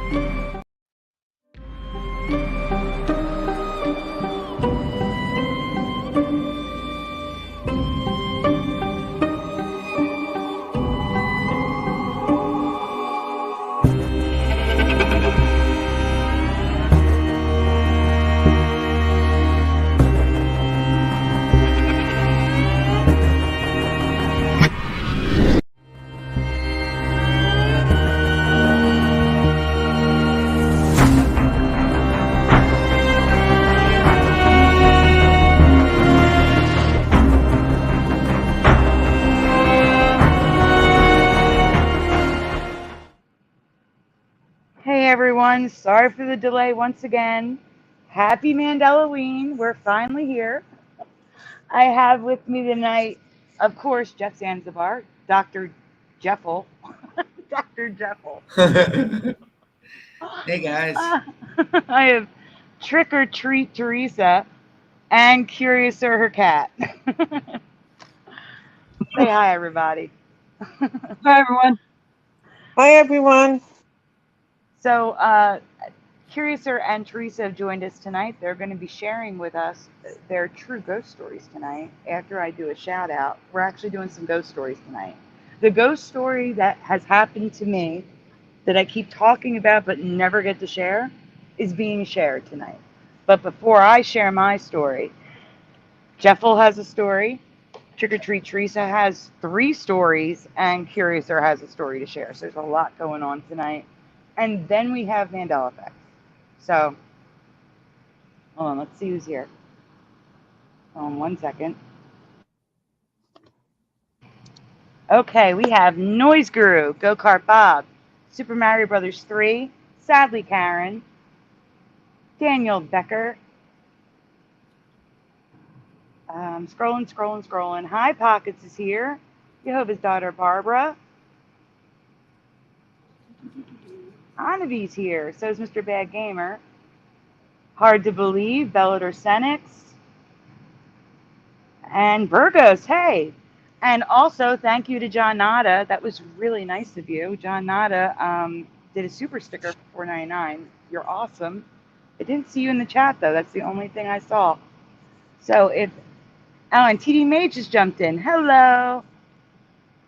Hey everyone, sorry for the delay once again. Happy Mandelaween, we're finally here. I have with me tonight, of course, Jeff Zanzibar, Dr. Jeffel. Dr. Jeffel. Hey guys. I have Trick or Treat Teresa and Curiouser her cat. Say hi everybody. Hi, everyone. Hi, everyone. So, Curiouser and Teresa have joined us tonight. They're going to be sharing with us their true ghost stories tonight. After I do a shout out, we're actually doing some ghost stories tonight. The ghost story that has happened to me that I keep talking about but never get to share is being shared tonight. But before I share my story, Jeffel has a story, Trick or Treat Teresa has 3 stories, and Curiouser has a story to share. So there's a lot going on tonight. And then we have Mandela Effects. So, hold on, let's see who's here. Hold on 1 second. Okay, we have Noise Guru, Go Kart Bob, Super Mario Brothers 3, Sadly Karen, Daniel Becker. Scrolling. Hi Pockets is here. Jehovah's Daughter Barbara. Anavi's here. So is Mr. Bad Gamer. Hard to Believe, Bellador Senix. And Burgos, hey. And also, thank you to John Nada. That was really nice of you. John Nada did a super sticker for $4.99. You're awesome. I didn't see you in the chat, though. That's the only thing I saw. So if... Oh, and TD Mage just jumped in. Hello.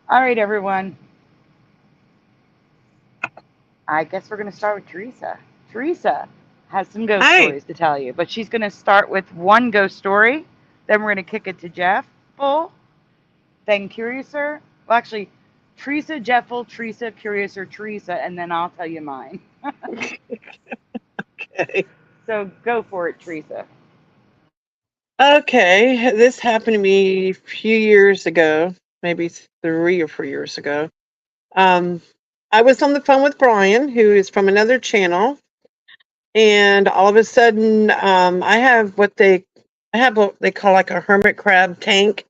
All right, everyone. I guess we're going to start with Teresa. Teresa has some ghost stories to tell you, but she's going to start with one ghost story. Then we're going to kick it to Jeff, then Curiouser. Well, actually, Teresa, Jeffel, Teresa, Curiouser, Teresa, and then I'll tell you mine. Okay. So go for it, Teresa. Okay, this happened to me a few years ago, maybe 3 or 4 years ago. I was on the phone with Brian, who is from another channel, and all of a sudden, I have what they call like a hermit crab tank,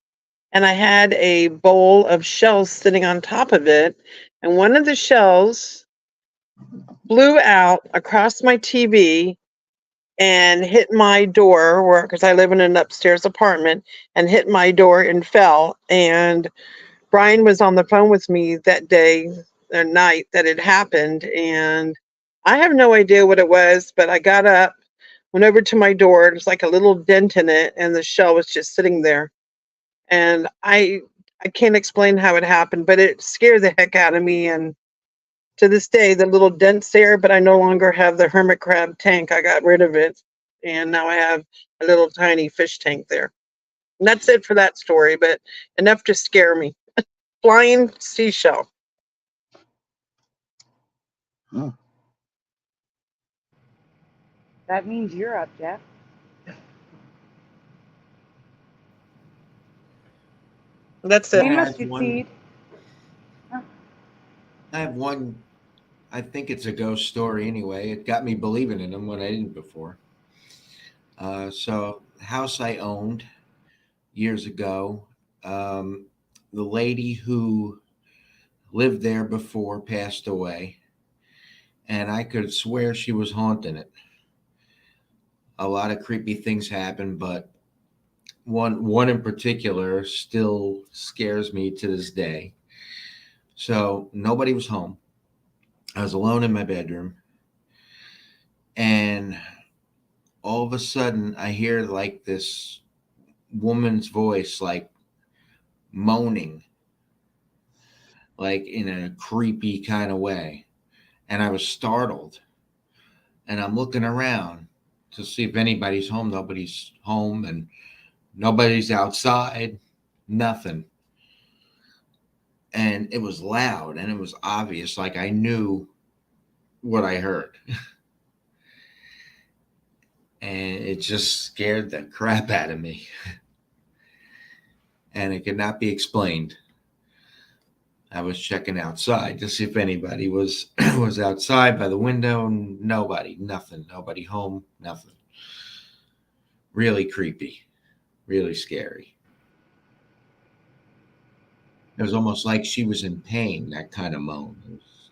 and I had a bowl of shells sitting on top of it, and one of the shells blew out across my TV and hit my door, because I live in an upstairs apartment, and hit my door and fell. And Brian was on the phone with me that day, or night that it happened, and I have no idea what it was, but I got up, went over to my door, there's like a little dent in it, and the shell was just sitting there. And I can't explain how it happened, but it scared the heck out of me. And to this day, the little dent's there, but I no longer have the hermit crab tank. I got rid of it, and now I have a little tiny fish tank there. And that's it for that story, but enough to scare me. Flying seashell. That means you're up, Jeff. That's it. Hey, Mustard Seed. I have one. I think it's a ghost story anyway. It got me believing in them when I didn't before. So, house I owned years ago, the lady who lived there before passed away, and I could swear she was haunting it. A lot of creepy things happened, but one in particular still scares me to this day. So nobody was home. I was alone in my bedroom, And all of a sudden I hear like this woman's voice, like moaning, like in a creepy kind of way. And I was startled. And I'm looking around to see if anybody's home. Nobody's home, and nobody's outside, nothing. And it was loud and it was obvious, like I knew what I heard. And it just scared the crap out of me. And it could not be explained. I was checking outside to see if anybody was was outside by the window. Nobody, nothing, nobody home, nothing. Really creepy, really scary. It was almost like she was in pain, that kind of moan. It was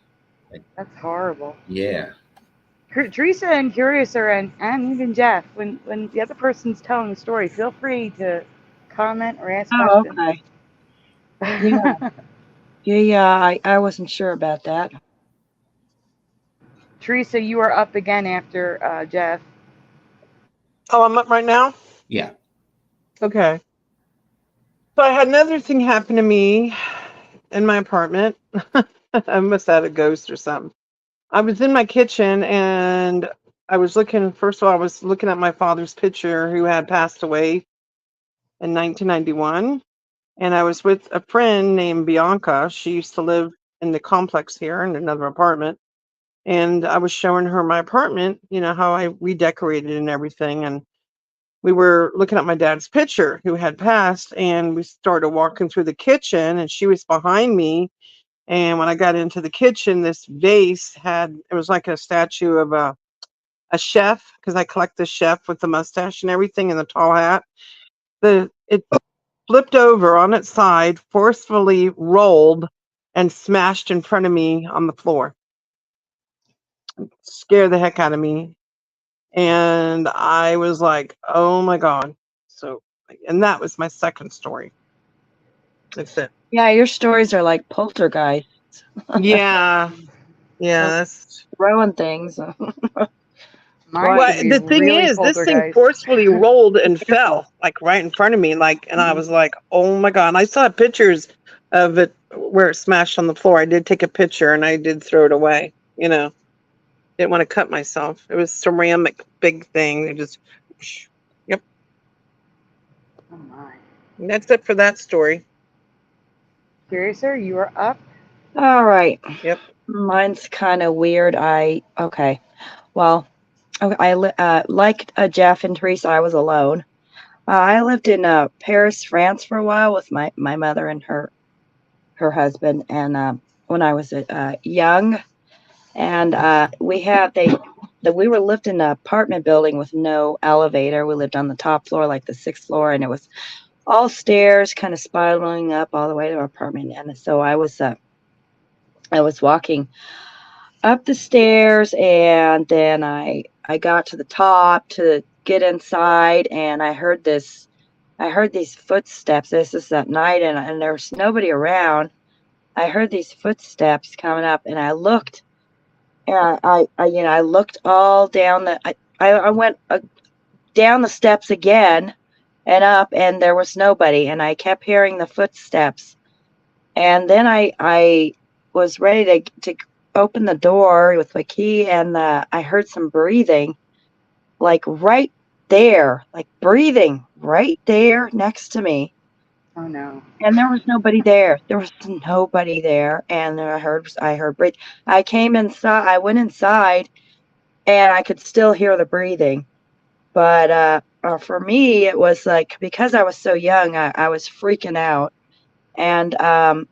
like, That's horrible. yeah. Teresa and Curiouser and even Jeff, when the other person's telling the story, feel free to comment or ask Oh, questions. okay. Yeah. Yeah, I wasn't sure about that. Teresa, you are up again after Jeff. Oh, I'm up right now? Yeah. Okay. So I had another thing happen to me in my apartment. I must have had a ghost or something. I was in my kitchen and I was looking, first of all, I was looking at my father's picture who had passed away in 1991. And I was with a friend named Bianca. She used to live in the complex here in another apartment. And I was showing her my apartment, you know, how I redecorated and everything. And we were looking at my dad's picture who had passed. And we started walking through the kitchen and she was behind me. And when I got into the kitchen, this vase it was like a statue of a chef, because I collect the chef with the mustache and everything and the tall hat. It flipped over on its side, forcefully rolled, and smashed in front of me on the floor. Scared the heck out of me. And I was like, oh my God. So, and that was my second story. That's it. Yeah, your stories are like poltergeist, Yeah. Yeah. That's Mine throwing things. could Well, be the thing really is, this thing poltergeist. forcefully rolled and fell like right in front of me. Like, and I was like, oh my God. And I saw pictures of it where it smashed on the floor. I did take a picture and I did throw it away. You know, didn't want to cut myself. It was ceramic, big thing. It just, yep. Oh my. And that's it for that story. Curiouser, you are up. All right. Yep. Mine's kind of weird. Okay. Well, like Jeff and Teresa, I was alone. I lived in Paris, France for a while with my mother and her husband, and when I was young, and we were lived in an apartment building with no elevator. We lived on the top floor, like the sixth floor, and it was all stairs, kind of spiraling up all the way to our apartment. And so I was walking up the stairs, and then I got to the top to get inside, and I heard these footsteps. This is at night, and there was nobody around. I heard these footsteps coming up, and I looked, and I looked all down I went down the steps again and up, and there was nobody, and I kept hearing the footsteps, and then I was ready to open the door with my key, and I heard some breathing, like right there, like breathing right there next to me. Oh no. And there was nobody there. There was nobody there. And I heard breathe. I came inside. I went inside, and I could still hear the breathing. But for me, it was like, because I was so young, I was freaking out, and I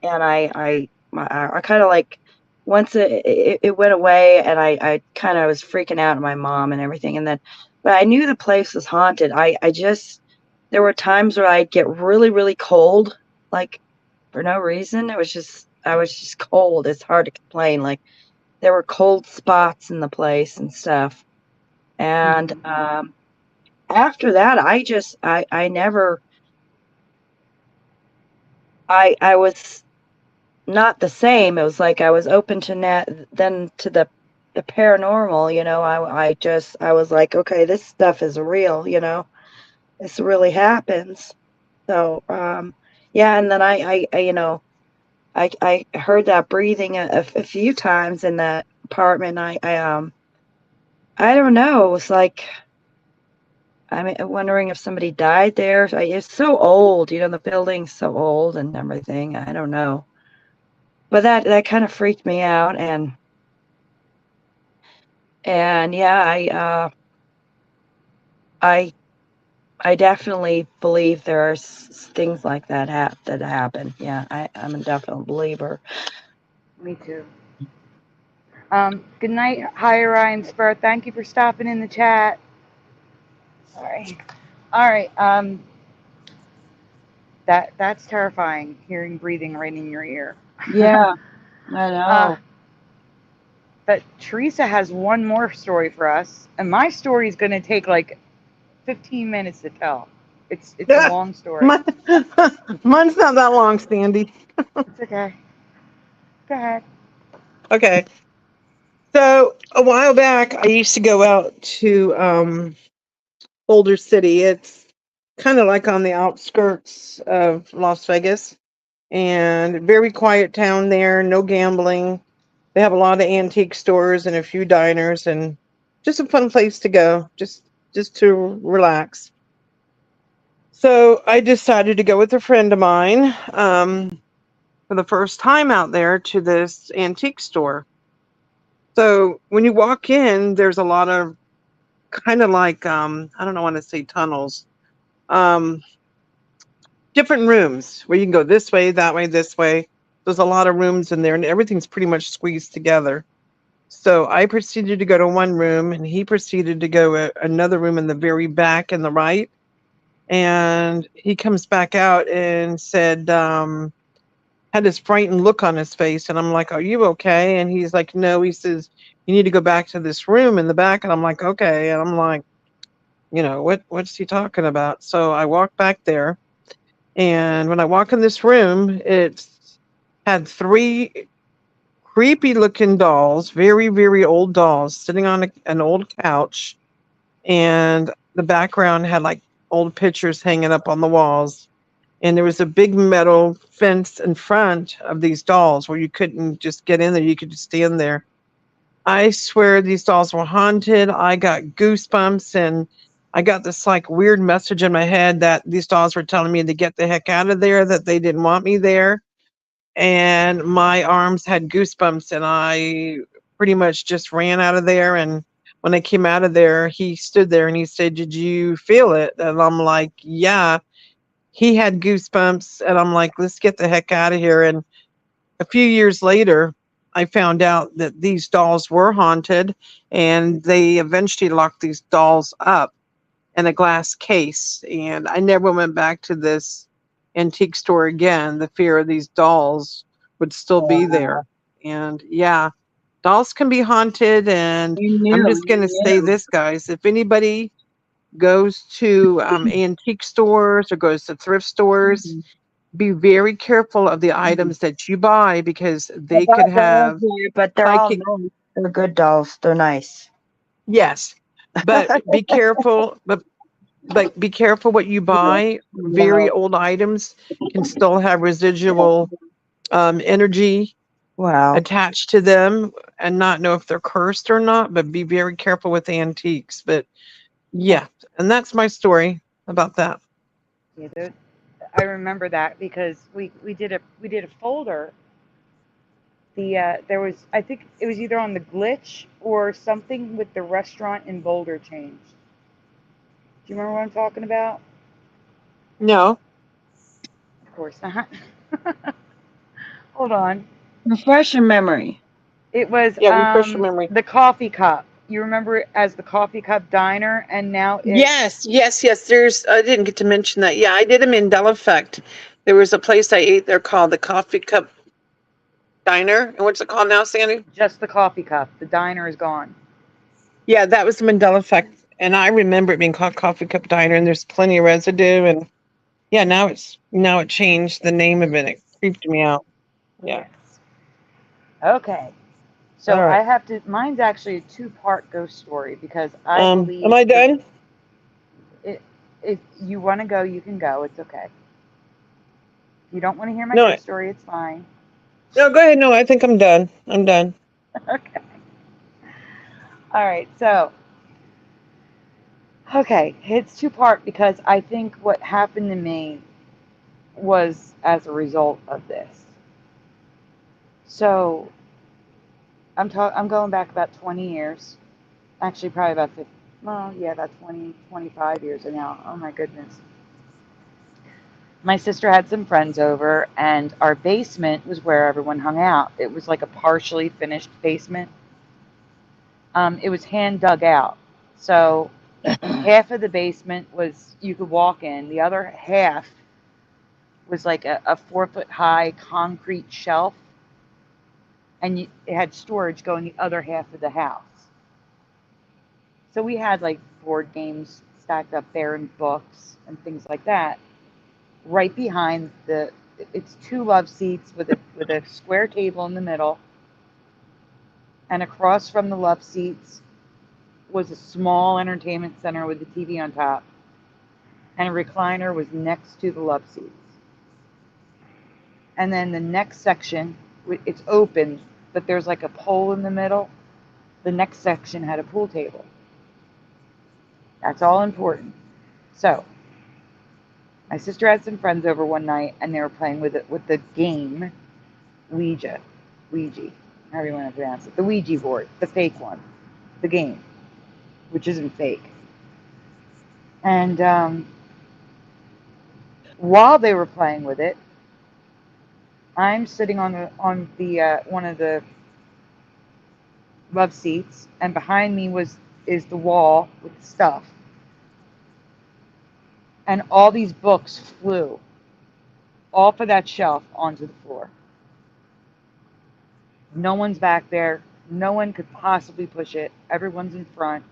kind of like, once it went away, and I kind of was freaking out at my mom and everything, and then, but I knew the place was haunted. I just, there were times where I'd get really, really cold, like for no reason. I was just cold. It's hard to complain. Like, there were cold spots in the place and stuff. And after that, I never, I was not the same. It was like I was open to then to the the paranormal, I was like, okay, this stuff is real, this really happens. So, yeah, and then I heard that breathing a few times in that apartment. I don't know. It was like, I'm wondering if somebody died there. It's so old, the building's so old and everything. I don't know. But that kind of freaked me out, and yeah, I definitely believe there are things like that that happen. Yeah, I'm a definite believer. Me too. Good night. Hi, Ryan Spur. Thank you for stopping in the chat. Sorry. All right. That's terrifying. Hearing breathing right in your ear. Yeah, I know. But Teresa has one more story for us, and my story is going to take like 15 minutes to tell. It's a long story. Mine's not that long, Sandy. It's okay. Go ahead. Okay. So a while back, I used to go out to Boulder City. It's kind of like on the outskirts of Las Vegas, and very quiet town there. No gambling. They have a lot of antique stores and a few diners, and just a fun place to go, just to relax. So I decided to go with a friend of mine for the first time out there to this antique store. So when you walk in, there's a lot of kind of like I don't know, want to say tunnels, um, different rooms where you can go this way, that way, this way. There's a lot of rooms in there, and everything's pretty much squeezed together. So I proceeded to go to one room, and he proceeded to go to another room in the very back in the right. And he comes back out and said, had this frightened look on his face. And I'm like, are you okay? And he's like, no. He says, you need to go back to this room in the back. And I'm like, okay. And I'm like, what's he talking about? So I walk back there. And when I walk in this room, it had three creepy looking dolls, very, very old dolls, sitting on an old couch. And the background had like old pictures hanging up on the walls. And there was a big metal fence in front of these dolls where you couldn't just get in there, you could just stand there. I swear these dolls were haunted. I got goosebumps, and I got this like weird message in my head that these dolls were telling me to get the heck out of there, that they didn't want me there. And my arms had goosebumps, and I pretty much just ran out of there. And when I came out of there, he stood there and he said, did you feel it? And I'm like, yeah. He had goosebumps, and I'm like, let's get the heck out of here. And a few years later, I found out that these dolls were haunted, and they eventually locked these dolls up in a glass case. And I never went back to this antique store again. The fear of these dolls would still be there. And yeah, dolls can be haunted. And I'm just going to say this, guys, if anybody goes to antique stores or goes to thrift stores, be very careful of the items that you buy, because they could have but they're psychic. they're good dolls. They're nice. Yes, but be careful. But be careful what you buy. Very old items can still have residual energy attached to them, and not know if they're cursed or not. But be very careful with antiques. But yeah, and that's my story about that. Yeah, I remember that because we did a folder. There was, I think it was either on the Glitch or something with the restaurant in Boulder changed. Do you remember what I'm talking about? No. Of course not. Hold on. Refresh your memory. It was refresh your memory. The Coffee Cup. You remember it as the Coffee Cup Diner, and now it's... Yes. There's, I didn't get to mention that. Yeah, I did a Mandela Effect. There was a place I ate there called the Coffee Cup Diner. And what's it called now, Sandy? Just the Coffee Cup. The diner is gone. Yeah, that was the Mandela Effect. And I remember it being called Coffee Cup Diner, and there's plenty of residue. And yeah, now it changed the name of it. It creeped me out. Yeah. Okay. So All I right. have to, mine's actually a two-part ghost story because I Am believe I done? it, if you want to go, you can go. It's okay. If you don't want to hear my No, ghost story, it's fine. no, go ahead. No, I think I'm done. I'm done. Okay. All right. So, okay, it's two-part because I think what happened to me was as a result of this. So, I'm going back about 20 years. Actually, probably about 50. Well, yeah, about 20, 25 years now. Oh my goodness. My sister had some friends over, and our basement was where everyone hung out. It was like a partially finished basement. It was hand dug out. So half of the basement was you could walk in. The other half was like a 4 foot high concrete shelf, and it had storage going the other half of the house. So we had like board games stacked up there and books and things like that. Right behind it's two love seats with a square table in the middle, and across from the love seats was a small entertainment center with a TV on top, and a recliner was next to the love seats. And then the next section, it's open, but there's like a pole in the middle. The next section had a pool table. That's all important. So my sister had some friends over one night, and they were playing with the game Ouija, however you want to pronounce it, the Ouija board, the fake one, the game, which isn't fake. And while they were playing with it, I'm sitting on the one of the love seats, and behind me is the wall with the stuff, and all these books flew off of that shelf onto the floor. No one's back there. No one could possibly push it. Everyone's in front.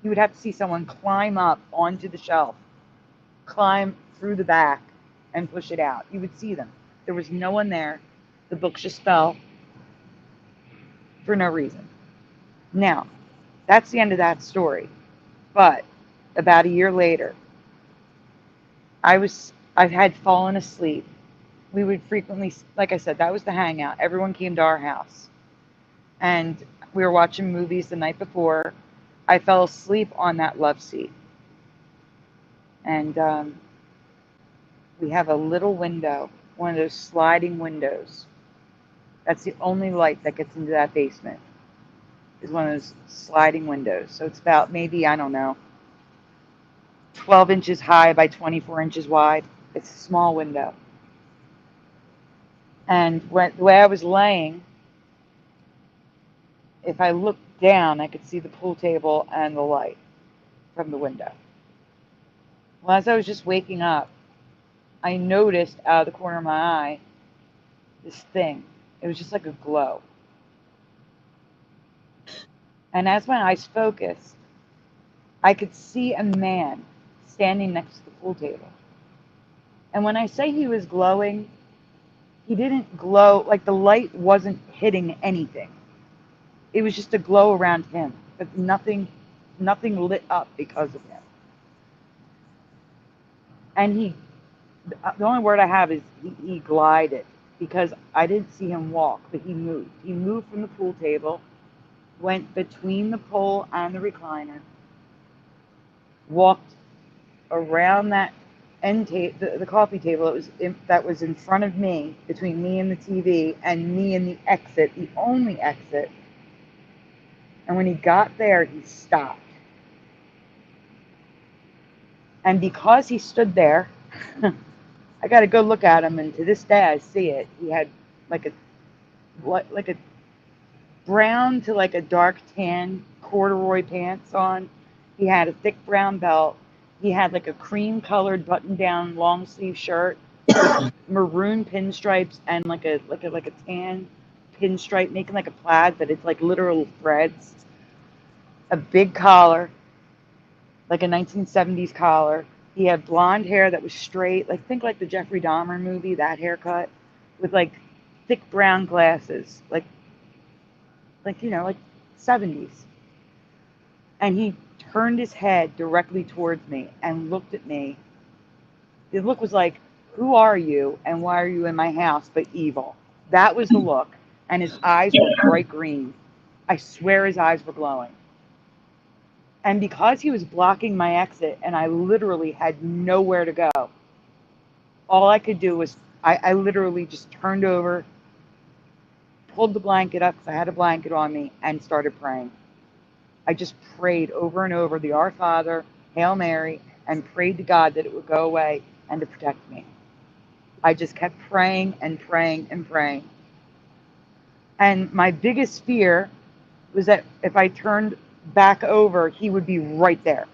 You would have to see someone climb up onto the shelf, climb through the back, and push it out. You would see them. There was no one there. The books just fell for no reason. Now, that's the end of that story. But about a year later, I had fallen asleep. We would frequently, like I said, that was the hangout. Everyone came to our house, and we were watching movies the night before. I fell asleep on that love seat, and we have a little window, one of those sliding windows. That's the only light that gets into that basement, is one of those sliding windows. So it's about maybe, I don't know, 12 inches high by 24 inches wide. It's a small window. And the way I was laying, if I looked down, I could see the pool table and the light from the window. Well, as I was just waking up, I noticed out of the corner of my eye this thing. It was just like a glow. And as my eyes focused, I could see a man standing next to the pool table. And when I say he was glowing, he didn't glow, like the light wasn't hitting anything. It was just a glow around him, but nothing lit up because of him. And the only word I have is he glided, because I didn't see him walk, but he moved. He moved from the pool table, went between the pole and the recliner, walked around that the coffee table that was in front of me, between me and the TV, and me and the exit, the only exit. And when he got there, he stopped. And because he stood there, I got to go look at him, and to this day I see it. He had like a brown to like a dark tan corduroy pants on. He had a thick brown belt. He had like a cream colored button down long sleeve shirt with maroon pinstripes and like a tan pinstripe, making like a plaid, but it's like literal threads. A big collar, like a 1970s collar. He had blonde hair that was straight, like think like the Jeffrey Dahmer movie, that haircut, with like thick brown glasses, like like, like 70s. And he turned his head directly towards me and looked at me. The look was like, who are you and why are you in my house, but evil? That was the look. And his eyes were bright green. I swear his eyes were glowing. And because he was blocking my exit and I literally had nowhere to go, all I could do was, I literally just turned over, pulled the blanket up because I had a blanket on me, and started praying. I just prayed over and over the Our Father, Hail Mary, and prayed to God that it would go away and to protect me. I just kept praying and praying and praying. And my biggest fear was that if I turned back over, he would be right there.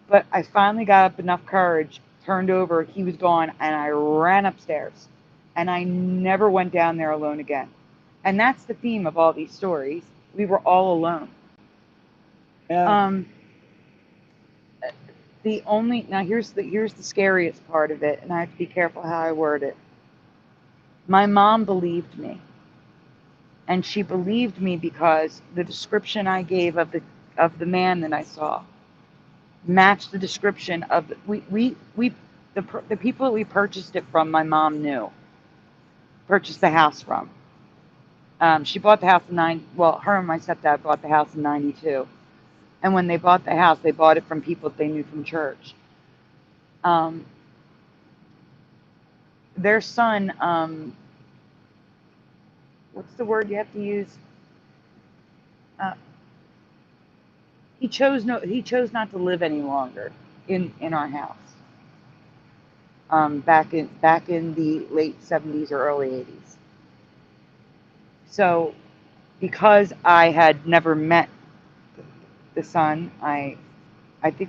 But I finally got up enough courage, turned over, he was gone, and I ran upstairs. And I never went down there alone again. And that's the theme of all these stories. We were all alone. Yeah. Now here's the scariest part of it, and I have to be careful how I word it. My mom believed me. And she believed me because the description I gave of the man that I saw matched the description of the people that we purchased it from. My mom purchased the house from. She bought the house her and my stepdad bought the house in '92, and when they bought the house, they bought it from people that they knew from church. Their son, what's the word you have to use? He chose not to live any longer in our house. Back in the late '70s or early '80s. So, because I had never met the son, I think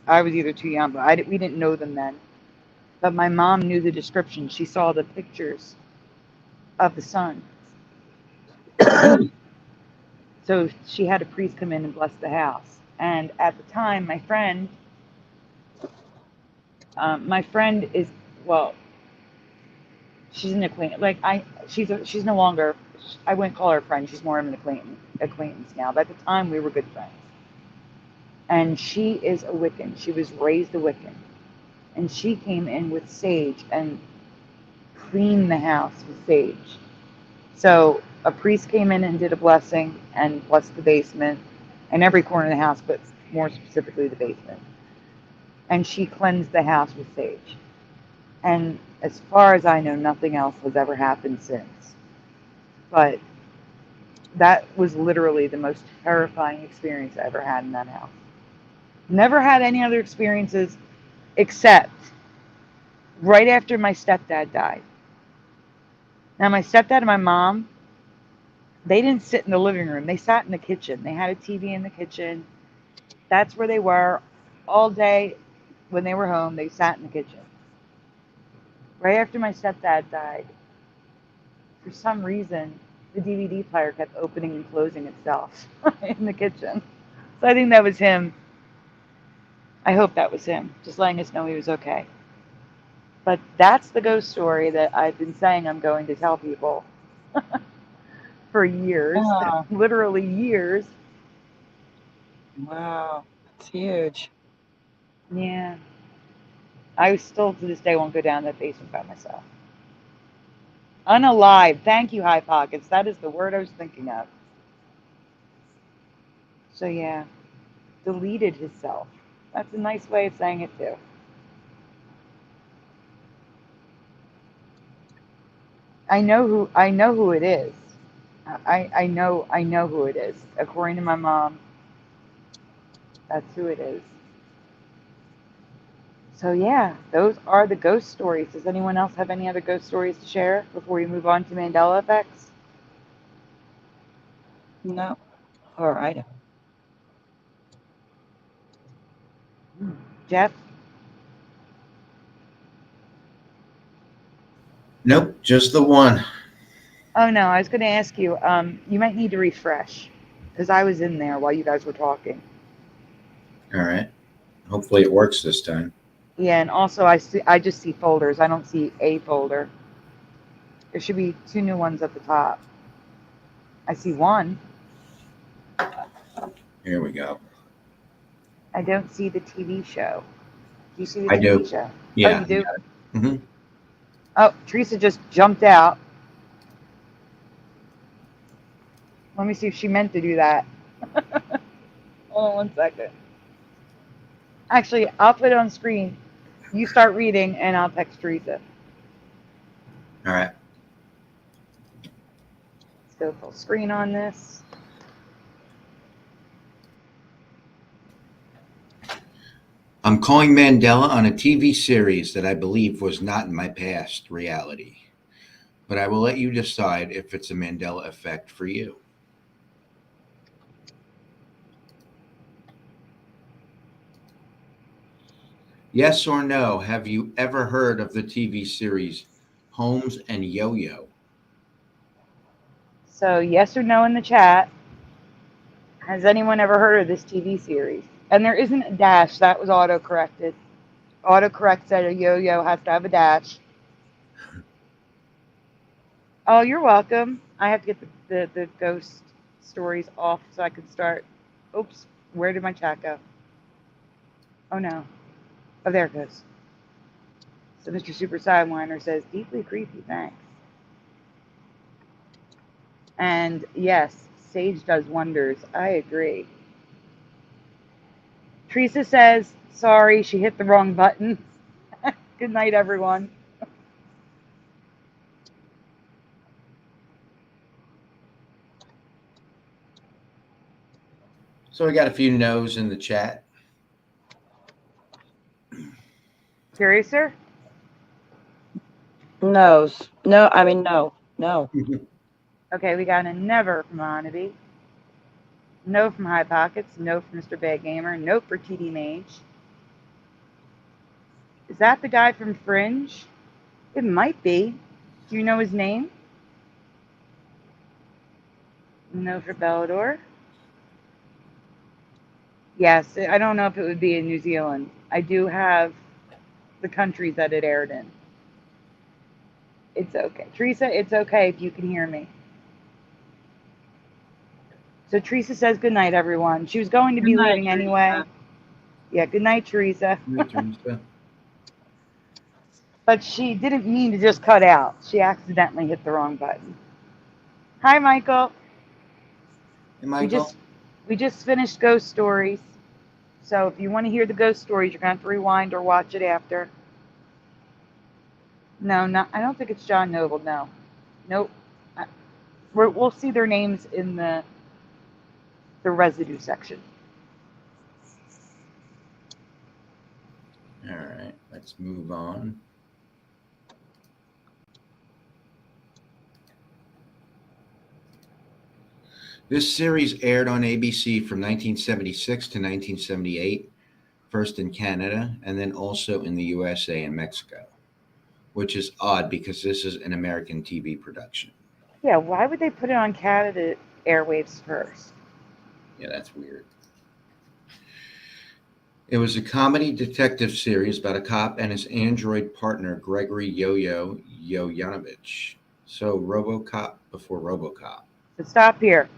I was either too young, but we didn't know them then. But my mom knew the description. She saw the pictures of the son. So she had a priest come in and bless the house. And at the time, my friend is, well, she's an acquaintance. She's no longer, I wouldn't call her a friend. She's more of an acquaintance now. But at the time, we were good friends. And she is a Wiccan. She was raised a Wiccan. And she came in with sage and cleaned the house with sage. So a priest came in and did a blessing and blessed the basement and every corner of the house, but more specifically the basement. And she cleansed the house with sage. And as far as I know, nothing else has ever happened since. But that was literally the most terrifying experience I ever had in that house. Never had any other experiences except right after my stepdad died. Now, my stepdad and my mom, they didn't sit in the living room. They sat in the kitchen. They had a TV in the kitchen. That's where they were all day. When they were home, they sat in the kitchen. Right after my stepdad died, for some reason, the DVD player kept opening and closing itself in the kitchen. So I think that was him. I hope that was him, just letting us know he was okay. But that's the ghost story that I've been saying I'm going to tell people for years, Wow. literally years. Wow. It's huge. Yeah. I still to this day won't go down that basement by myself. Unalive. Thank you, High Pockets. That is the word I was thinking of. So yeah, deleted himself. That's a nice way of saying it too. I know who it is. I know who it is. According to my mom, that's who it is. So yeah, those are the ghost stories. Does anyone else have any other ghost stories to share before we move on to Mandela Effects? No. All right. Jeff? Nope, just the one. Oh no, I was going to ask you. You might need to refresh because I was in there while you guys were talking. All right. Hopefully it works this time. Yeah, and also I just see folders. I don't see a folder. There should be 2 new ones at the top. I see one. Here we go. I don't see the TV show. Do you see the I TV do. show? Yeah. Oh, you do? Mm-hmm. Oh, Teresa just jumped out. Let me see if she meant to do that. Hold on 1 second. Actually, I'll put it on screen. You start reading, and I'll text Teresa. All right. Let's go full screen on this. I'm calling Mandela on a TV series that I believe was not in my past reality, but I will let you decide if it's a Mandela effect for you. Yes or no, have you ever heard of the TV series Holmes and Yo-Yo? So, yes or no in the chat. Has anyone ever heard of this TV series? And there isn't a dash. That was auto-corrected. Autocorrect said a yo-yo has to have a dash. Oh, you're welcome. I have to get the ghost stories off so I can start. Oops, where did my chat go? Oh no. Oh, there it goes. So Mr. Super Sidewiner says, deeply creepy, thanks. And yes, Sage does wonders. I agree. Teresa says, sorry, she hit the wrong button. Good night, everyone. So we got a few no's in the chat. Curiouser? No's. No, I mean, no. No. Okay, we got a never from Honaby. No from High Pockets. No from Mr. Bad Gamer. No for TD Mage. Is that the guy from Fringe? It might be. Do you know his name? No for Bellador. Yes, I don't know if it would be in New Zealand. I do have the countries that it aired in. It's okay. Teresa, it's okay if you can hear me. So Teresa says good night, everyone. She was going to be leaving anyway. Yeah, good night, Teresa. But she didn't mean to just cut out. She accidentally hit the wrong button. Hi, Michael. Hey, Michael. We just finished Ghost Stories. So if you want to hear the ghost stories, you're going to have to rewind or watch it after. No, I don't think it's John Noble. No. Nope. We'll see their names in the residue section. All right, let's move on. This series aired on ABC from 1976 to 1978, first in Canada and then also in the USA and Mexico, which is odd because this is an American TV production. Yeah, why would they put it on Canada airwaves first? Yeah, that's weird. It was a comedy detective series about a cop and his android partner, Gregory Yo-Yo Yoyanovich. So RoboCop before RoboCop. So stop here.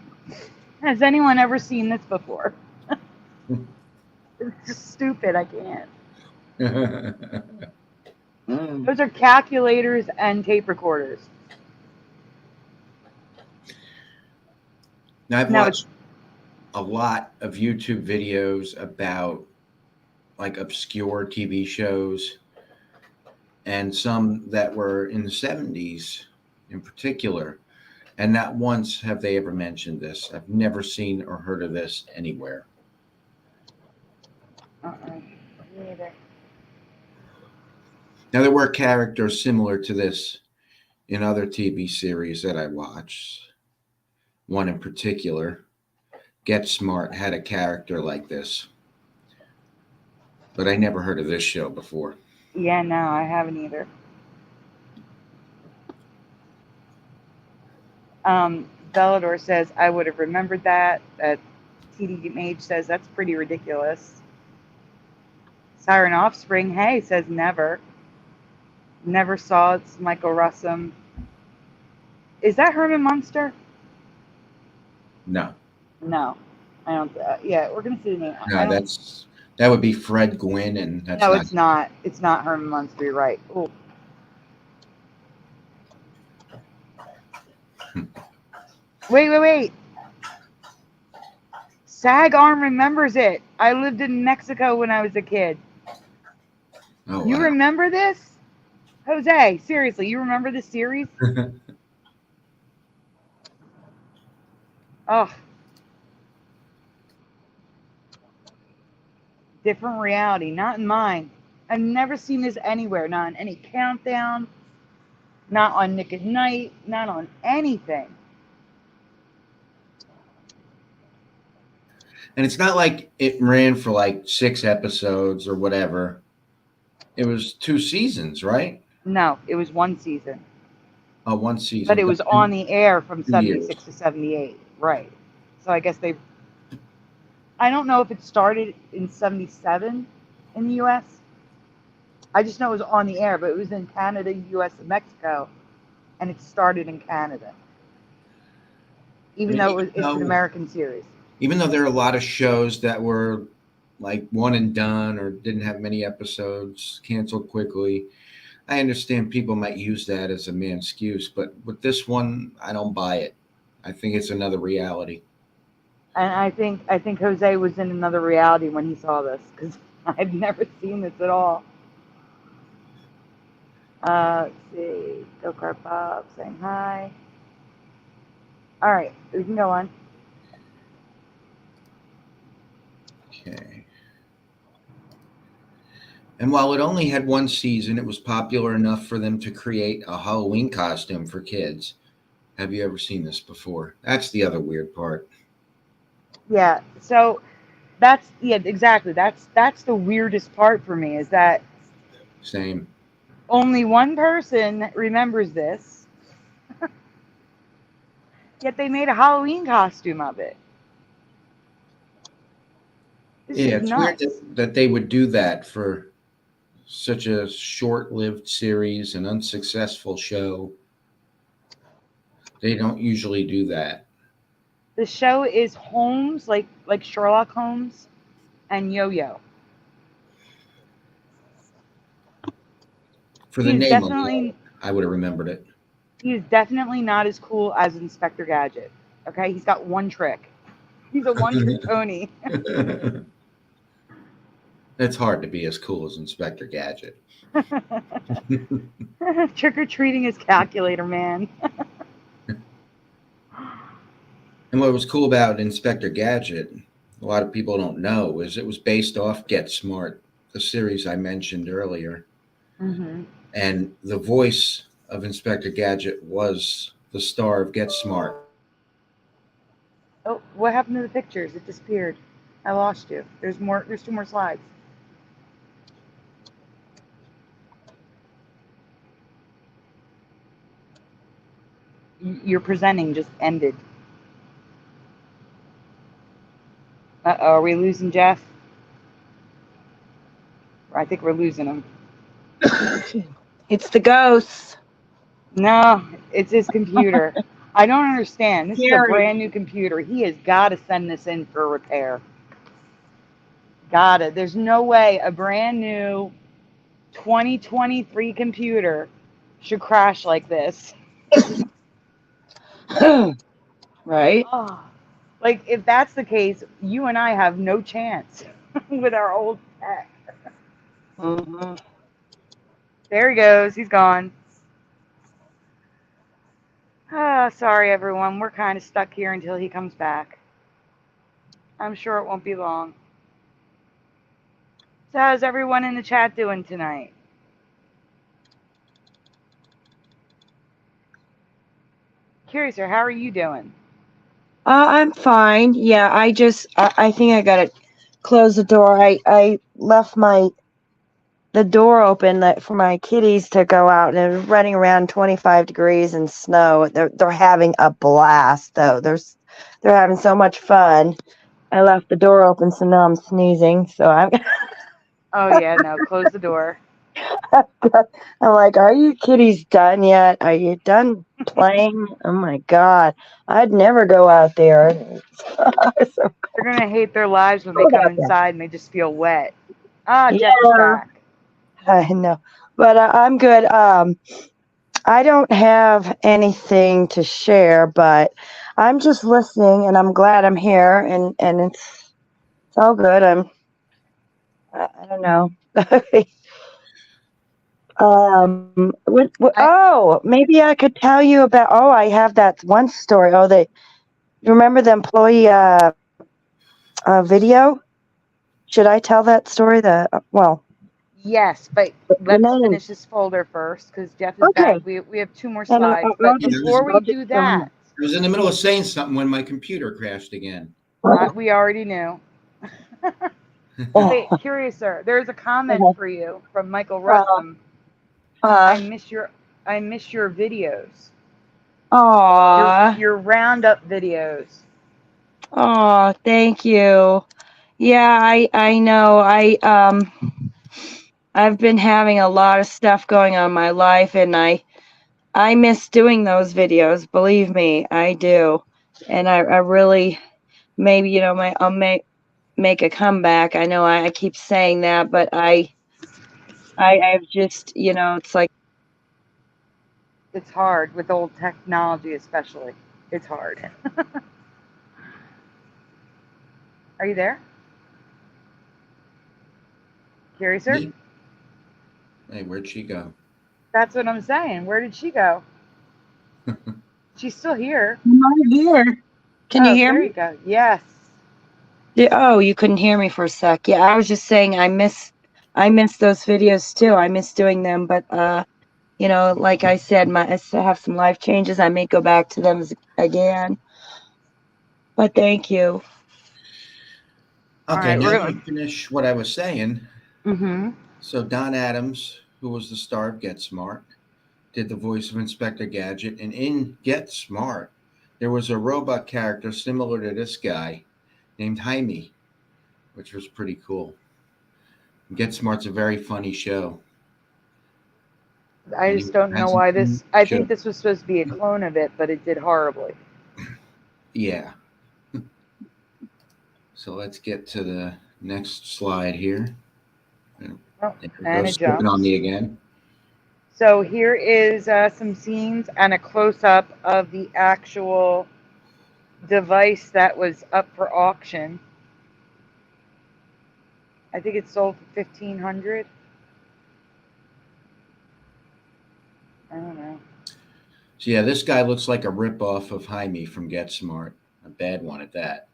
Has anyone ever seen this before? It's just stupid. I can't. Those are calculators and tape recorders. Now, I've watched a lot of YouTube videos about like obscure TV shows and some that were in the 70s in particular. And not once have they ever mentioned this. I've never seen or heard of this anywhere. Me neither. Now, there were characters similar to this in other TV series that I watched. One in particular, Get Smart, had a character like this. But I never heard of this show before. Yeah, no, I haven't either. Bellador says, I would have remembered that. TD Mage says, that's pretty ridiculous. Siren Offspring, hey, says never. Never saw. It's Michael Russum. Is that Herman Munster? No, No, I don't. Yeah, we're gonna see the name. I no, don't. that would be Fred Gwynn, and that's No, not. it's not. It's not Herman Munster. You're right. Oh. Wait. SAG arm remembers it. I lived in Mexico when I was a kid. Oh, You wow. remember this? Jose, seriously, you remember this series? Oh, different reality, not in mine. I've never seen this anywhere, not on any countdown, not on Nick at Night, not on anything. And it's not like it ran for like 6 episodes or whatever. It was 2 seasons, right? No, it was one season. Oh, 1 season. But it was on the air from 2 years. 76 to 78. Right. So I guess I don't know if it started in 77 in the US. I just know it was on the air, but it was in Canada, US, and Mexico, and it started in Canada. Even though it's an American series. Even though there are a lot of shows that were like one and done or didn't have many episodes, canceled quickly, I understand people might use that as a main excuse, but with this one, I don't buy it. I think it's another reality. And I think Jose was in another reality when he saw this, because I've never seen this at all. Let's see. Go Kart Bob saying hi. All right, we can go on. Okay. And while it only had 1 season, it was popular enough for them to create a Halloween costume for kids. Have you ever seen this before? That's the other weird part. Yeah, so exactly. That's the weirdest part for me, is that Same. only one person remembers this, yet they made a Halloween costume of it. This Yeah, is it's nuts. weird that they would do that for such a short-lived series, an unsuccessful show. They don't usually do that. The show is Holmes, like Sherlock Holmes, and Yo-Yo. For the He's name definitely alone, I would have remembered it. he's definitely not as cool as Inspector Gadget. Okay, he's got one trick. He's a one-trick pony. It's hard to be as cool as Inspector Gadget. Trick-or-treating is Calculator Man. And what was cool about Inspector Gadget, a lot of people don't know, is it was based off Get Smart, the series I mentioned earlier. Mm-hmm. And the voice of Inspector Gadget was the star of Get Smart. Oh, what happened to the pictures? It disappeared. I lost you. There's 2 more slides. Your presenting just ended. Uh-oh, are we losing Jeff? I think we're losing him. It's the ghosts. No, it's his computer. I don't understand. This is a Gary. brand new computer. He has got to send this in for repair. Got it. There's no way a brand new 2023 computer should crash like this. Right? Oh, like, if that's the case, you and I have no chance with our old tech. Mm-hmm. There he goes. He's gone. Oh, sorry, everyone. We're kind of stuck here until he comes back. I'm sure it won't be long. So how's everyone in the chat doing tonight? Curiouser, how are you doing? I'm fine. Yeah, I think I gotta close the door. I left the door open for my kitties to go out, and it was running around 25 degrees and snow. They're having a blast though. They're having so much fun. I left the door open, so now I'm sneezing. So I'm. Oh yeah, no, close the door. I'm like, are you kiddies done yet? Are you done playing? Oh my God. I'd never go out there. So They're gonna hate their lives when they cold come out there. inside and they just feel wet. Ah, Jeff is Yeah, back. I know. But I'm good. I don't have anything to share, but I'm just listening and I'm glad I'm here and it's all good. I don't know. I Maybe I could tell you about, I have that one story. You remember the employee video? Should I tell that story? Yes, but The let's name. finish this folder first because Jeff is back. Okay. We have 2 more And slides, but before we I'll just do tell that, you. I was in the middle of saying something when my computer crashed again. we already knew. Hey, Curious Sir, there's a comment for you from Michael Russum. I miss your videos. Aw. Your roundup videos. Oh, thank you. Yeah, I know. I've been having a lot of stuff going on in my life, and I miss doing those videos. Believe me, I do. And I really, maybe, I'll make a comeback. I know I keep saying that, but I've just, it's like, It's hard with old technology, especially. It's hard. Are you there? Curious Sir? Me? Hey, where'd she go? That's what I'm saying. Where did she go? She's still here. I'm right here. Can you hear There me? you go. Yes. Oh, you couldn't hear me for a sec. Yeah, I was just saying I miss those videos too. I miss doing them, but like I said, I still have some life changes. I may go back to them again. But thank you. All Okay, right, we're now let gonna. me finish what I was saying. Mm-hmm. So Don Adams, who was the star of Get Smart, did the voice of Inspector Gadget, and in Get Smart, there was a robot character similar to this guy named Jaime, which was pretty cool. Get Smart's a very funny show. I And just don't know why this. I think this was supposed to be a Mm-hmm. clone of it, but it did horribly. Yeah. So let's get to the next slide here. Oh, There it and goes, it skipping on jumps. me again. So here is some scenes and a close-up of the actual device that was up for auction. I think it sold for $1,500. I don't know. So yeah, this guy looks like a ripoff of Jaime from Get Smart. A bad one at that.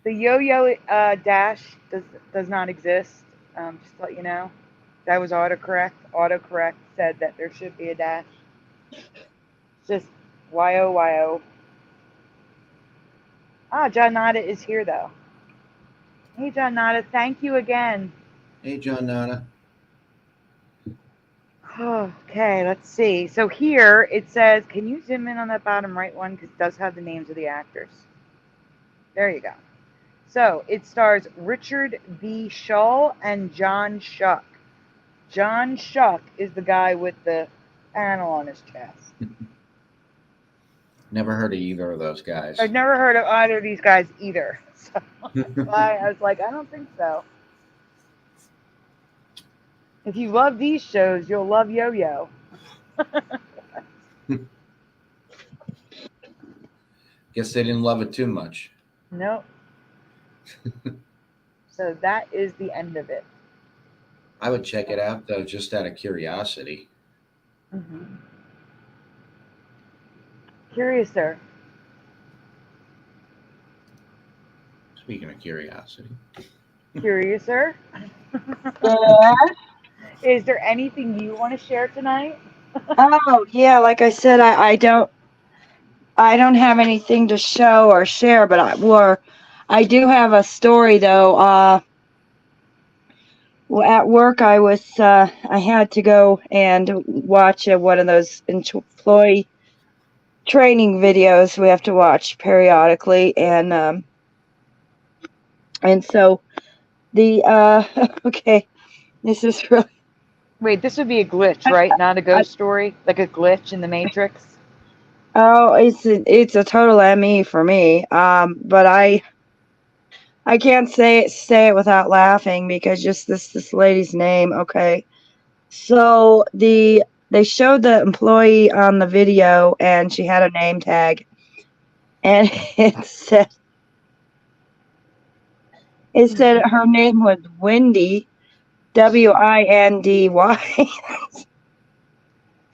The yo-yo dash does not exist. Just to let you know, that was autocorrect. Autocorrect said that there should be a dash. Just yo. Ah, John Nada is here though. Hey, John Nada, thank you again. Hey, John Nana. Okay, let's see. So here it says, can you zoom in on that bottom right one? Because it does have the names of the actors. There you go. So it stars Richard B. Shull and John Shuck. John Shuck is the guy with the panel on his chest. Never heard of either of those guys. I've never heard of either of these guys either. So I was like, I don't think so. If you love these shows, you'll love Yo-Yo. Guess they didn't love it too much. Nope. So that is the end of it. I would check it out though, just out of curiosity. Mm-hmm. Curious, sir. Speaking of curiosity. Curious, sir. Yeah. Is there anything you want to share tonight? Oh, yeah. Like I said, I don't have anything to show or share, but I do have a story though. At work, I had to go and watch one of those employee training videos we have to watch periodically, and And so the okay, this is really Wait, this would be a glitch, right? Not a I, ghost story, like a glitch in the Matrix. oh, it's a total ME for me. But I can't say it without laughing because just this lady's name. Okay, so they showed the employee on the video, and she had a name tag, and it said her name was Wendy, Windy.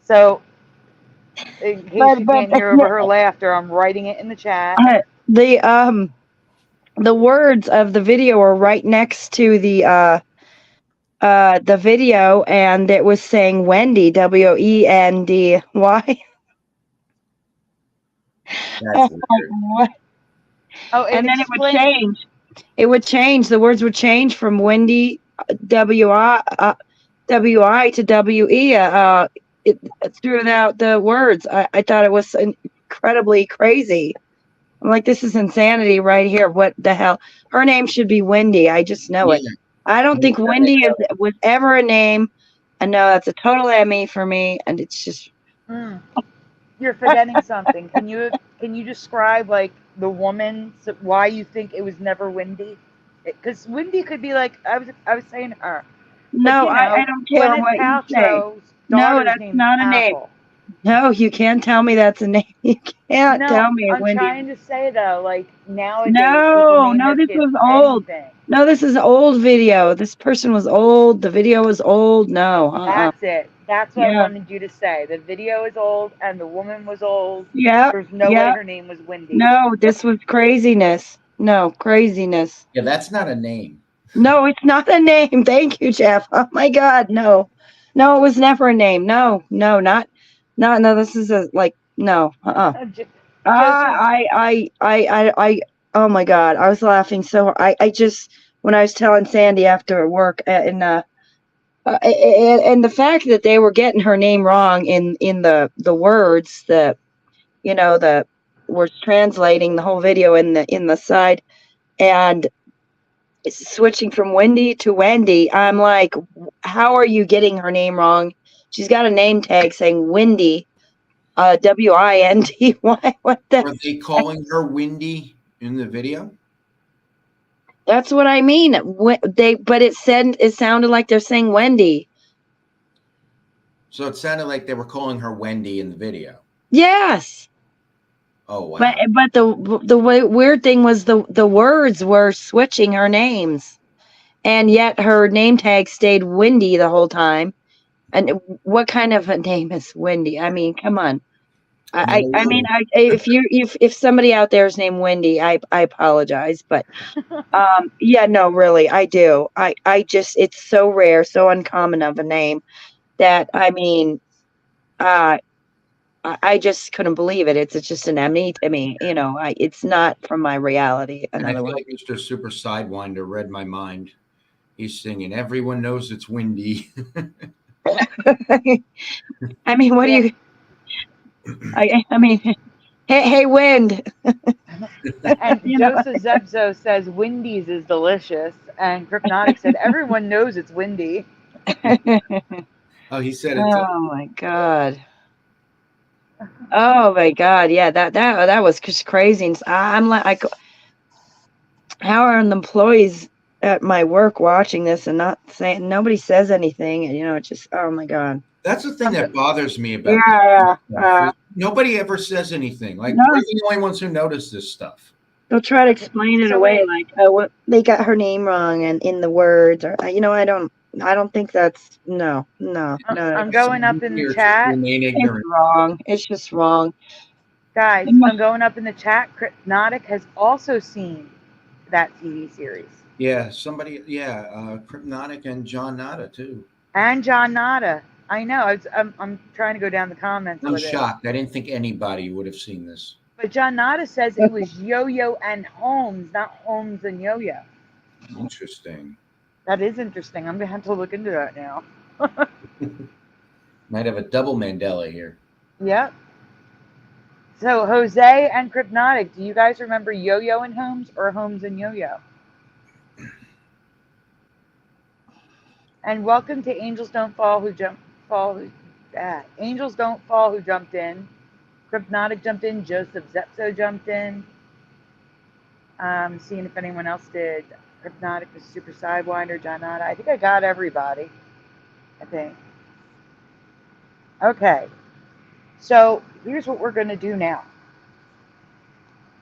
So, in case you but can't hear over her laughter, I'm writing it in the chat. the the words of the video are right next to the video, and it was saying Wendy, Wendy. That's Like, weird. what? Oh, it And then it would explains. change. It would change. The words would change from Wendy WI WI to WE. Throughout the words, I thought it was incredibly crazy. I'm like, this is insanity right here. What the hell? Her name should be Wendy. I just know it. Yeah. I don't think Wendy was ever a name. I know that's a total ME for me, and it's just Mm, you're forgetting something. Can you describe like the woman why you think it was never Wendy? Because Wendy could be like I was saying her, like no. I don't care Gwyneth what you say. Paltrow's No, daughter's that's name is not a name. Apple. No, you can't tell me that's a name. You can't No, tell me a I'm Wendy. trying to say though, like nowadays people No, name no, their this kids was old. anything. No, this is old video. This person was old. The video was old. No, That's it. That's what I Yeah, wanted you to say. The video is old and the woman was old. yeah, There's no way yeah. her name was Wendy. No, this was craziness. No, craziness. Yeah, that's not a name. No, it's not a name. Thank you, Jeff. Oh my God, no. No, it was never a name. No, no, no, this is a, like, no, Joseph, oh my God, I was laughing so I just, when I was telling Sandy after work, and the fact that they were getting her name wrong in the words, the was translating the whole video in the side, and switching from Wendy to Wendy. I'm like, how are you getting her name wrong? She's got a name tag saying Windy, Windy. What the? Were they calling her Windy in the video? That's what I mean. But it sounded like they're saying Wendy. So it sounded like they were calling her Wendy in the video. Yes. Oh wow. But the weird thing was the words were switching her names, and yet her name tag stayed Windy the whole time. And what kind of a name is Wendy? I mean, come on. I mean, if somebody out there is named Wendy, I apologize, but yeah, no, really, I do. I just, it's so rare, so uncommon of a name that, I mean, I just couldn't believe it. It's just an ME to me, it's not from my reality. In And I other feel words, like Mr. Super Sidewinder read my mind. He's singing, "Everyone knows it's windy." I mean, what do you? I mean, hey, wind. and Joseph Zebzo says Wendy's is delicious, and Crypnotic said everyone knows it's windy. Oh, he said it. Oh my God. Oh my God. Yeah, that was just crazy. And I'm like, how are the employees at my work watching this and not saying, nobody says anything, and it's just, oh my God. That's the thing that bothers me about Yeah. nobody ever says anything. Like No. we're the only ones who notice this stuff. They'll try to explain it So away, wait. like, oh, what, they got her name wrong and in the words, or I don't think that's no. I'm going up in the You're chat. remain It's ignorant. wrong. It's just wrong. Guys, I'm going up in the chat. Crypnotic has also seen that TV series. Yeah, somebody. Yeah, Crypnotic and John Nada too. And John Nada. I know. I'm trying to go down the comments I'm with shocked. I didn't think anybody would have seen this. But John Nada says it was Yo-Yo and Holmes, not Holmes and Yo-Yo. Interesting. That is interesting. I'm going to have to look into that now. Might have a double Mandela here. Yep. So, Jose and Crypnotic, do you guys remember Yo-Yo and Holmes or Holmes and Yo-Yo? And welcome to Angels Don't Fall who jumped fall who Angels Don't Fall who jumped in. Crypnotic jumped in, Joseph Zepso jumped in. Seeing if anyone else did. Crypnotic was Super Sidewinder, John Otta. I think I got everybody. I think. Okay. So here's what we're gonna do now.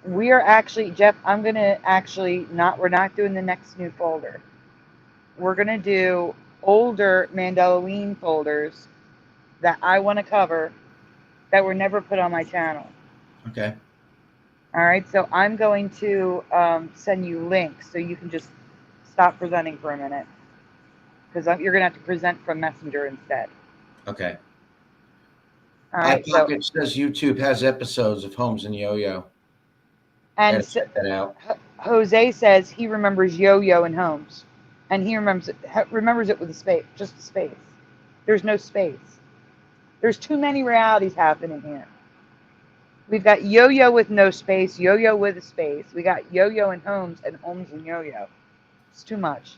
We are actually, Jeff, I'm gonna actually we're not doing the next new folder. We're gonna do older Mandelaween folders that I want to cover that were never put on my channel. Okay. All right, so I'm going to send you links so you can just stop presenting for a minute because you're going to have to present from Messenger instead. Okay. All right, iPocket says YouTube has episodes of Holmes and Yo-Yo. And check that out. Jose says he remembers Yo-Yo and Holmes, and he remembers it with a space, just a space. There's no space. There's too many realities happening here. We've got Yo-Yo with no space, Yo-Yo with a space. We got Yo-Yo and Holmes and Yo-Yo. It's too much.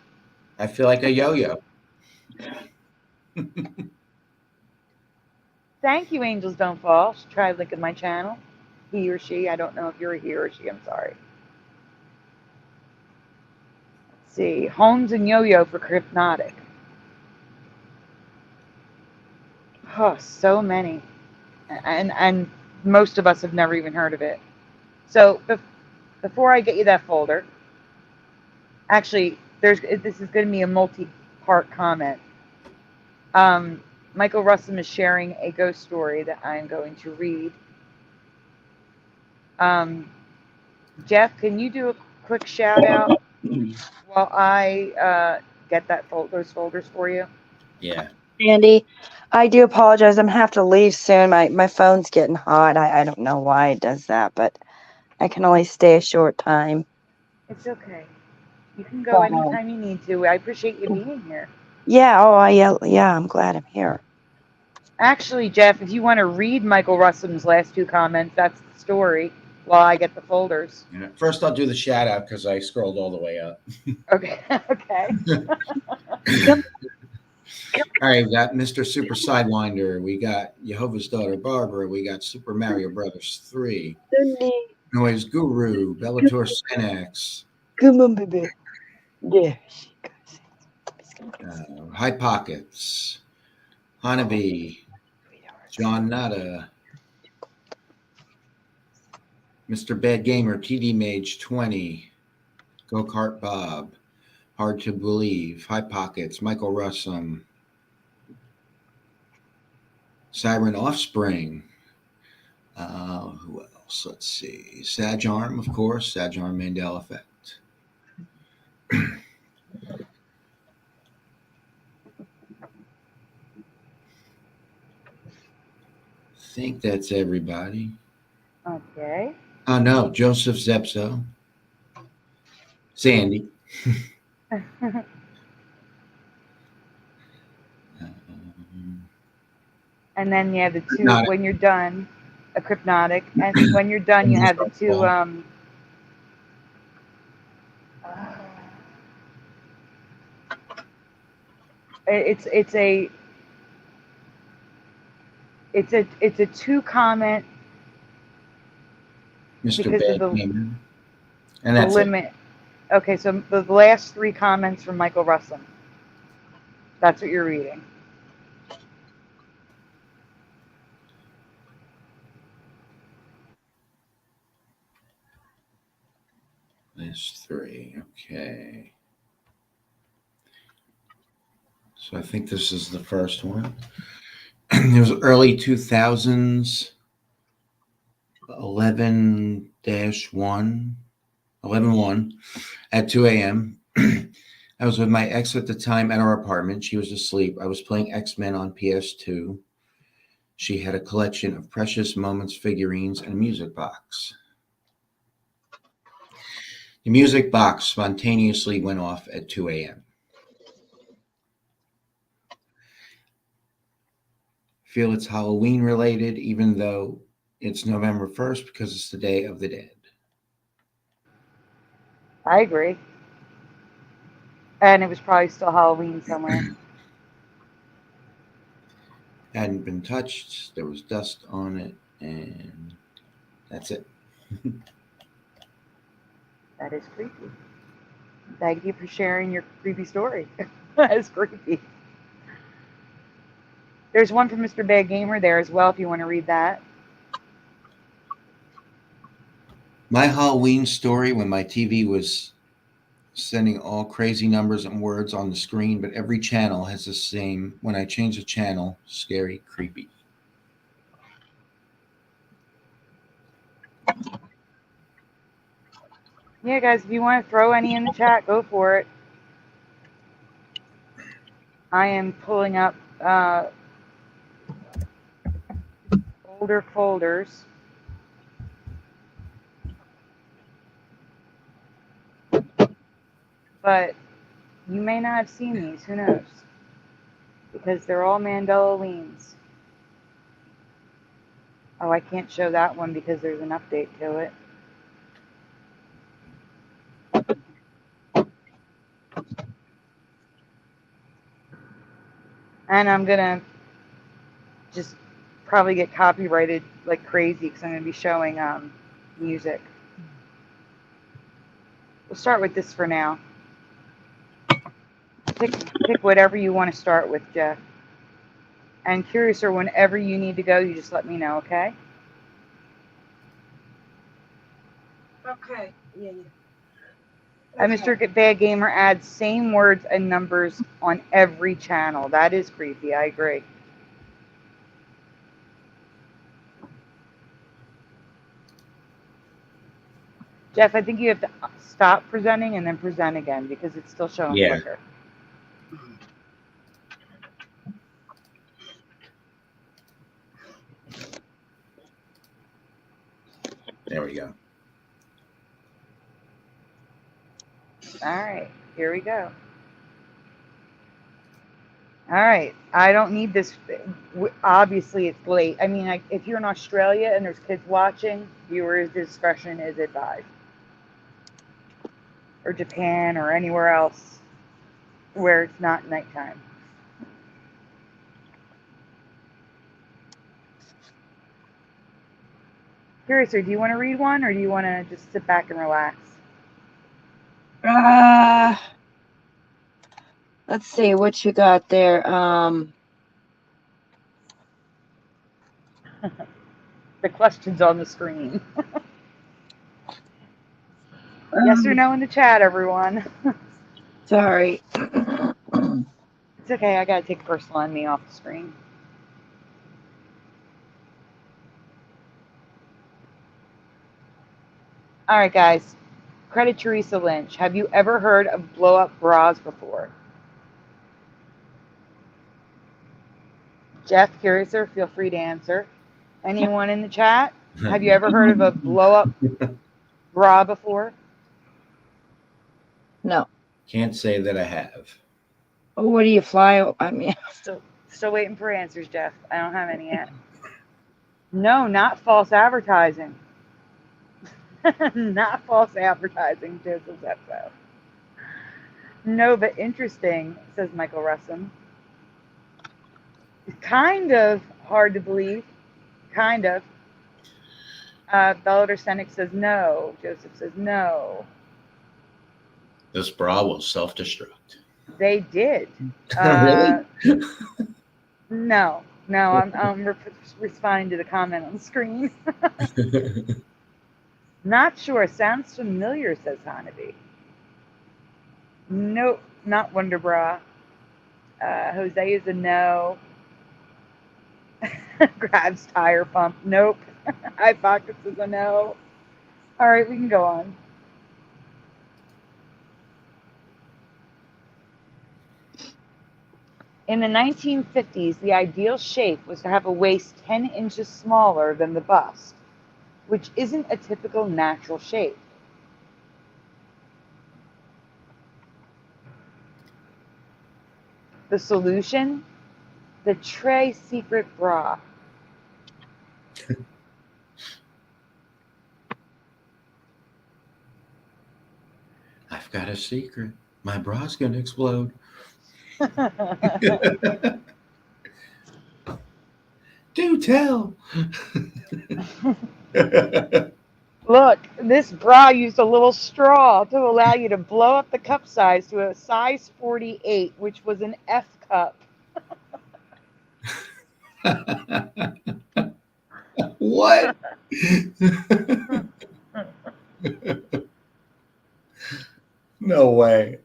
I feel like a yo-yo. Thank you, Angels Don't Fall. Try linking my channel. He or she. I don't know if you're a he or she. I'm sorry. Let's see. Holmes and Yo-Yo for Crypnotic. Oh, so many. And most of us have never even heard of it. So before I get you that folder, actually, this is going to be a multi-part comment. Michael Russum is sharing a ghost story that I'm going to read. Jeff, can you do a quick shout out while I get those folders for you? Yeah. Andy, I do apologize. I'm gonna have to leave soon. My phone's getting hot. I don't know why it does that, but I can only stay a short time. It's okay. You can go anytime you need to. I appreciate you being here. Yeah. Oh, yeah. I'm glad I'm here. Actually, Jeff, if you want to read Michael Russum's last two comments, that's the story while I get the folders. Yeah. First, I'll do the shout out because I scrolled all the way up. Okay. Okay. All right, we got Mr. Super Sidewinder. We got Jehovah's Daughter Barbara. We got Super Mario Brothers 3. Noise Guru, Bellator Senex. Come on, baby. Yeah. High Pockets. Hanabi. John Nada. Mr. Bad Gamer, TD Mage 20. Go Kart Bob. Hard to Believe. High Pockets. Michael Russum. Siren Offspring. Who else? Let's see. Sag Arm, of course. Sag Arm Mandela Effect. I think that's everybody. Okay. Oh, no. Joseph Zepso. Sandy. And then you have the two, when you're done, a Crypnotic. And when you're done, you have the two, it's a 2-comment Mr. Bad Gamer. And the that's limit. It. Okay, so the last 3 comments from Michael Russum. That's what you're reading. Last 3. Okay. So I think this is the first one. It was early 2000s, 11-1 at 2 a.m. I was with my ex at the time at our apartment. She was asleep. I was playing X-Men on PS2. She had a collection of Precious Moments figurines and a music box. The music box spontaneously went off at 2 a.m. Feel it's Halloween related, even though it's November 1st because it's the Day of the Dead. I agree. And it was probably still Halloween somewhere. Hadn't been touched. There was dust on it, and that's it. That is creepy. Thank you for sharing your creepy story. That is creepy. There's one from Mr. Bad Gamer there as well if you want to read that. My Halloween story when my TV was sending all crazy numbers and words on the screen, but every channel has the same. When I change the channel, scary, creepy. Yeah, guys, if you want to throw any in the chat, go for it. I am pulling up older folders. But you may not have seen these. Who knows? Because they're all Mandelaweens. Oh, I can't show that one because there's an update to it. And I'm going to just probably get copyrighted like crazy because I'm going to be showing music. We'll start with this for now. Pick whatever you want to start with, Jeff. And Curiouser, whenever you need to go, you just let me know, okay? Okay. Yeah. And Mr. Bad Gamer adds same words and numbers on every channel. That is creepy. I agree. Jeff, I think you have to stop presenting and then present again because it's still showing flicker. There we go. All right, here we go. All right, I don't need this. Obviously, it's late. I mean, if you're in Australia and there's kids watching, viewers' discretion is advised. Or Japan or anywhere else where it's not nighttime. Curiouser, do you want to read one or do you want to just sit back and relax? Let's see what you got there. The question's on the screen. Yes or no in the chat, everyone. Sorry. It's okay, I gotta take personal on me off the screen. All right, guys. Credit Teresa Lynch. Have you ever heard of blow-up bras before? Jeff, Curiouser, feel free to answer. Anyone in the chat? Have you ever heard of a blow-up bra before? No. Can't say that I have. What do you fly? I mean, Still waiting for answers, Jeff. I don't have any yet. No, not false advertising. Not false advertising, Joseph Zepso. No, but interesting, says Michael Russum. Kind of hard to believe. Kind of. Bellator Senex says no. Joseph says no. This bra will self-destruct. They did. Really? No, I'm responding to the comment on the screen. Not sure. Sounds familiar, says Hanabi. Nope, not Wonder Bra. Jose is a no. Grabs tire pump. Nope. Eye Pockets is a no. All right, we can go on. In the 1950s, the ideal shape was to have a waist 10 inches smaller than the bust, which isn't a typical natural shape. The solution? The Trey Secret Bra. I've got a secret. My bra's going to explode. Do tell. Look, this bra used a little straw to allow you to blow up the cup size to a size 48, which was an F cup. What? No way.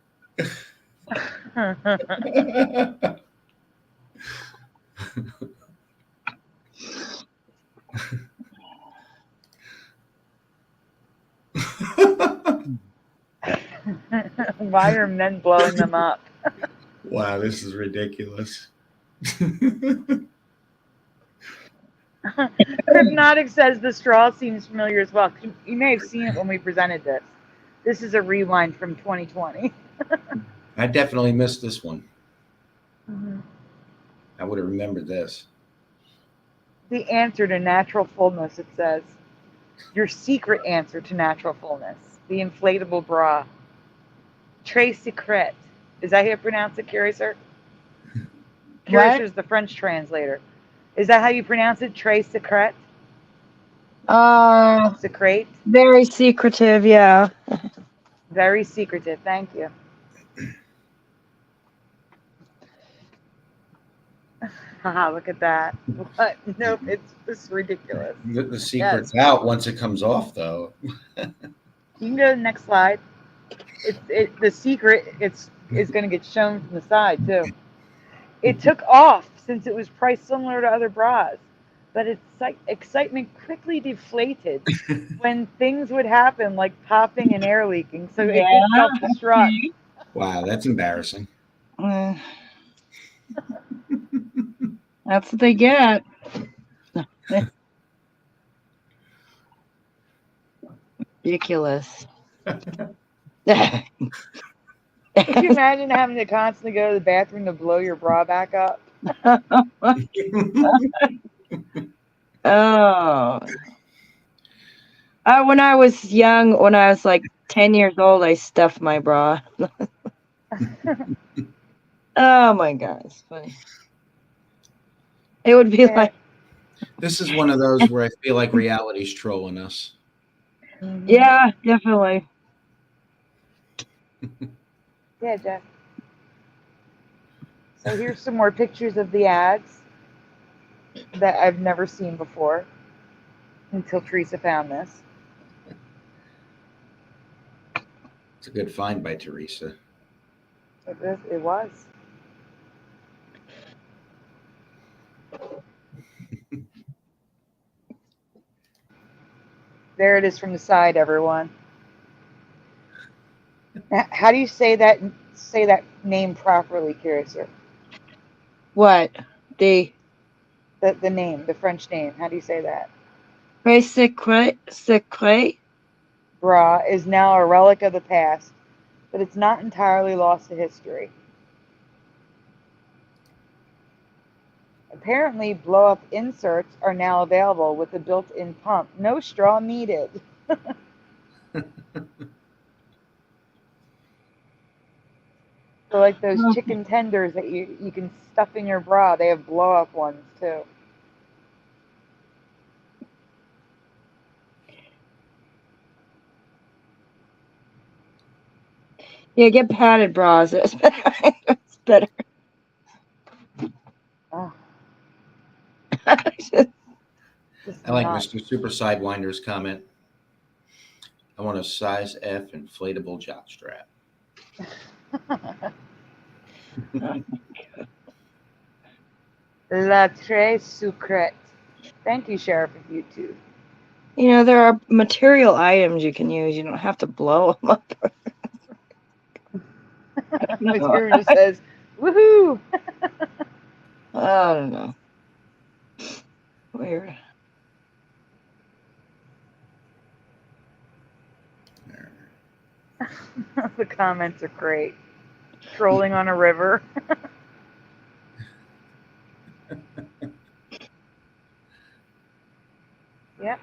Why are men blowing them up? Wow, this is ridiculous. Hypnotic says the straw seems familiar as well. You may have seen it when we presented this. This is a rewind from 2020. I definitely missed this one. Mm-hmm. I would have remembered this. The answer to natural fullness, it says. Your secret answer to natural fullness. The inflatable bra. Très secret. Is that how you pronounce it, Curiouser? Curiouser is the French translator. Is that how you pronounce it? Très secret? Secret? Very secretive, yeah. Very secretive. Thank you. Haha, look at that. What? Nope, it's ridiculous. The secret's out once it comes off, though. You can go to the next slide. The secret is going to get shown from the side too. It took off since it was priced similar to other bras, but its excitement quickly deflated when things would happen like popping and air leaking. So it could self-destruct. Wow, that's embarrassing. That's what they get. Ridiculous. Could you imagine having to constantly go to the bathroom to blow your bra back up? Oh. When I was young, when I was like 10 years old, I stuffed my bra. Oh my God, it's funny. It would be like. This is one of those where I feel like reality's trolling us. Mm-hmm. Yeah, definitely. Yeah, Jeff. So here's some more pictures of the ads that I've never seen before until Teresa found this. It's a good find by Teresa. It was. There it is from the side, everyone. How do you say that name properly, Curiouser? What? The name, the French name. How do you say that? secret Bra is now a relic of the past, but it's not entirely lost to history. Apparently, blow-up inserts are now available with a built-in pump. No straw needed. So like those chicken tenders that you can stuff in your bra, they have blow-up ones too. Yeah, get padded bras. It's better. It's better. Oh. I like Mr. Super Sidewinder's comment. I want a size F inflatable jockstrap. La très secrète. Thank you, Sheriff of YouTube. You know, there are material items you can use. You don't have to blow them up. Material just says, woohoo! I don't know. Weird. The comments are great. Trolling on a river. Yep.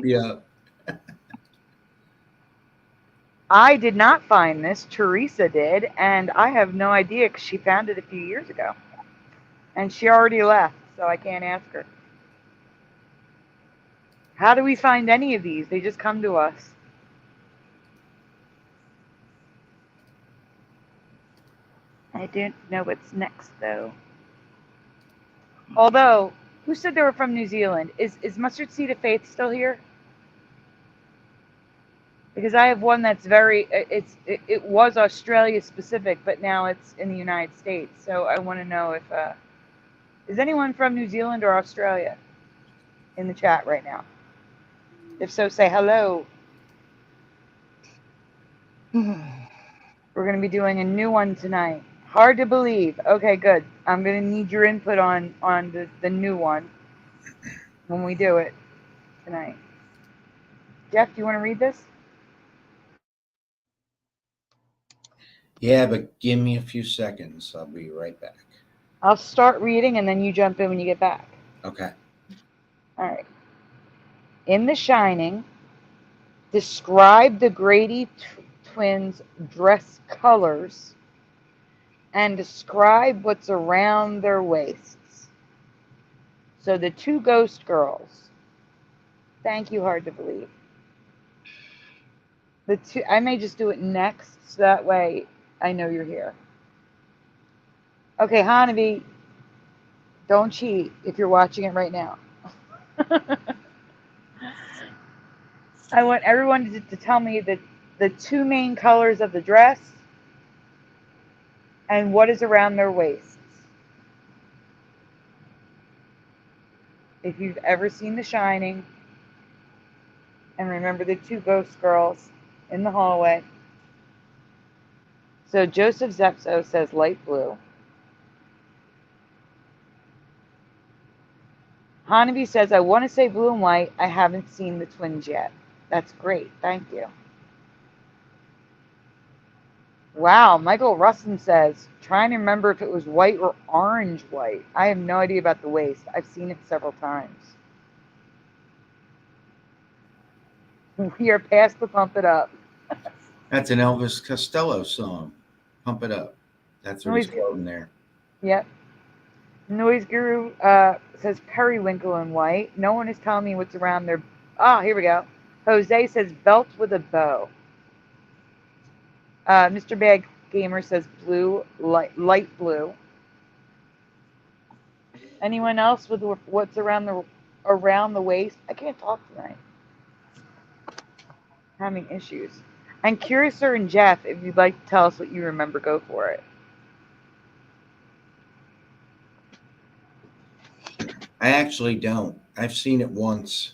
Yeah. I did not find this. Teresa did, and I have no idea because she found it a few years ago. And she already left, so I can't ask her. How do we find any of these? They just come to us. I don't know what's next, though. Although, who said they were from New Zealand? Is Mustard Seed of Faith still here? Because I have one that's it was Australia specific, but now it's in the United States. So I want to know if is anyone from New Zealand or Australia in the chat right now? If so, say hello. We're going to be doing a new one tonight. Hard to believe. Okay, good. I'm going to need your input on the new one when we do it tonight. Jeff, do you want to read this? Yeah, but give me a few seconds. I'll be right back. I'll start reading and then you jump in when you get back. Okay. All right. In The Shining, describe the Grady twins' dress colors and describe what's around their waists. So the two ghost girls. Thank you, hard to believe. I may just do it next, so that way I know you're here. Okay, Hanabi, don't cheat if you're watching it right now. I want everyone to tell me the two main colors of the dress and what is around their waists. If you've ever seen The Shining and remember the two ghost girls in the hallway. So Joseph Zepso says light blue. Hanabi says, I want to say blue and white. I haven't seen the twins yet. That's great. Thank you. Wow. Michael Rustin says, trying to remember if it was white or orange white. I have no idea about the waist. I've seen it several times. We are past the pump it up. That's an Elvis Costello song. Pump it up. That's what he's quoting there. Yep. Noise Guru says periwinkle in white. No one is telling me what's around their... here we go. Jose says belt with a bow. Mr. Bad Gamer says blue, light blue. Anyone else with what's around the waist? I can't talk tonight. Having issues. And Curiouser and Jeff, if you'd like to tell us what you remember, go for it. I actually don't. I've seen it once.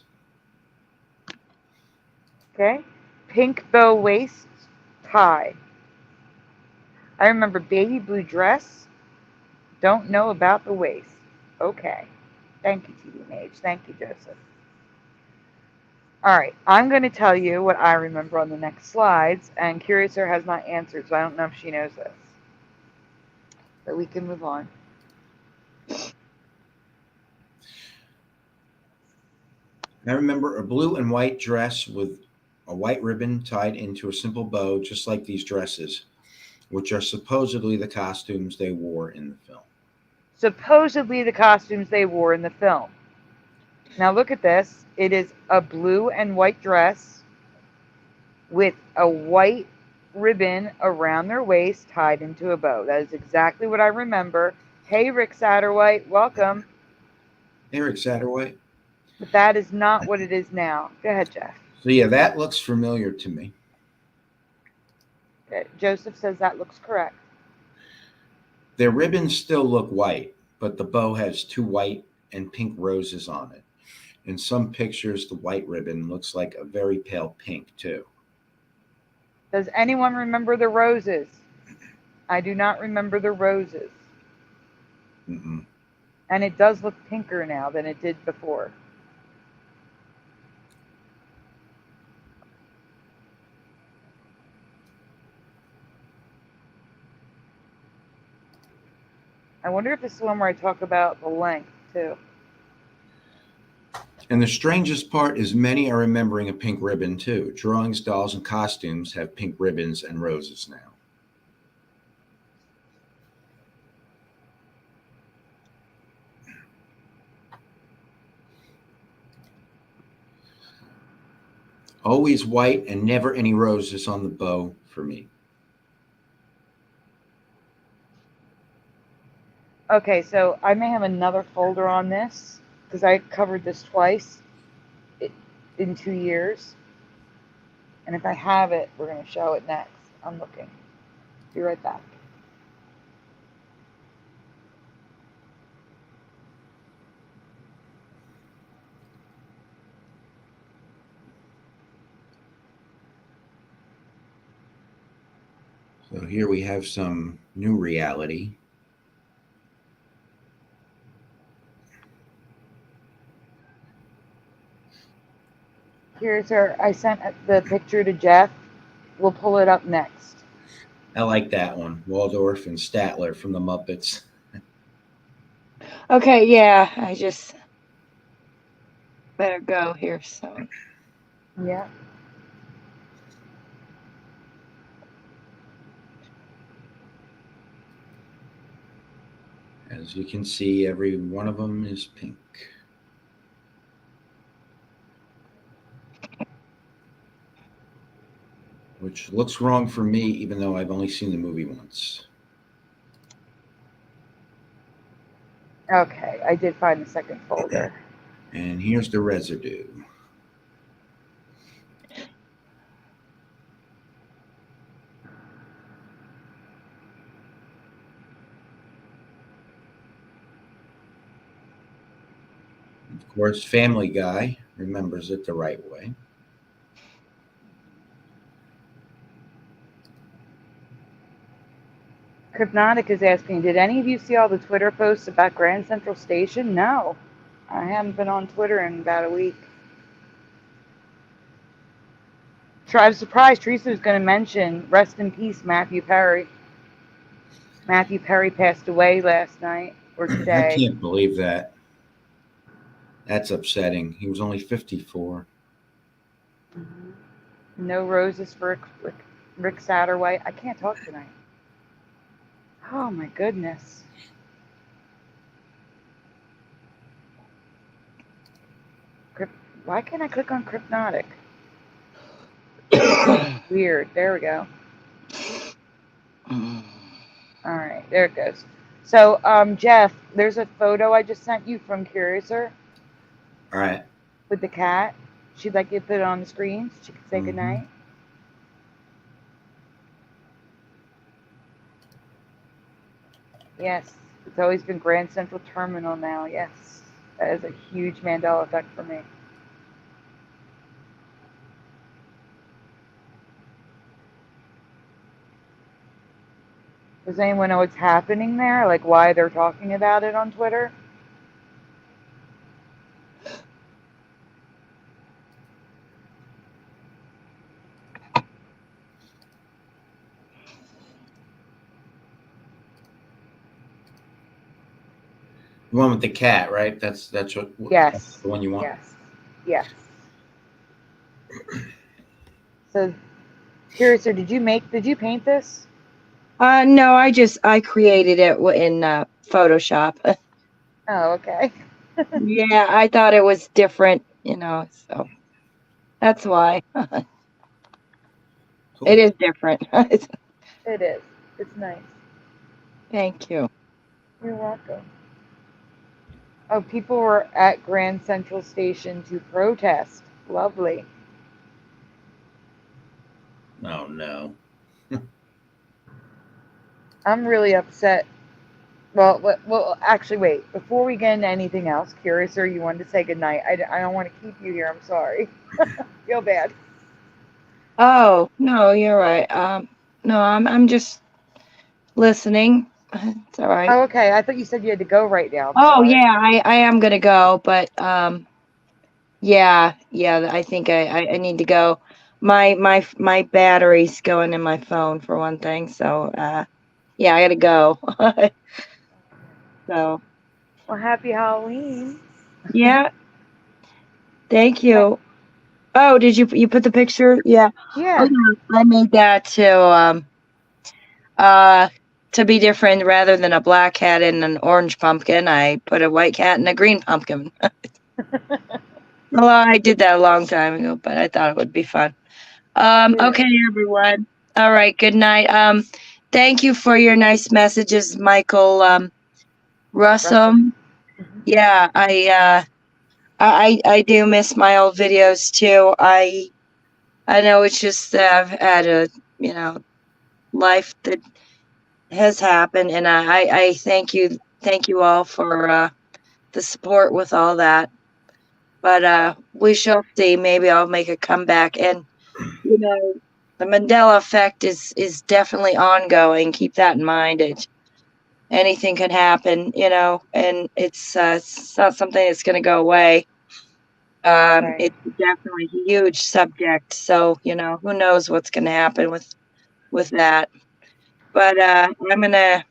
Okay. Pink bow waist, tie. I remember baby blue dress. Don't know about the waist. Okay. Thank you, TV Mage. Thank you, Joseph. All right. I'm going to tell you what I remember on the next slides, and Curiouser has not answered, so I don't know if she knows this. But we can move on. I remember a blue and white dress with a white ribbon tied into a simple bow, just like these dresses, which are supposedly the costumes they wore in the film. Supposedly the costumes they wore in the film. Now look at this. It is a blue and white dress with a white ribbon around their waist tied into a bow. That is exactly what I remember. Hey, Rick Satterwhite, welcome. Hey, Rick Satterwhite. But that is not what it is now. Go ahead, Jeff. So yeah, that looks familiar to me. Okay. Joseph says that looks correct. Their ribbons still look white, but the bow has two white and pink roses on it. In some pictures, the white ribbon looks like a very pale pink too. Does anyone remember the roses? I do not remember the roses. Mm-mm. And it does look pinker now than it did before. I wonder if this is the one where I talk about the length too. And the strangest part is many are remembering a pink ribbon too. Drawings, dolls, and costumes have pink ribbons and roses now. Always white and never any roses on the bow for me. Okay, so I may have another folder on this because I covered this twice in 2 years. And if I have it, we're going to show it next. I'm looking. Be right back. So here we have some new reality. Here's I sent the picture to Jeff. We'll pull it up next. I like that one. Waldorf and Statler from the Muppets. Okay, yeah, I just better go here. So Yeah. As you can see, every one of them is pink. Which looks wrong for me, even though I've only seen the movie once. Okay, I did find the second folder. And here's the residue. Of course, Family Guy remembers it the right way. Hypnotic is asking, did any of you see all the Twitter posts about Grand Central Station? No, I haven't been on Twitter in about a week. I was surprised Teresa was going to mention rest in peace Matthew Perry. Matthew Perry passed away last night or today. I can't believe that. That's upsetting. He was only 54. No roses for Rick Satterwhite. I can't talk tonight. Oh my goodness. Why can't I click on Crypnotic? Weird. There we go. All right, there it goes. So, Jeff, there's a photo I just sent you from Curiouser. All right. With the cat. She'd like you to put it on the screen so she can say goodnight. Yes, it's always been Grand Central Terminal now. Yes, that is a huge Mandela effect for me. Does anyone know what's happening there? Like why they're talking about it on Twitter? The one with the cat, right? That's what. Yes. That's the one you want. Yes. Yes. So, Curiouser, did you paint this? no, I created it in Photoshop. Oh, okay. Yeah, I thought it was different, so that's why. Cool. It is different. It is. It's nice. Thank you. You're welcome. Oh, people were at Grand Central Station to protest. Lovely. Oh, no. I'm really upset. Well, actually, wait. Before we get into anything else, Curiouser, you wanted to say goodnight. I don't want to keep you here. I'm sorry. Feel bad. Oh, no, you're right. No, I'm just listening. It's all right. Oh, okay. I thought you said you had to go right now. Oh, sorry. yeah, I am gonna go, but yeah, I think I need to go. My battery's going in my phone for one thing, so yeah, I gotta go. So Well, happy Halloween. yeah, thank you. Oh, did you put the picture? Yeah. Yeah. Oh, yeah, I made that to be different. Rather than a black cat and an orange pumpkin, I put a white cat and a green pumpkin. Well, I did that a long time ago, but I thought it would be fun. Okay, everyone. All right. Good night. Thank you for your nice messages, Michael. Russum. Yeah, I do miss my old videos too. I know it's just that I've had a life that has happened, and I thank you all for the support with all that. But we shall see. Maybe I'll make a comeback. And the Mandela effect is definitely ongoing. Keep that in mind. Anything can happen, and it's not something that's going to go away. Right. It's definitely a huge subject. So who knows what's going to happen with that. But I'm gonna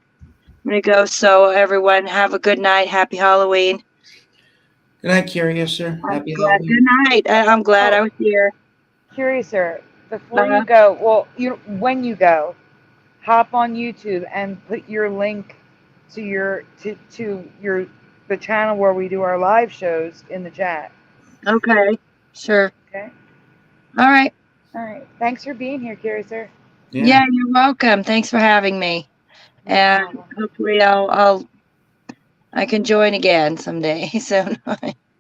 go. So everyone, have a good night. Happy Halloween. Good night, Curiouser. Happy Halloween. Good night. I'm glad I was here. Curiouser, before you go, well, when you go, hop on YouTube and put your link to your the channel where we do our live shows in the chat. Okay. Sure. Okay. All right. All right. Thanks for being here, Curiouser. Yeah, you're welcome. Thanks for having me. And hopefully I can join again someday soon.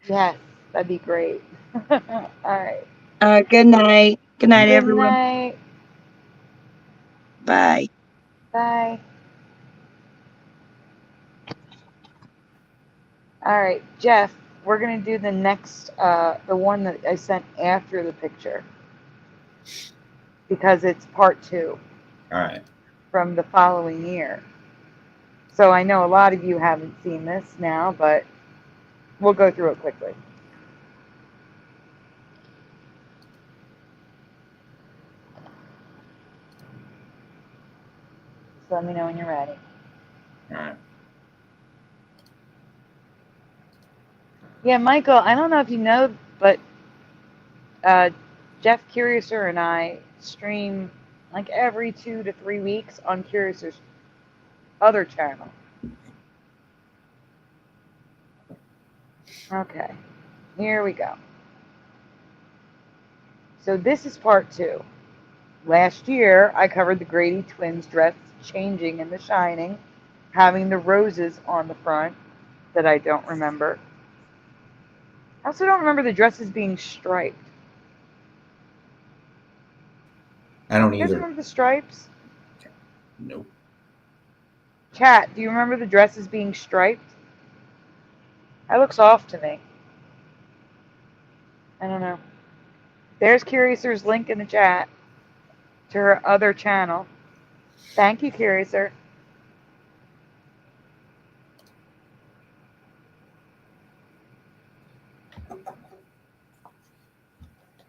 Yes, that'd be great. All right. Good night. Good night, everyone. Good night. Bye. Bye. All right, Jeff, we're going to do the next, the one that I sent after the picture, because it's part 2. All right. From the following year. So I know a lot of you haven't seen this now, but we'll go through it quickly. So let me know when you're ready. All right. Yeah, Michael, I don't know if you know, but Jeff Curiouser and I stream like every 2 to 3 weeks on Curiouser's other channel. Okay, here we go. So this is part 2. Last year, I covered the Grady twins' dress changing in The Shining, having the roses on the front that I don't remember. I also don't remember the dresses being striped. I don't You guys either. remember the stripes? Nope. Chat, do you remember the dresses being striped? That looks off to me. I don't know. There's Curiouser's link in the chat to her other channel. Thank you, Curiouser.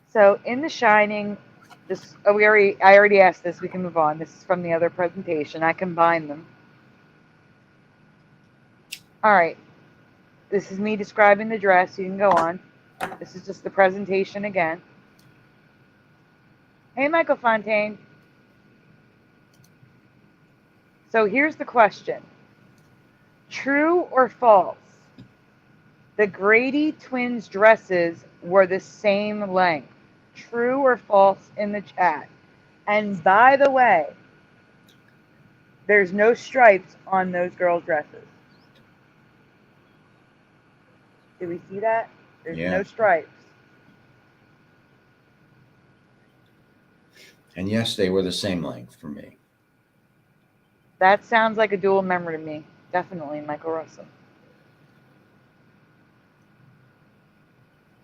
So in The Shining, this I already asked this. We can move on. This is from the other presentation. I combined them. All right. This is me describing the dress. You can go on. This is just the presentation again. Hey, Michael Fontaine. So here's the question. True or false? The Grady twins' dresses were the same length. True or false in the chat? And by the way, there's no stripes on those girls' dresses. Did we see that? There's no stripes. And yes, they were the same length for me. That sounds like a dual member to me. Definitely, Michael Russum.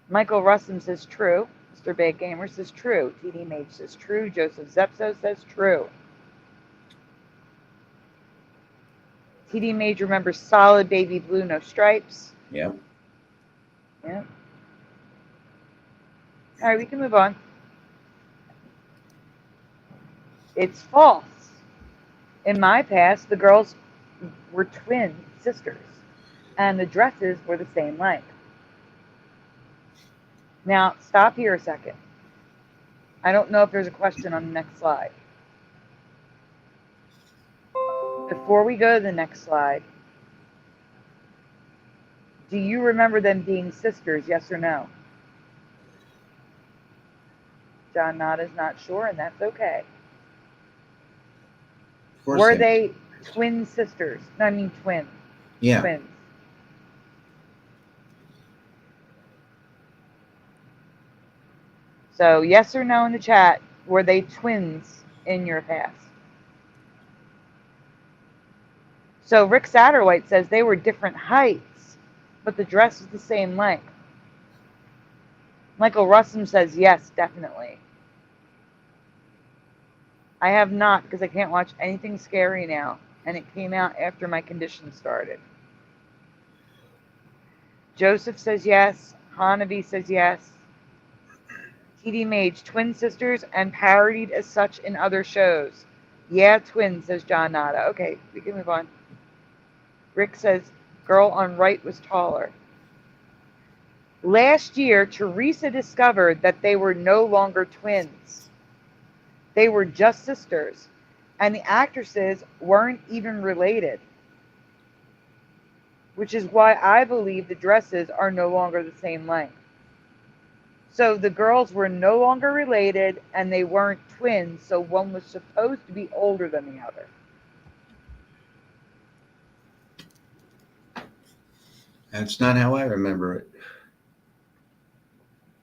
Michael Russum says true. Mr. Big Gamer says true. TD Mage says true. Joseph Zepso says true. TD Mage remembers solid baby blue, no stripes. Yep. Yep. All right, we can move on. It's false. In my past, the girls were twin sisters, and the dresses were the same length. Now, stop here a second. I don't know if there's a question on the next slide. Before we go to the next slide, do you remember them being sisters, yes or no? John Nada's not sure, and that's okay. Of course Were they twin sisters? No, I mean twins. Yeah. Twins. So yes or no in the chat, were they twins in your past? So Rick Satterwhite says they were different heights, but the dress is the same length. Michael Russum says yes, definitely. I have not, because I can't watch anything scary now, and it came out after my condition started. Joseph says yes. Hanabi says yes. TD Mage, twin sisters and parodied as such in other shows. Yeah, twins, says John Nada. Okay, we can move on. Rick says girl on right was taller. Last year, Teresa discovered that they were no longer twins. They were just sisters, and the actresses weren't even related, which is why I believe the dresses are no longer the same length. So the girls were no longer related, and they weren't twins, so one was supposed to be older than the other. That's not how I remember it.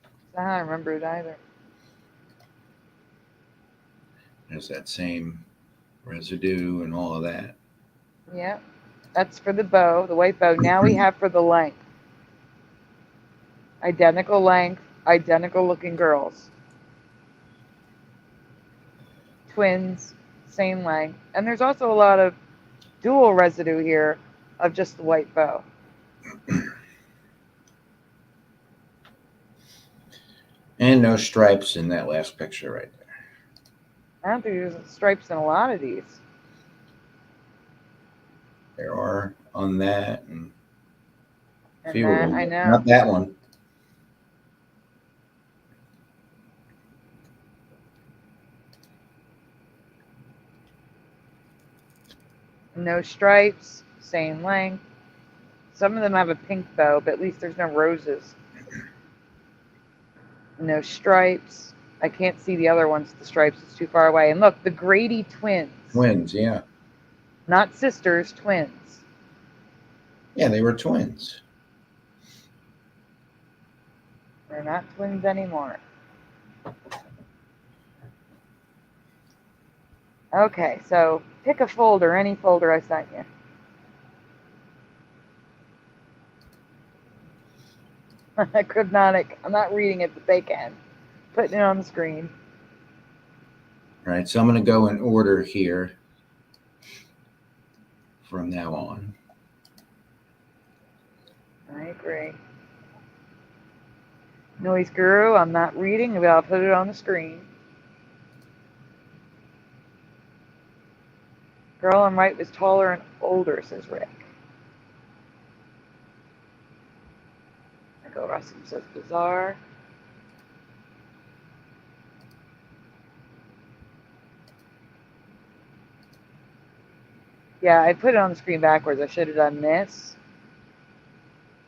That's not how I remember it either. There's that same residue and all of that. Yeah, that's for the bow, the white bow. Now we have for the length. Identical length, identical looking girls. Twins, same length. And there's also a lot of dual residue here of just the white bow. And no stripes in that last picture right there. I don't think there's stripes in a lot of these. There are on that and And few that, of them. I know. Not that one. No stripes, same length. Some of them have a pink bow, but at least there's no roses. No stripes. I can't see the other ones, the stripes, it's too far away. And look, the Grady twins. Twins, yeah. Not sisters, twins. Yeah, they were twins. They're not twins anymore. Okay, so pick a folder, any folder I sent you. Crypnotic, I'm not reading it, but they can. Putting it on the screen. All right, so I'm going to go in order here from now on. I agree. Noise Guru, I'm not reading, but I'll put it on the screen. Girl on right was taller and older, says Rick. Michael Russell says bizarre. Yeah, I put it on the screen backwards. I should have done this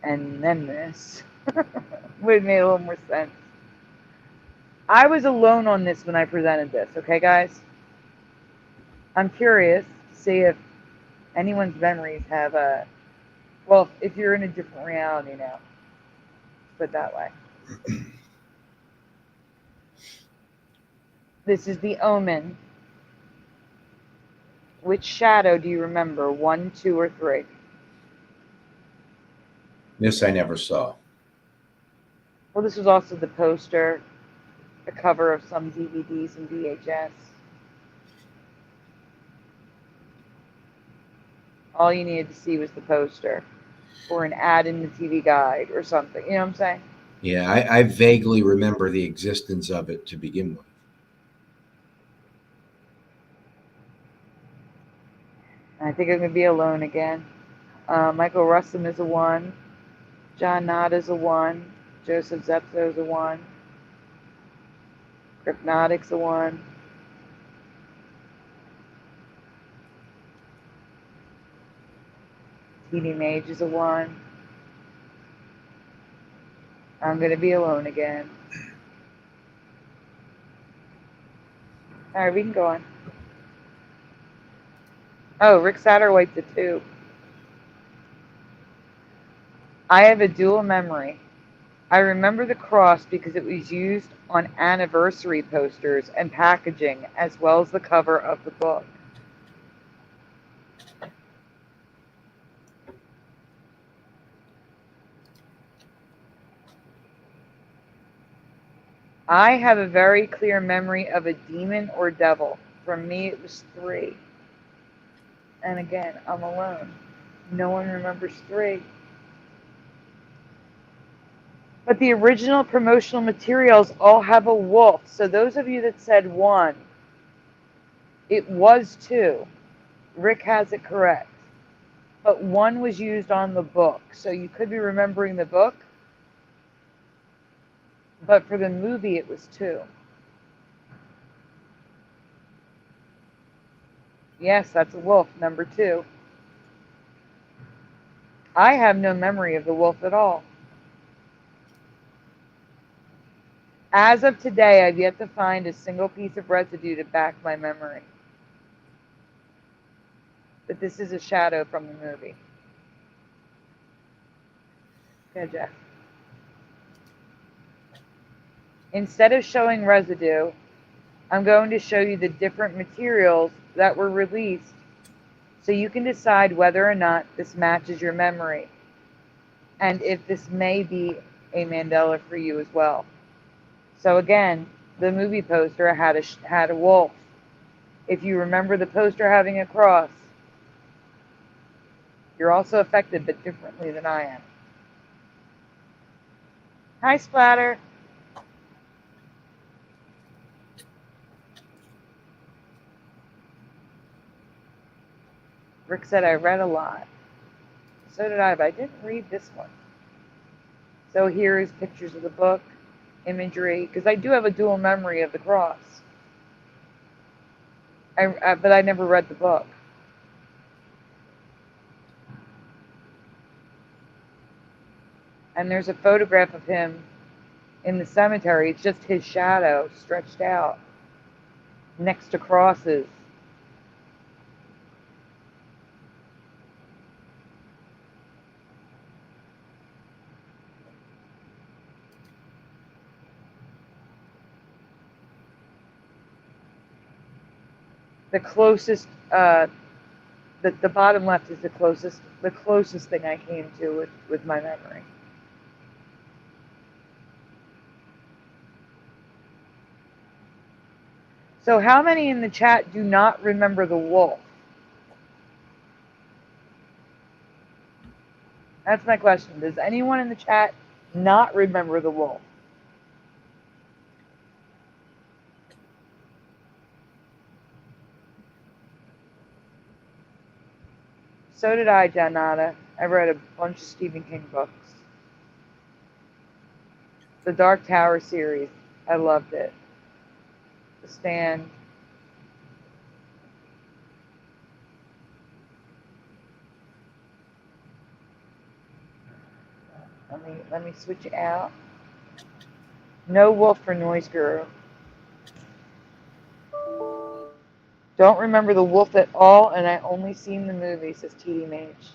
and then this. Would have made a little more sense. I was alone on this when I presented this, okay, guys? I'm curious to see if anyone's memories have a... Well, if you're in a different reality now. Put it that way. This is the Omen. Which shadow do you remember? 1, 2, or 3? This I never saw. Well, this was also the poster, the cover of some DVDs and VHS. All you needed to see was the poster or an ad in the TV guide or something. You know what I'm saying? Yeah, I vaguely remember the existence of it to begin with. I think I'm going to be alone again. Michael Russum is a 1. John Nod is a 1. Joseph Zepso is a 1. Crypnotic's a 1. TD Mage is a 1. I'm going to be alone again. All right, we can go on. Oh, Rick Satterwhite's a 2. I have a dual memory. I remember the cross because it was used on anniversary posters and packaging, as well as the cover of the book. I have a very clear memory of a demon or devil. For me, it was 3. And again, I'm alone. No one remembers 3. But the original promotional materials all have a wolf. So those of you that said 1, it was 2. Rick has it correct. But 1 was used on the book. So you could be remembering the book. But for the movie, it was 2. Yes, that's a wolf, number 2. I have no memory of the wolf at all. As of today, I've yet to find a single piece of residue to back my memory. But this is a shadow from the movie. Okay, Jeff. Instead of showing residue, I'm going to show you the different materials that were released so you can decide whether or not this matches your memory and if this may be a Mandela for you as well. So again, the movie poster had a wolf. If you remember the poster having a cross, you're also affected, but differently than I am. Hi, Splatter. Rick said I read a lot. So did I, but I didn't read this one. So here is pictures of the book, imagery, because I do have a dual memory of the cross. But I never read the book. And there's a photograph of him in the cemetery. It's just his shadow stretched out next to crosses. The closest, the bottom left is the closest thing I came to with my memory. So how many in the chat do not remember the wolf? That's my question. Does anyone in the chat not remember the wolf? So did I, Janata. I read a bunch of Stephen King books. The Dark Tower series, I loved it. The Stand. Let me switch it out. No wolf for Noise Guru. Don't remember the wolf at all, and I only seen the movie, says TD Mage.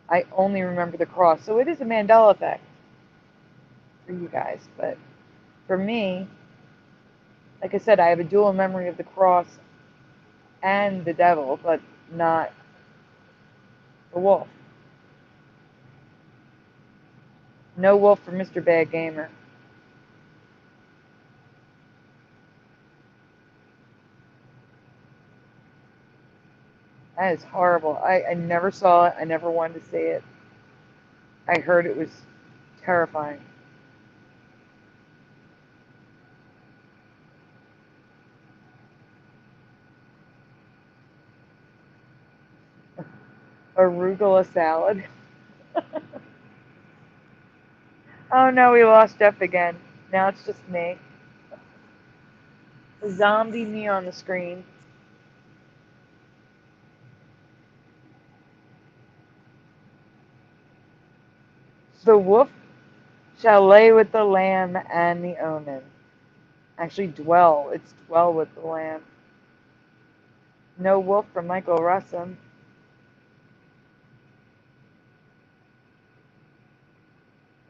I only remember the cross. So it is a Mandela effect for you guys. But for me, like I said, I have a dual memory of the cross and the devil, but not the wolf. No wolf for Mr. Bad Gamer. That is horrible. I never saw it. I never wanted to see it. I heard it was terrifying. Arugula salad. Oh no, we lost Jeff again. Now it's just me. Zombie me on the screen. The wolf shall lay with the lamb and the omen. Actually, dwell. It's dwell with the lamb. No wolf from Michael Russum.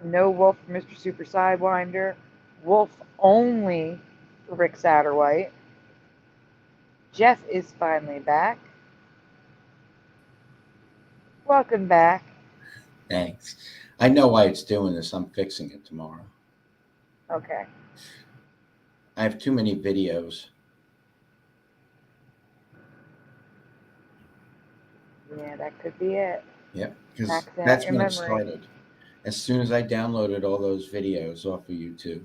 No wolf from Mr. Super Sidewinder. Wolf only for Rick Satterwhite. Jeff is finally back. Welcome back. Thanks. I know why it's doing this. I'm fixing it tomorrow. Okay. I have too many videos. Yeah, that could be it. Yep, because Maxing out that's your when it memory. started. As soon as I downloaded all those videos off of YouTube,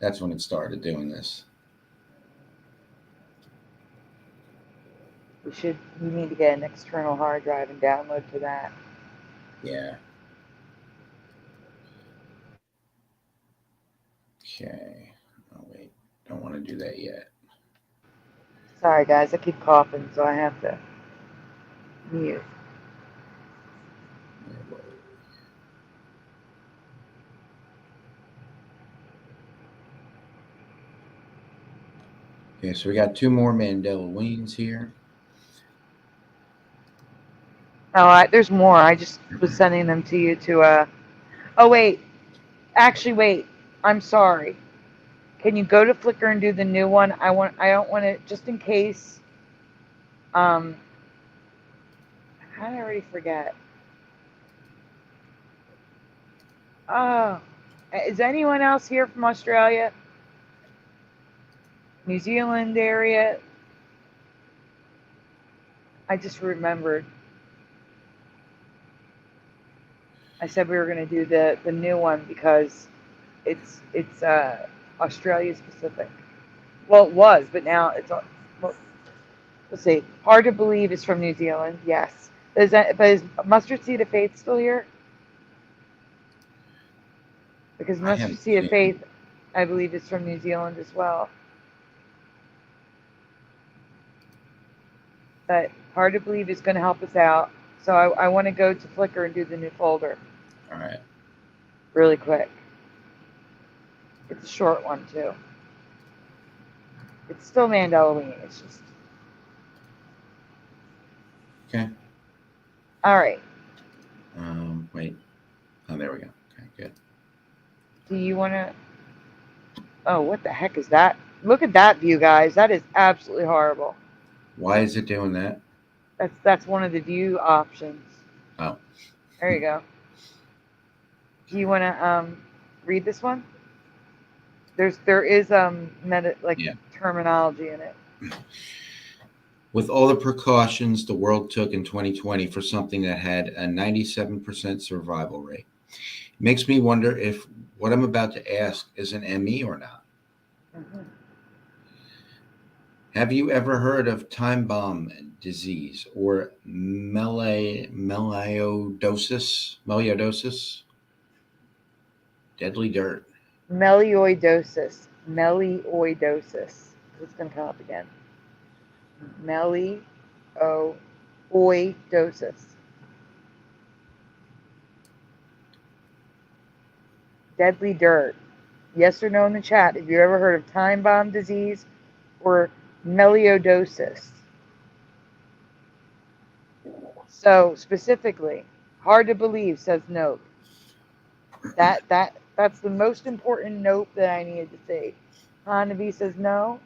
that's when it started doing this. We need to get an external hard drive and download to that. Yeah. Okay. Oh, wait. Don't want to do that yet. Sorry, guys. I keep coughing, so I have to mute. Okay, so we got 2 more Mandelaweens here. Oh, there's more. I just was sending them to you to, oh, wait. Actually, wait. I'm sorry. Can you go to Flickr and do the new one? I don't want to, just in case, how did I already forget? Oh, is anyone else here from Australia? New Zealand area? I just remembered. I said we were going to do the new one because it's Australia specific. Well, it was, but now it's, well, let's see. Hard to believe is from New Zealand. Yes. But is Mustard Seed of Faith still here? Because I Mustard haven't Seed of seen Faith, I believe, is from New Zealand as well. But Hard to Believe is going to help us out. So I want to go to Flickr and do the new folder. All right. Really quick. It's a short one, too. It's still Mandelaween. It's just... Okay. All right. Wait. Oh, there we go. Okay, good. Do you want to... Oh, what the heck is that? Look at that view, guys. That is absolutely horrible. Why is it doing that? That's one of the view options. Oh. There you go. Do you want to read this one? There is Yeah. terminology in it. With all the precautions the world took in 2020 for something that had a 97% survival rate, it makes me wonder if what I'm about to ask is an ME or not. Mm-hmm. Have you ever heard of time bomb disease or melioidosis? Deadly dirt. Melioidosis. It's going to come up again. Melioidosis. Deadly dirt. Yes or no in the chat. Have you ever heard of time bomb disease or melioidosis? So specifically, Hard to Believe says no. That's the most important note that I needed to see. Hanavi says no.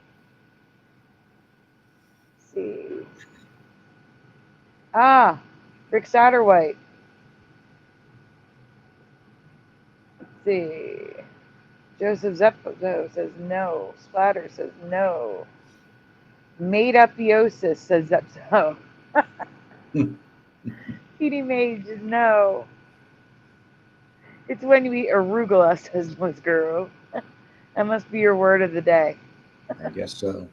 Let's see. Ah, Rick Satterwhite. Let's see. Joseph Zeppo says no. Splatter says no. Made up Eosis says Zeppo. Petey Mage is no. It's when we arugula, says Musguru. That must be your word of the day. I guess so.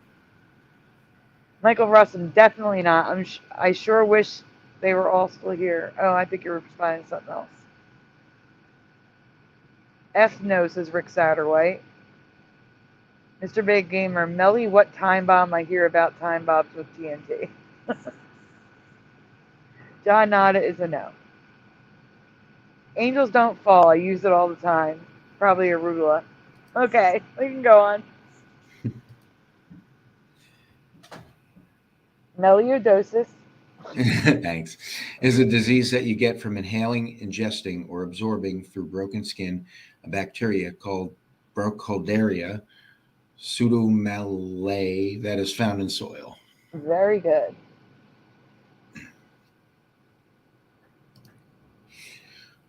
Michael Russum, definitely not. I sure wish they were all still here. Oh, I think you're responding to something else. F no, says Rick Satterwhite. Mr. Big Gamer, Melly, what time bomb I hear about time bombs with TNT. John Nada is a no. Angels don't fall. I use it all the time. Probably arugula. Okay, we can go on. Melioidosis. Thanks. Is a disease that you get from inhaling, ingesting, or absorbing through broken skin a bacteria called Burkholderia pseudomalae that is found in soil. Very good.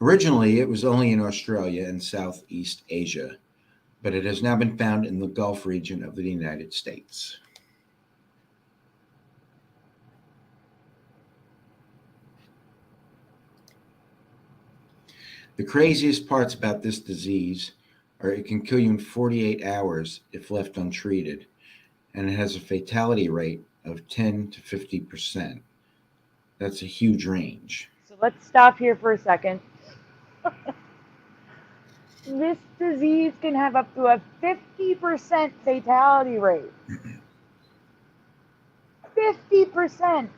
Originally, it was only in Australia and Southeast Asia, but it has now been found in the Gulf region of the United States. The craziest parts about this disease are it can kill you in 48 hours if left untreated, and it has a fatality rate of 10 to 50%. That's a huge range. So let's stop here for a second. This disease can have up to a 50% fatality rate. 50%.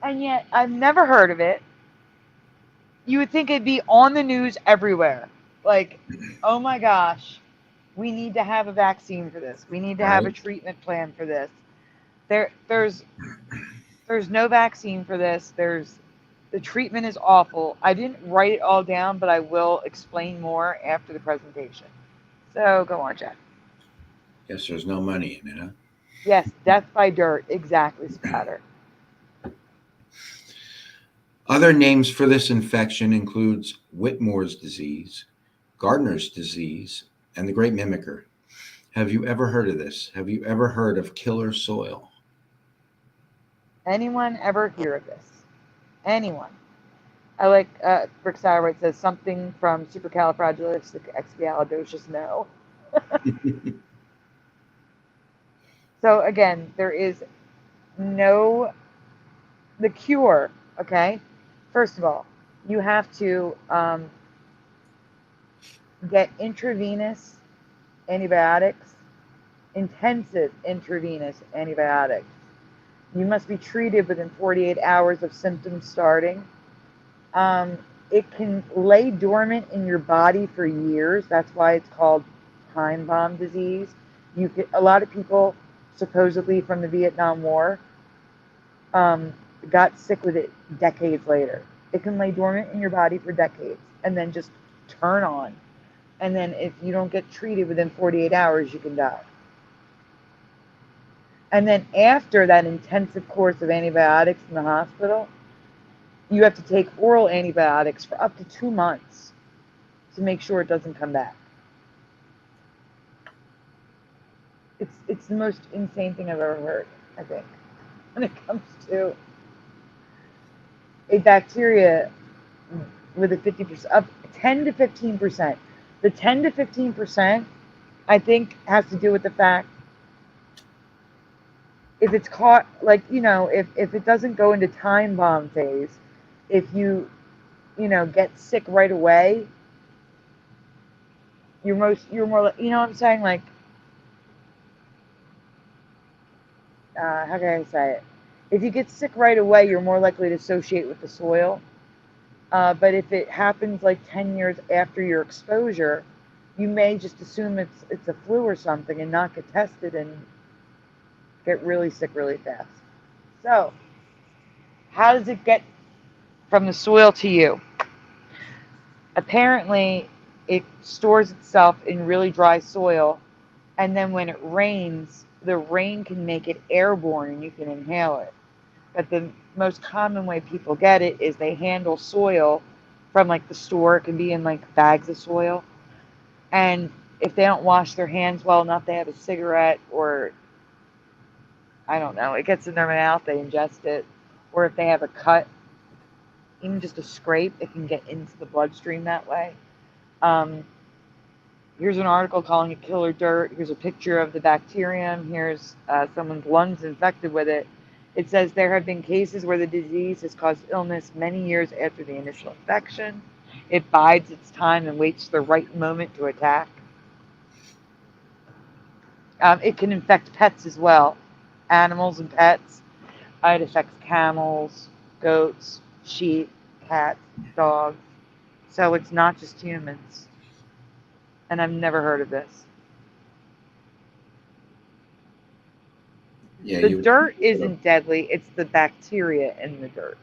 And yet I've never heard of it. You would think it'd be on the news everywhere. Like, oh my gosh, we need to have a vaccine for this. We need to have a Right. treatment plan for this. There's no vaccine for this. The treatment is awful. I didn't write it all down, but I will explain more after the presentation. So go on, Jeff. Guess there's no money in it, huh? Yes, death by dirt. Exactly, Spatter. Other names for this infection includes Whitmore's disease, Gardner's disease, and the Great Mimicker. Have you ever heard of this? Have you ever heard of killer soil? Anyone ever hear of this? Anyone? I like Rick Sauerwright says something from supercalifragilisticexpialidocious. No. So again, there is no the cure. Okay, first of all, you have to get intravenous antibiotics, intensive intravenous antibiotics. You must be treated within 48 hours of symptoms starting. It can lay dormant in your body for years. That's why it's called time bomb disease. A lot of people, supposedly from the Vietnam War, got sick with it decades later. It can lay dormant in your body for decades and then just turn on. And then if you don't get treated within 48 hours, you can die. And then after that intensive course of antibiotics in the hospital, you have to take oral antibiotics for up to 2 months to make sure it doesn't come back. It's the most insane thing I've ever heard, I think, when it comes to a bacteria with a 50%, up 10 to 15%. The 10 to 15%, I think, has to do with the fact if it's caught, like, if it doesn't go into time bomb phase, if you get sick right away, you're more, what I'm saying? Like, how can I say it? If you get sick right away, you're more likely to associate with the soil. But if it happens like 10 years after your exposure, you may just assume it's a flu or something and not get tested and get really sick really fast. So, how does it get from the soil to you? Apparently, it stores itself in really dry soil, and then when it rains, the rain can make it airborne and you can inhale it. But the most common way people get it is they handle soil from like the store. It can be in like bags of soil. And if they don't wash their hands well enough, they have a cigarette or, I don't know, it gets in their mouth, they ingest it. Or if they have a cut, even just a scrape, it can get into the bloodstream that way. Here's an article calling it killer dirt. Here's a picture of the bacterium. Here's someone's lungs infected with it. It says there have been cases where the disease has caused illness many years after the initial infection. It bides its time and waits the right moment to attack. It can infect pets as well, animals and pets. It affects camels, goats, sheep, cats, dogs. So it's not just humans. And I've never heard of this. Yeah, The you. dirt isn't deadly, it's the bacteria in the dirt.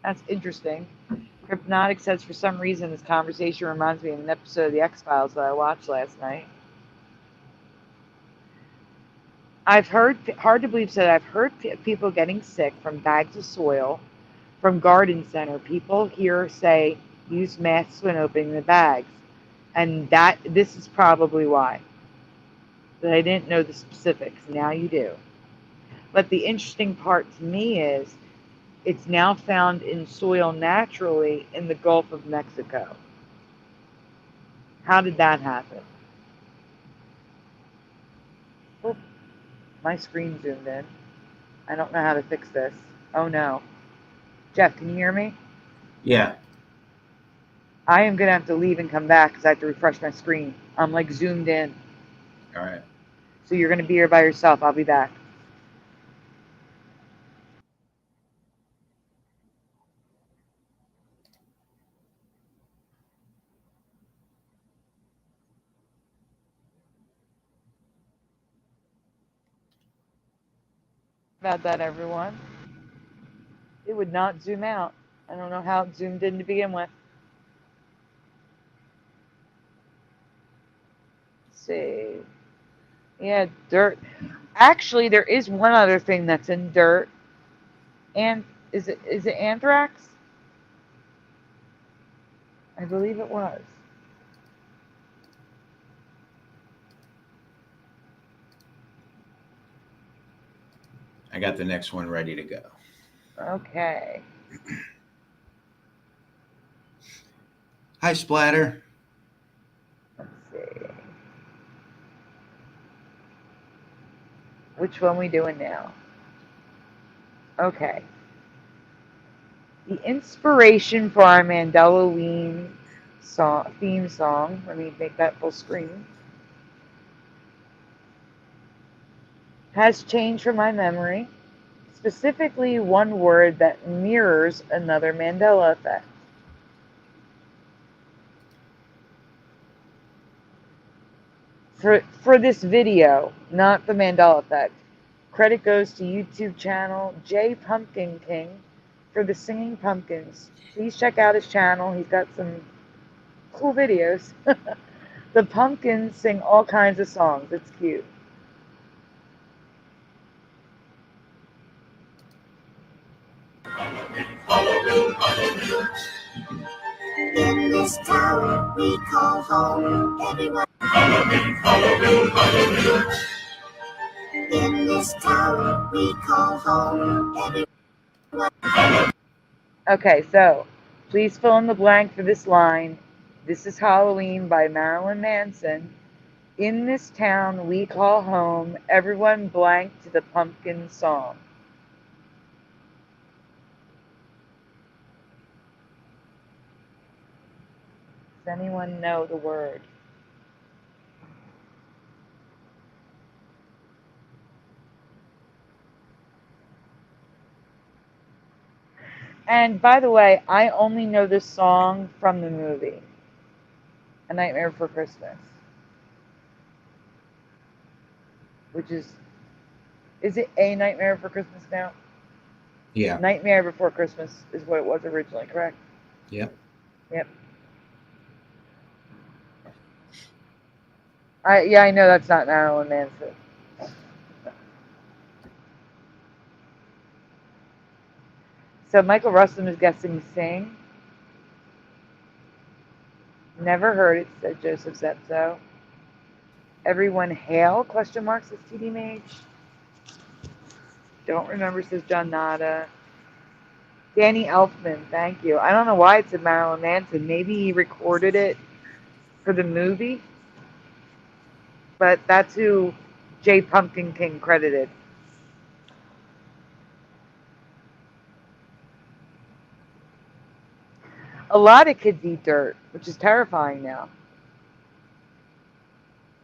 That's interesting. Hypnotic says, for some reason, this conversation reminds me of an episode of The X-Files that I watched last night. I've heard, hard to believe, said, I've heard people getting sick from bags of soil from garden center. People here say use masks when opening the bags. And this is probably why. But I didn't know the specifics. Now you do. But the interesting part to me is it's now found in soil naturally in the Gulf of Mexico. How did that happen? Oh, my screen zoomed in. I don't know how to fix this. Oh no. Jeff, can you hear me? Yeah. I am going to have to leave and come back because I have to refresh my screen. I'm like zoomed in. All right. So you're going to be here by yourself. I'll be back. About that, everyone. It would not zoom out. I don't know how it zoomed in to begin with. Let's see. Yeah, dirt. Actually, there is one other thing that's in dirt. And is it anthrax? I believe it was. I got the next one ready to go. Okay. Hi, Splatter. Let's see. Which one we doing now? Okay. The inspiration for our Mandelaween theme song, let me make that full screen, has changed from my memory, specifically one word that mirrors another Mandela effect. For this video, not the Mandela effect, credit goes to YouTube channel J Pumpkin King for the singing pumpkins. Please check out his channel. He's got some cool videos. The pumpkins sing all kinds of songs. It's cute. In this town we call home, everyone. In this town we call home, everyone. Okay, so please fill in the blank for this line. This is Halloween by Marilyn Manson. In this town we call home, everyone blank to the pumpkin song. Does anyone know the word? And by the way, I only know this song from the movie A Nightmare Before Christmas, which is it A Nightmare Before Christmas now? Yeah. Nightmare Before Christmas is what it was originally, correct? Yep. Yep. I know that's not Marilyn Manson. So Michael Rustin is guessing sing. Never heard it, said Joseph Zepso. Everyone hail, question mark, says TD Mage. Don't remember, says John Nada. Danny Elfman, thank you. I don't know why it said Marilyn Manson. Maybe he recorded it for the movie. But that's who J Pumpkin King credited. A lot of kids eat dirt, which is terrifying now.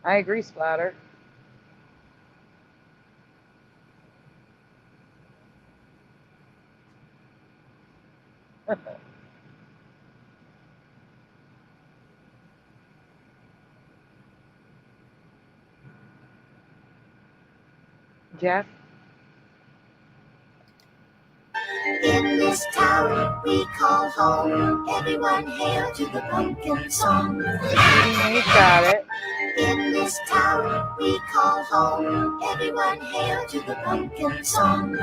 I agree, Splatter. Jeff? In this town we call home, everyone hail to the pumpkin song. Judy got it. In this town we call home, everyone hail to the pumpkin song.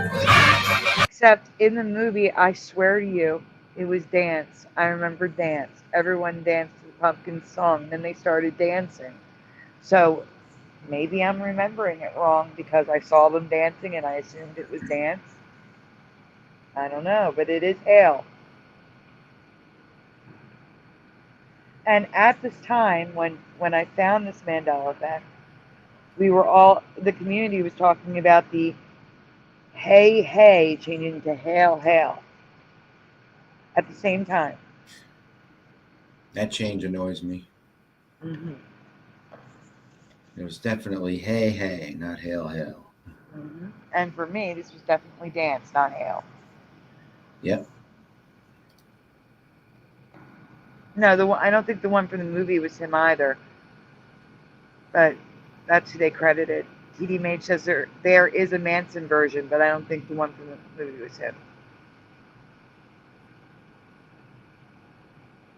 Except in the movie, I swear to you, it was dance. I remember dance. Everyone danced to the pumpkin song. Then they started dancing. So maybe I'm remembering it wrong because I saw them dancing and I assumed it was dance. I don't know, but it is hail. And at this time, when I found this Mandela Effect, the community was talking about the hey, hey changing to hail, hail at the same time. That change annoys me. Mm-hmm. It was definitely hey, hey, not hail, hail. Mm-hmm. And for me, this was definitely dance, not hail. Yep. No, I don't think the one from the movie was him either. But that's who they credited. TD Mage says there is a Manson version, but I don't think the one from the movie was him.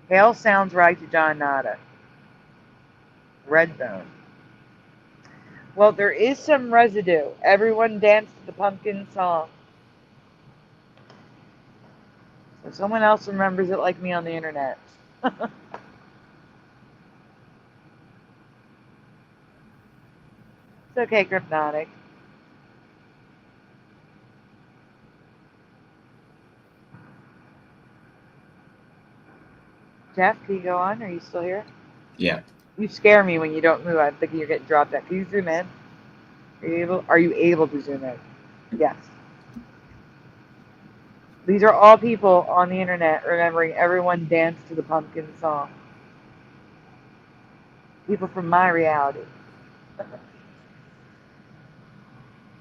Hail sounds right to John Nada. Redbone. Well, there is some residue. Everyone danced to the pumpkin song. So someone else remembers it like me on the internet. It's okay, Cryptotic. Jeff, can you go on? Are you still here? Yeah. You scare me when you don't move. I'm thinking you're getting dropped out. Can you zoom in? Are you able to zoom in? Yes. These are all people on the internet remembering everyone danced to the pumpkin song. People from my reality.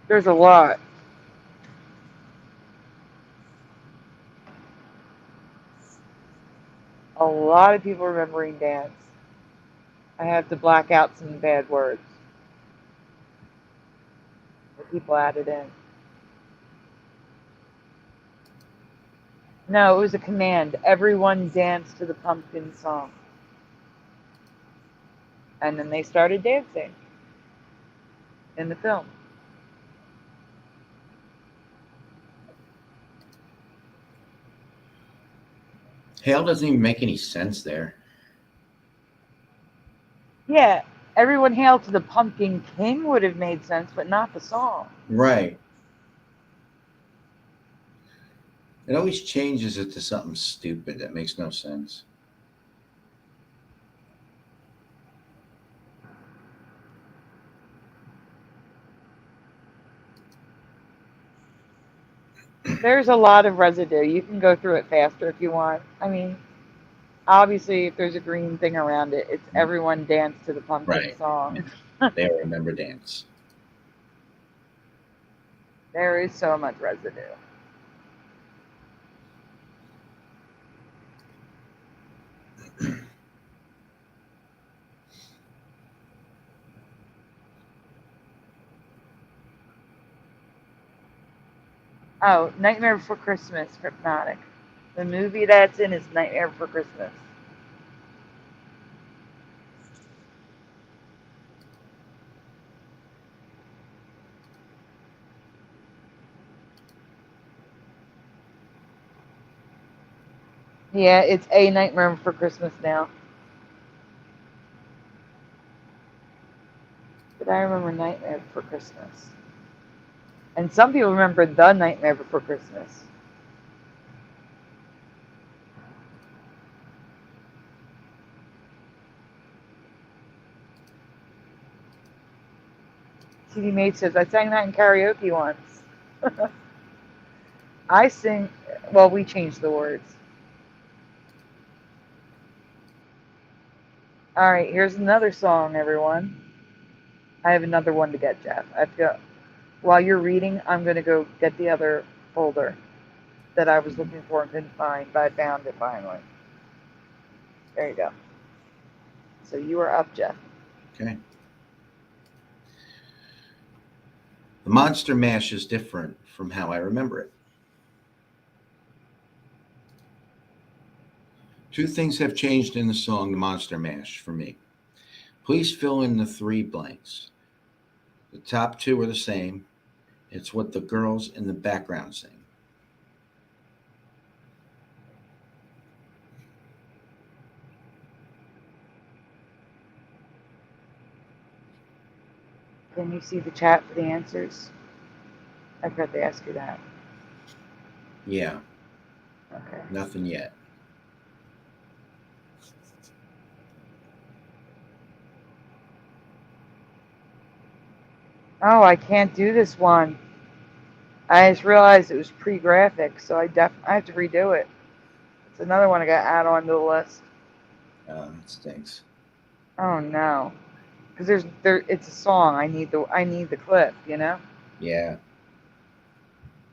There's a lot. A lot of people remembering dance. I have to black out some bad words. The people added in. No, it was a command. Everyone danced to the pumpkin song. And then they started dancing in the film. Hail doesn't even make any sense there. Yeah, everyone hail to the Pumpkin King would have made sense, but not the song. Right. It always changes it to something stupid that makes no sense. There's a lot of residue. You can go through it faster if you want. I mean, obviously, if there's a green thing around it, it's everyone dance to the pumpkin Right. song. They remember dance. There is so much residue. Oh, Nightmare Before Christmas, Hypnotic. The movie that's in is Nightmare Before Christmas. Yeah, it's A Nightmare Before Christmas now. But I remember Nightmare Before Christmas. And some people remember The Nightmare Before Christmas. TV Mate says, I sang that in karaoke once. I sing, well, we changed the words. All right, here's another song, everyone. I have another one to get, Jeff. I have to go. While you're reading, I'm going to go get the other folder that I was looking for and couldn't find, but I found it finally. There you go. So you are up, Jeff. Okay. The Monster Mash is different from how I remember it. Two things have changed in the song The Monster Mash for me. Please fill in the 3 blanks. The top 2 are the same. It's what the girls in the background sing. Can you see the chat for the answers? I forgot to ask you that. Yeah, Okay. nothing yet. Oh, I can't do this one. I just realized it was pre-graphic, so I have to redo it. It's another one I got to add on to the list. It stinks. Oh no, because it's a song. I need the clip, you know. Yeah.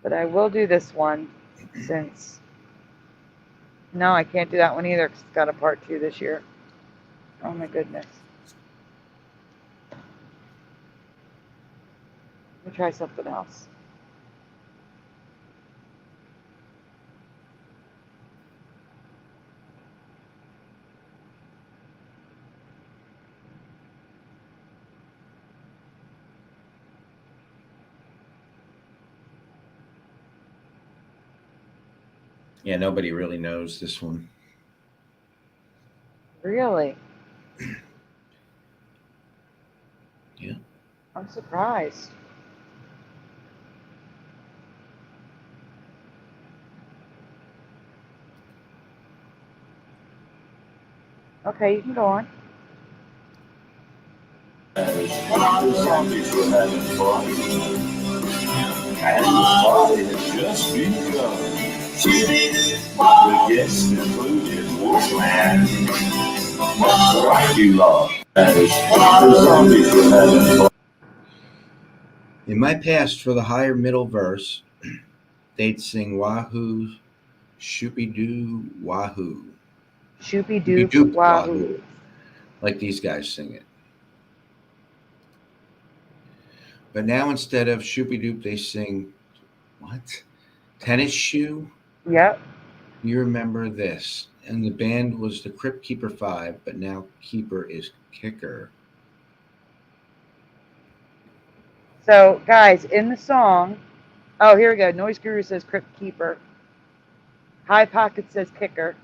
But I will do this one since. No, I can't do that one either because it's got a part 2 this year. Oh my goodness. Let me try something else. Yeah, nobody really knows this one. Really? Yeah. I'm surprised. Okay, you can go on. And the party has just begun. The guests included Wolfman, Dracula, In my past, for the higher middle verse, they'd sing Wahoo, Shoopy-Doo, Wahoo. Shoopy Shoopy-Doop, doop wahoo. like these guys sing it. But now instead of Shoopy-Doop, they sing, what? Tennis Shoe? Yep. You remember this. And the band was the Crypt Keeper 5, but now Keeper is Kicker. So, guys, in the song, oh, here we go. Noise Guru says Crypt Keeper. High Pocket says Kicker.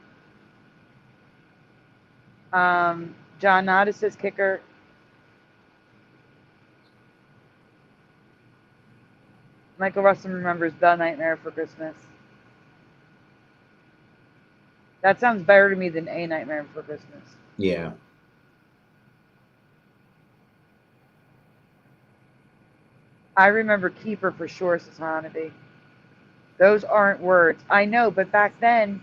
John Nada says Kicker. Michael Russell remembers The Nightmare for Christmas. That sounds better to me than A Nightmare Before Christmas. Yeah. I remember Keeper for sure, says Hanabi. Those aren't words. I know, but back then,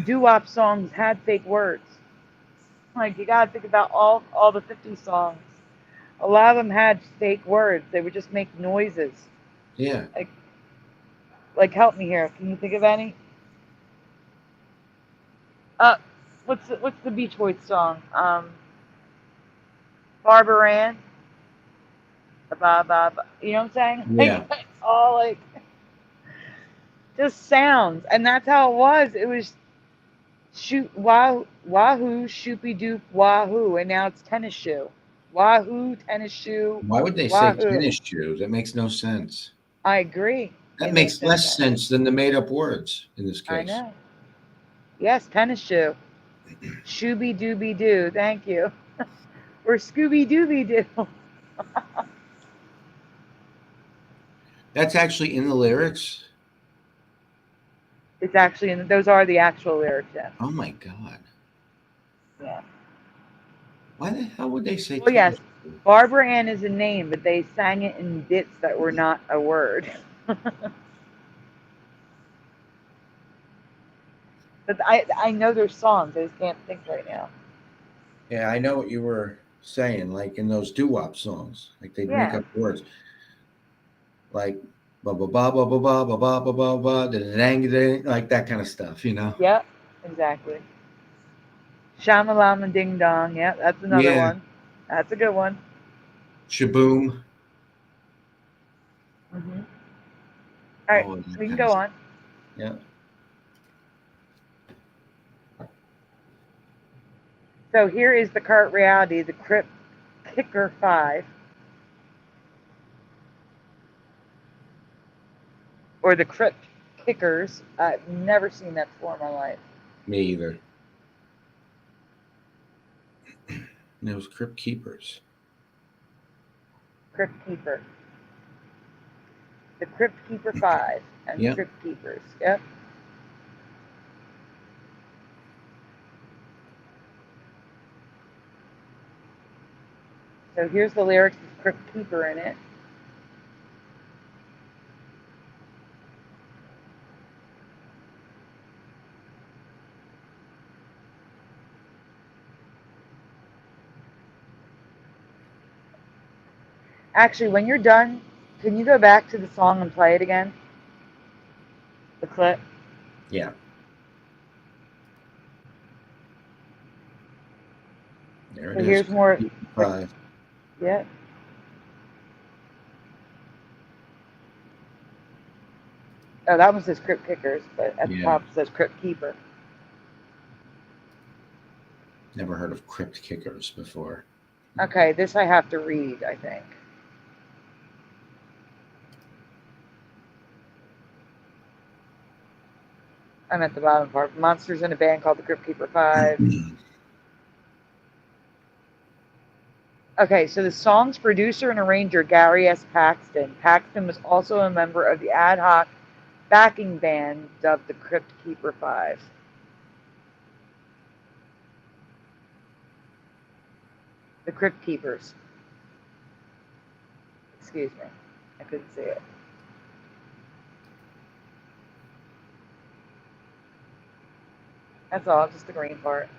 doo-wop songs had fake words. Like, you gotta think about all the 50 songs. A lot of them had fake words. They would just make noises. Yeah. Like help me here. Can you think of any? What's the Beach Boys song? Barbara Ann. Ba, ba, ba. You know what I'm saying? Yeah. Like, it's all like just sounds, and that's how it was. It was wahoo, shoopy doop, wahoo, and now it's tennis shoe. Wahoo, tennis shoe. Why would they say wahoo. tennis shoe? That makes no sense. I agree. That It makes no less sense than the made up words in this case. I know. Yes, tennis shoe. Shooby dooby doo. Thank you. Or Scooby Dooby Doo. That's actually in the lyrics. It's actually those are the actual lyrics. Yes. Oh my God. Yeah. Why the hell would they say Well, yes. tennis shoe? Barbara Ann is a name, but they sang it in bits that were not a word. But I know their songs. I just can't think right now. Yeah, I know what you were saying, like in those doo-wop songs. Like they'd make Yeah. up words. Like ba ba ba ba ba ba ba ba ba ba ba da like that kind of stuff, you know? Yep, exactly. Shamalama Ding Dong. Yep, that's another Yeah. one. That's a good one. Shaboom. Mm-hmm. All right, All of that we can kind go of on. Yeah. So here is the current reality, the Crypt Kicker 5. Or the Crypt Kickers. I've never seen that before in my life. Me either. And it was Crypt Keepers. Crypt Keeper. The Crypt Keeper 5 and Yep. Crypt Keepers. Yep. So here's the lyrics with Crypt Keeper in it. Actually, when you're done, can you go back to the song and play it again? The clip? Yeah. There it So is. here's more. Crypt Keeper 5. Yeah. Oh, that one says Crypt Kickers, but at the Yeah. top it says Crypt Keeper. Never heard of Crypt Kickers before. Okay, this I have to read, I think. I'm at the bottom part. Monsters in a band called the Crypt Keeper 5. Okay, so the song's producer and arranger, Gary S. Paxton. Paxton was also a member of the ad hoc backing band dubbed the Crypt Keeper 5. The Crypt Keepers. Excuse me. I couldn't see it. That's all, just the green part.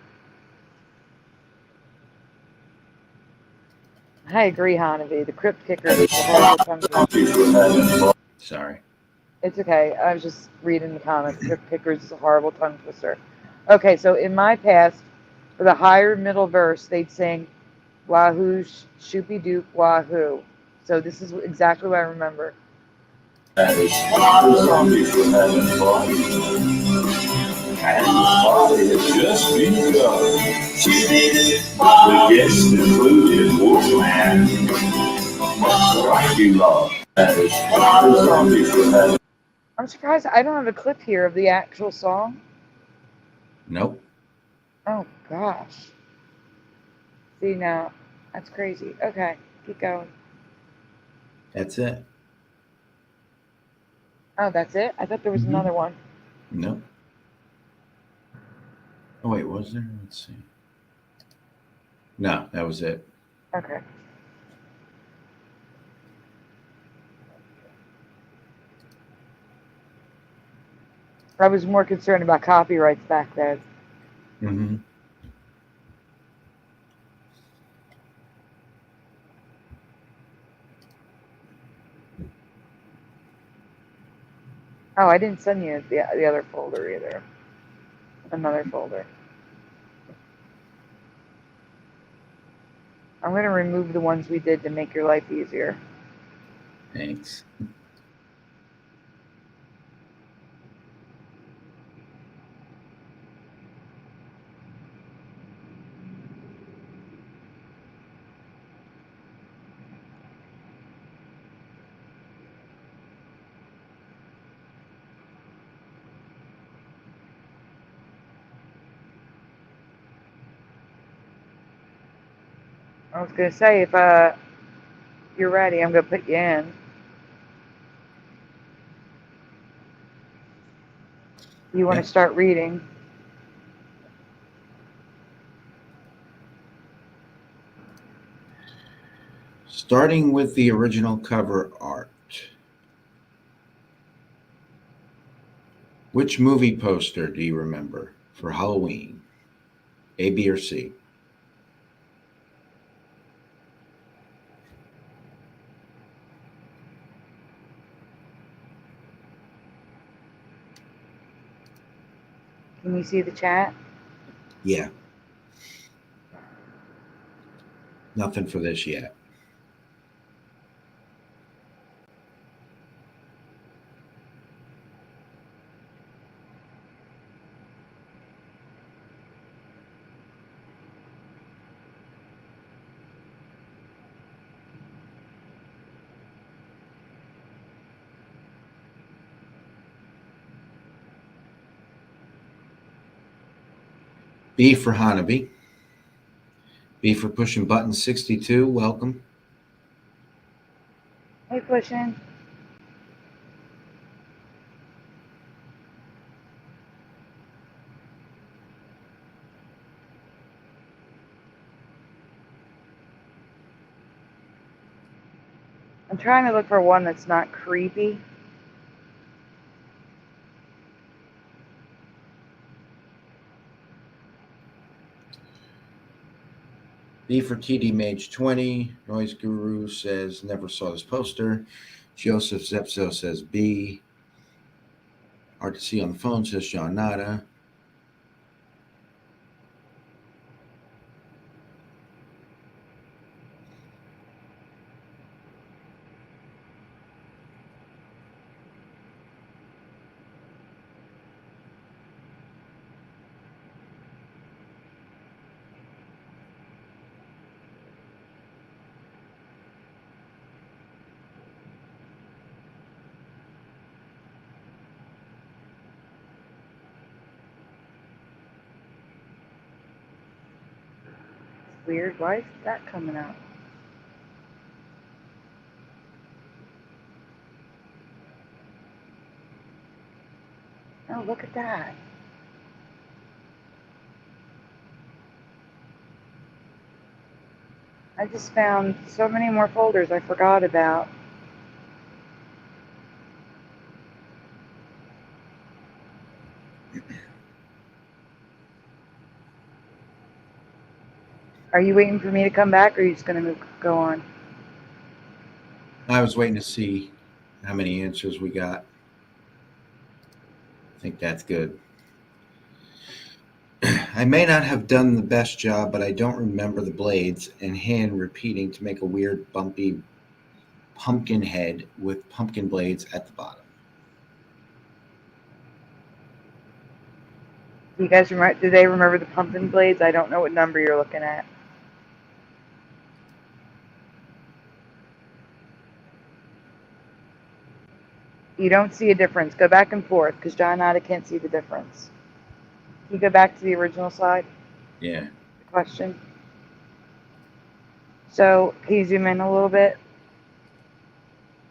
I agree, Hanavi. The Crypt Kickers is a horrible tongue twister. Sorry. It's okay. I was just reading the comments. Crypt Kickers is a horrible tongue twister. Okay, so in my past, for the higher middle verse, they'd sing Wahoo, shoopy doop, wahoo. So this is exactly what I remember. And the party has just begun. The guests included Wolfman, Rocky Love, I'm surprised I don't have a clip here of the actual song. Nope. Oh, gosh. See, now, that's crazy. Okay, keep going. That's it. Oh, that's it? I thought there was another one. Nope. Oh, wait, was there? Let's see. No, that was it. Okay. I was more concerned about copyrights back then. Mm-hmm. Oh, I didn't send you the other folder either. Another folder. I'm going to remove the ones we did to make your life easier. Thanks. I was going to say, if you're ready, I'm going to put you in. You want Yeah. to start reading? Starting with the original cover art. Which movie poster do you remember for Halloween? A, B, or C? Can you see the chat? Yeah. Nothing for this yet. B for Hanabi. B for pushing button 62. Welcome. Hey, pushing. I'm trying to look for one that's not creepy. B for TD Mage 20. Noise Guru says never saw this poster. Joseph Zepso says B. Hard to see on the phone says John Nada. It's weird. Why is that coming up? Oh, look at that. I just found so many more folders I forgot about. Are you waiting for me to come back, or are you just going to go on? I was waiting to see how many answers we got. I think that's good. I may not have done the best job, but I don't remember the blades and hand repeating to make a weird bumpy pumpkin head with pumpkin blades at the bottom. Do you guys remember? Do they remember the pumpkin blades? I don't know what number you're looking at. You don't see a difference. Go back and forth, because John Nada can't see the difference. Can you go back to the original slide? Yeah. The question. So, can you zoom in a little bit?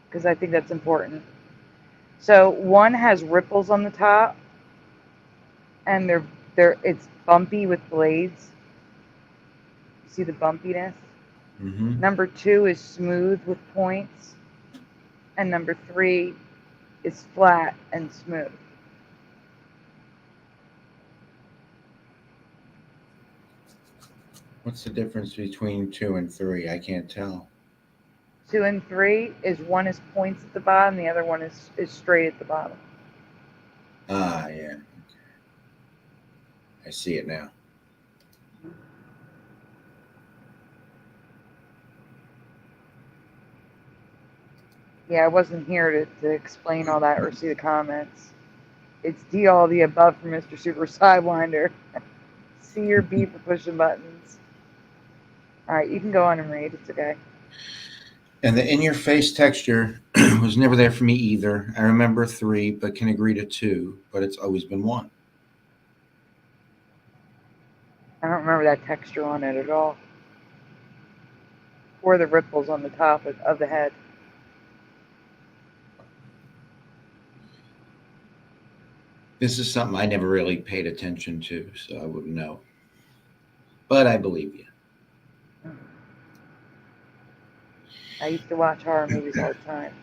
Because I think that's important. So, one has ripples on the top, and it's bumpy with blades. See the bumpiness? Mm-hmm. Number 2 is smooth with points, and number 3 is flat and smooth. What's the difference between 2 and 3? I can't tell. 2 and 3 is one is points at the bottom, the other one is straight at the bottom. Ah, yeah. I see it now. Yeah, I wasn't here to explain all that or see the comments. It's D all the above for Mr. Super Sidewinder. C or B for pushing buttons. All right, you can go on and read. It's okay. And the in-your-face texture was never there for me either. I remember 3, but can agree to 2, but it's always been 1. I don't remember that texture on it at all. Or the ripples on the top of the head. This is something I never really paid attention to, so I wouldn't know. But I believe you. I used to watch horror movies all the time.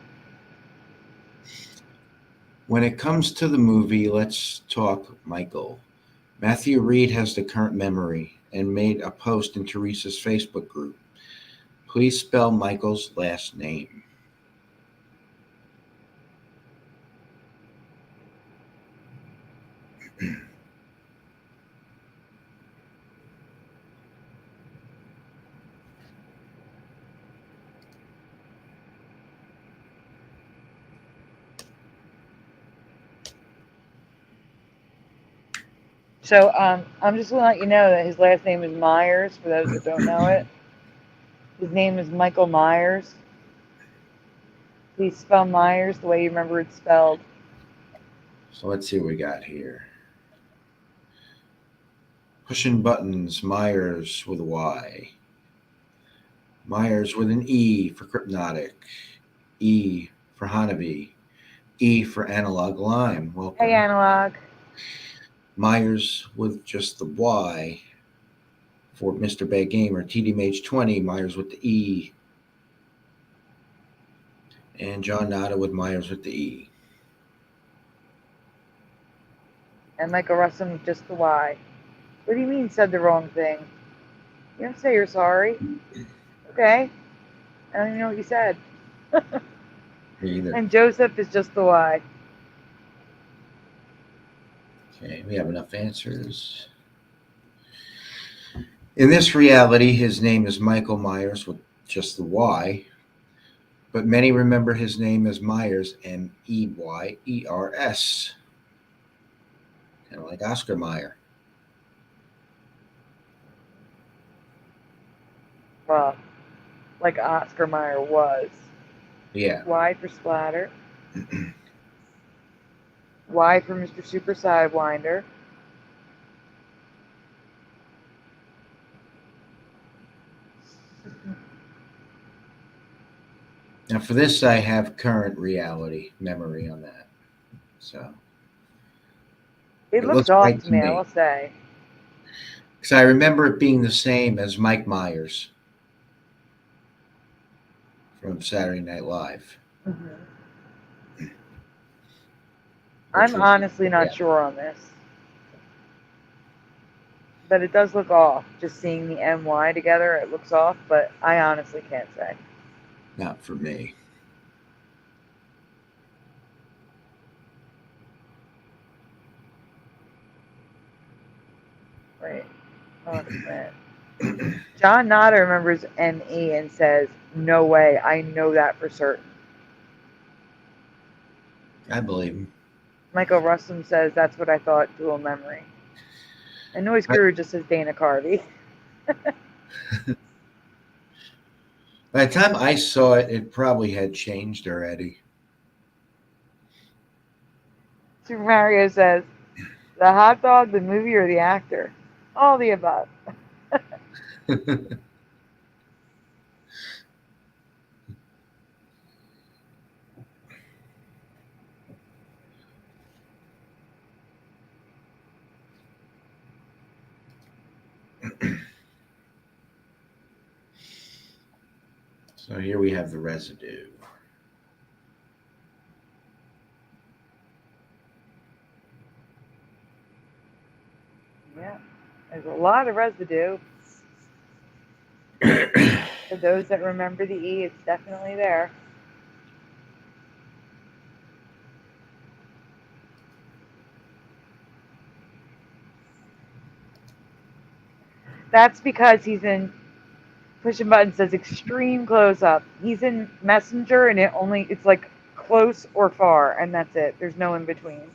When it comes to the movie, let's talk Michael. Matthew Reed has the current memory and made a post in Teresa's Facebook group. Please spell Michael's last name. So I'm just going to let you know that his last name is Myers, for those that don't know it. His name is Michael Myers. Please spell Myers the way you remember it's spelled. So let's see what we got here. Pushing Buttons, Myers with a Y. Myers with an E for Crypnotic. E for Hanabi. E for Analog Lime. Welcome. Hey, Analog. Myers with just the Y for Mr. Bad Gamer. TDMH20, Myers with the E. And John Nada with Myers with the E. And Michael Russell with just the Y. What do you mean said the wrong thing? You don't say you're sorry. Okay. I don't even know what you said. Me either. And Joseph is just the Y. Okay, we have enough answers. In this reality, his name is Michael Myers with just the Y, but many remember his name as Myers, Meyers, kind of like Oscar Mayer. Well, like Oscar Mayer was. Yeah. Y for Splatter. Y for Mr. Super Sidewinder. Now for this, I have current reality memory on that. So It looks off to me, I will say. Because I remember it being the same as Mike Myers from Saturday Night Live. Mm-hmm. I'm honestly not sure on this. But it does look off. Just seeing the MY together, it looks off, but I honestly can't say. Not for me. Wait. Oh, man. John Nada remembers ME and says, no way, I know that for certain. I believe him. Michael Russell says, that's what I thought, dual memory. And Noise Guru just says Dana Carvey. By the time I saw it, it probably had changed already. Super Mario says, the hot dog, the movie, or the actor? All the above. So here we have the residue. Yeah, there's a lot of residue. For those that remember the E, it's definitely there. That's because he's in Pushing Buttons says extreme close up. He's in Messenger and it's like close or far, and that's it. There's no in between.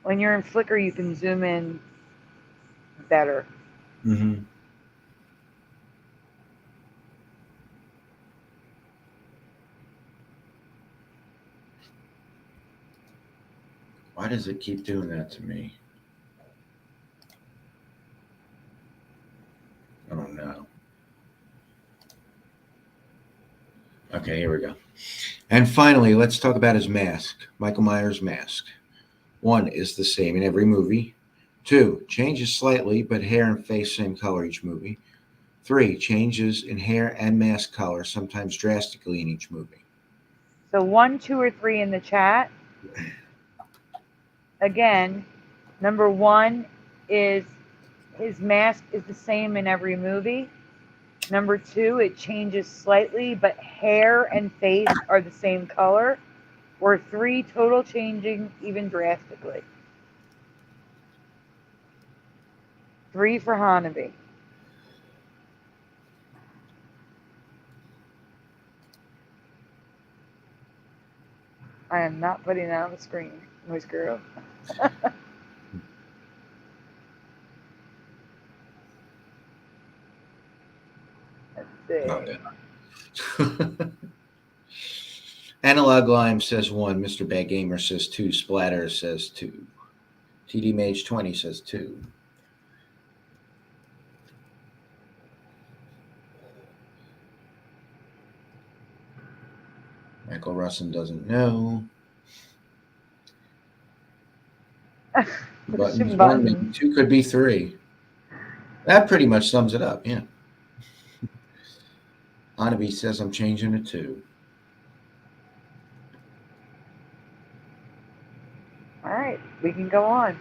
When you're in Flickr, you can zoom in better. Mm-hmm. Why does it keep doing that to me? I don't know. Okay, here we go. And finally, let's talk about his mask. Michael Myers' mask. 1 is the same in every movie. 2, changes slightly, but hair and face same color each movie. 3, changes in hair and mask color, sometimes drastically in each movie. So 1, 2, or 3 in the chat. Again, number 1 is his mask is the same in every movie. Number 2, it changes slightly, but hair and face are the same color. Or 3, total changing even drastically. 3 for Hanabi. I am not putting that on the screen, Noise Guru. Okay. Analog Lime says 1. Mr. Bad Gamer says 2. Splatter says 2. TD Mage 20 says 2. Russin doesn't know. Pushing Buttons 1, maybe buttons. 2, could be 3. That pretty much sums it up, yeah. Honaby says I'm changing it to. All right, we can go on.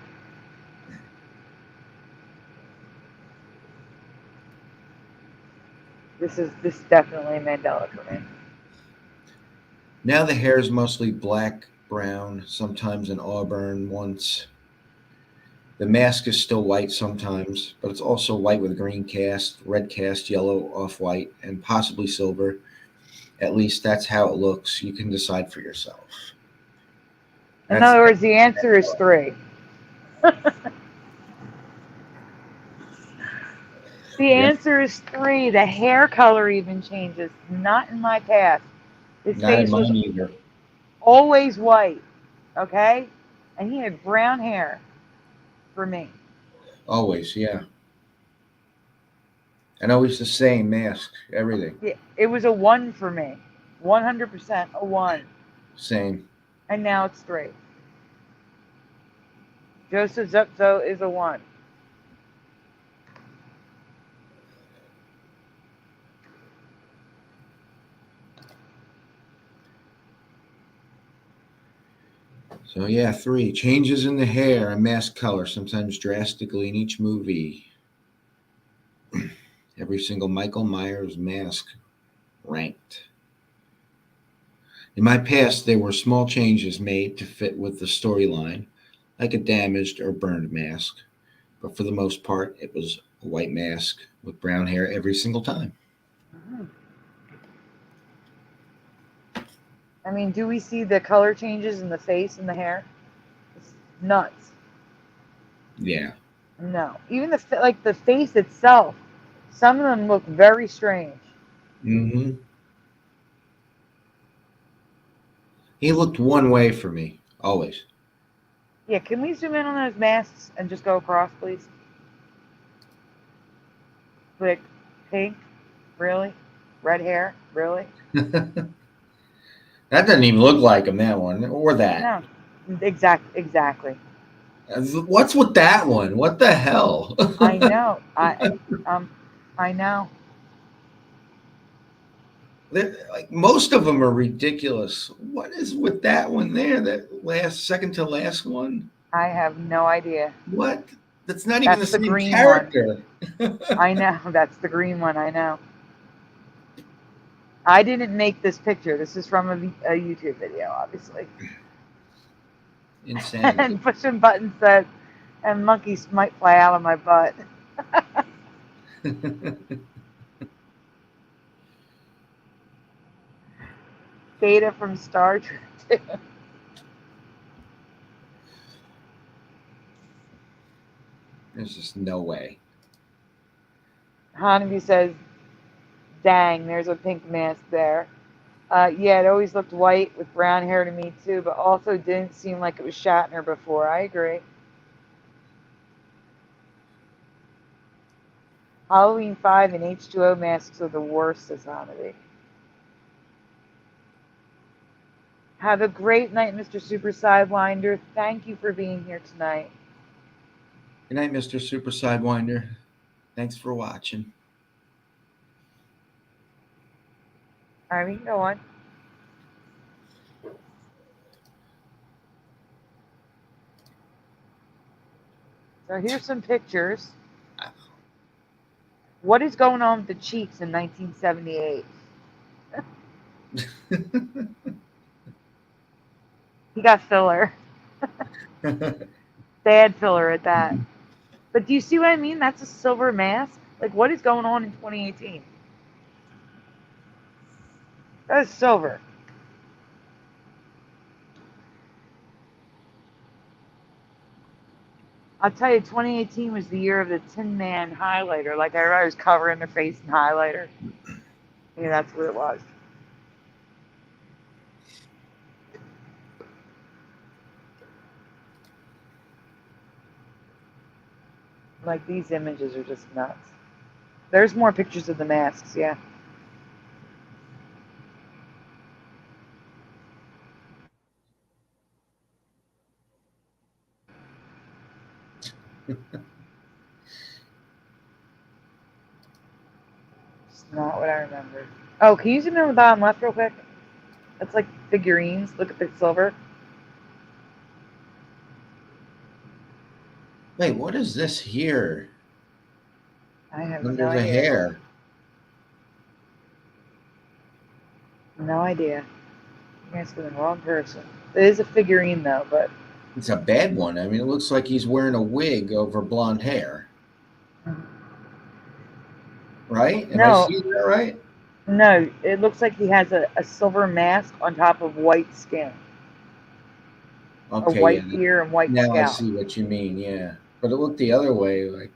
This definitely Mandela for me. Now the hair is mostly black, brown, sometimes an auburn once. The mask is still white sometimes, but it's also white with green cast, red cast, yellow, off-white, and possibly silver. At least that's how it looks. You can decide for yourself. In other words, the answer is 3. The answer is 3. The hair color even changes. Not in my past. His Not in face was mine either. always white, okay? And he had brown hair for me. Always, yeah. And always the same mask, everything. Yeah, it was a 1 for me. 100% a 1. Same. And now it's 3. Joseph Zupzo is a 1. So yeah, 3. Changes in the hair and mask color, sometimes drastically in each movie. Every single Michael Myers mask ranked. In my past, there were small changes made to fit with the storyline, like a damaged or burned mask. But for the most part, it was a white mask with brown hair every single time. I mean, do we see the color changes in the face and the hair? It's nuts. Yeah. No. Even the face itself, some of them look very strange. Mm-hmm. He looked one way for me, always. Yeah, can we zoom in on those masks and just go across, please? Like, pink? Really? Red hair? Really? That doesn't even look like him, that one, or that. No. Exactly. What's with that one? What the hell? I know. I know. Like most of them are ridiculous. What is with that one there? That second to last one? I have no idea. What? That's not even That's the the same green character. I know. That's the green one. I know. I didn't make this picture. This is from a YouTube video, obviously. Insanity. And pushing buttons said, and monkeys might fly out of my butt. Data from Star Trek. There's just no way. Hanabi says, dang, there's a pink mask there. Yeah, it always looked white with brown hair to me too, but also didn't seem like it was Shatner before. I agree. Halloween 5 and H2O masks are the worst, says Hanabi. Have a great night, Mr. Super Sidewinder. Thank you for being here tonight. Good night, Mr. Super Sidewinder. Thanks for watching. All right, we can go on. So here's some pictures. What is going on with the cheeks in 1978? He got filler. Bad filler at that. But do you see what I mean? That's a silver mask. Like, what is going on in 2018? That is silver. I'll tell you, 2018 was the year of the Tin Man highlighter. Like, everybody was covering their face in highlighter. Yeah, that's what it was. Like, these images are just nuts. There's more pictures of the masks, yeah. It's not what I remember. Oh, can you zoom in on the bottom left real quick? That's like figurines. Look at the silver. Wait, what is this here I have under no the idea. hair? No idea. You're asking the wrong person. It is a figurine though, but It's a bad one. I mean, it looks like he's wearing a wig over blonde hair. Right? Am I no, seeing that right? no. It looks like he has a silver mask on top of white skin, or Okay, white yeah. ear and white Now I scalp. see what you mean. Yeah, but it looked the other way, like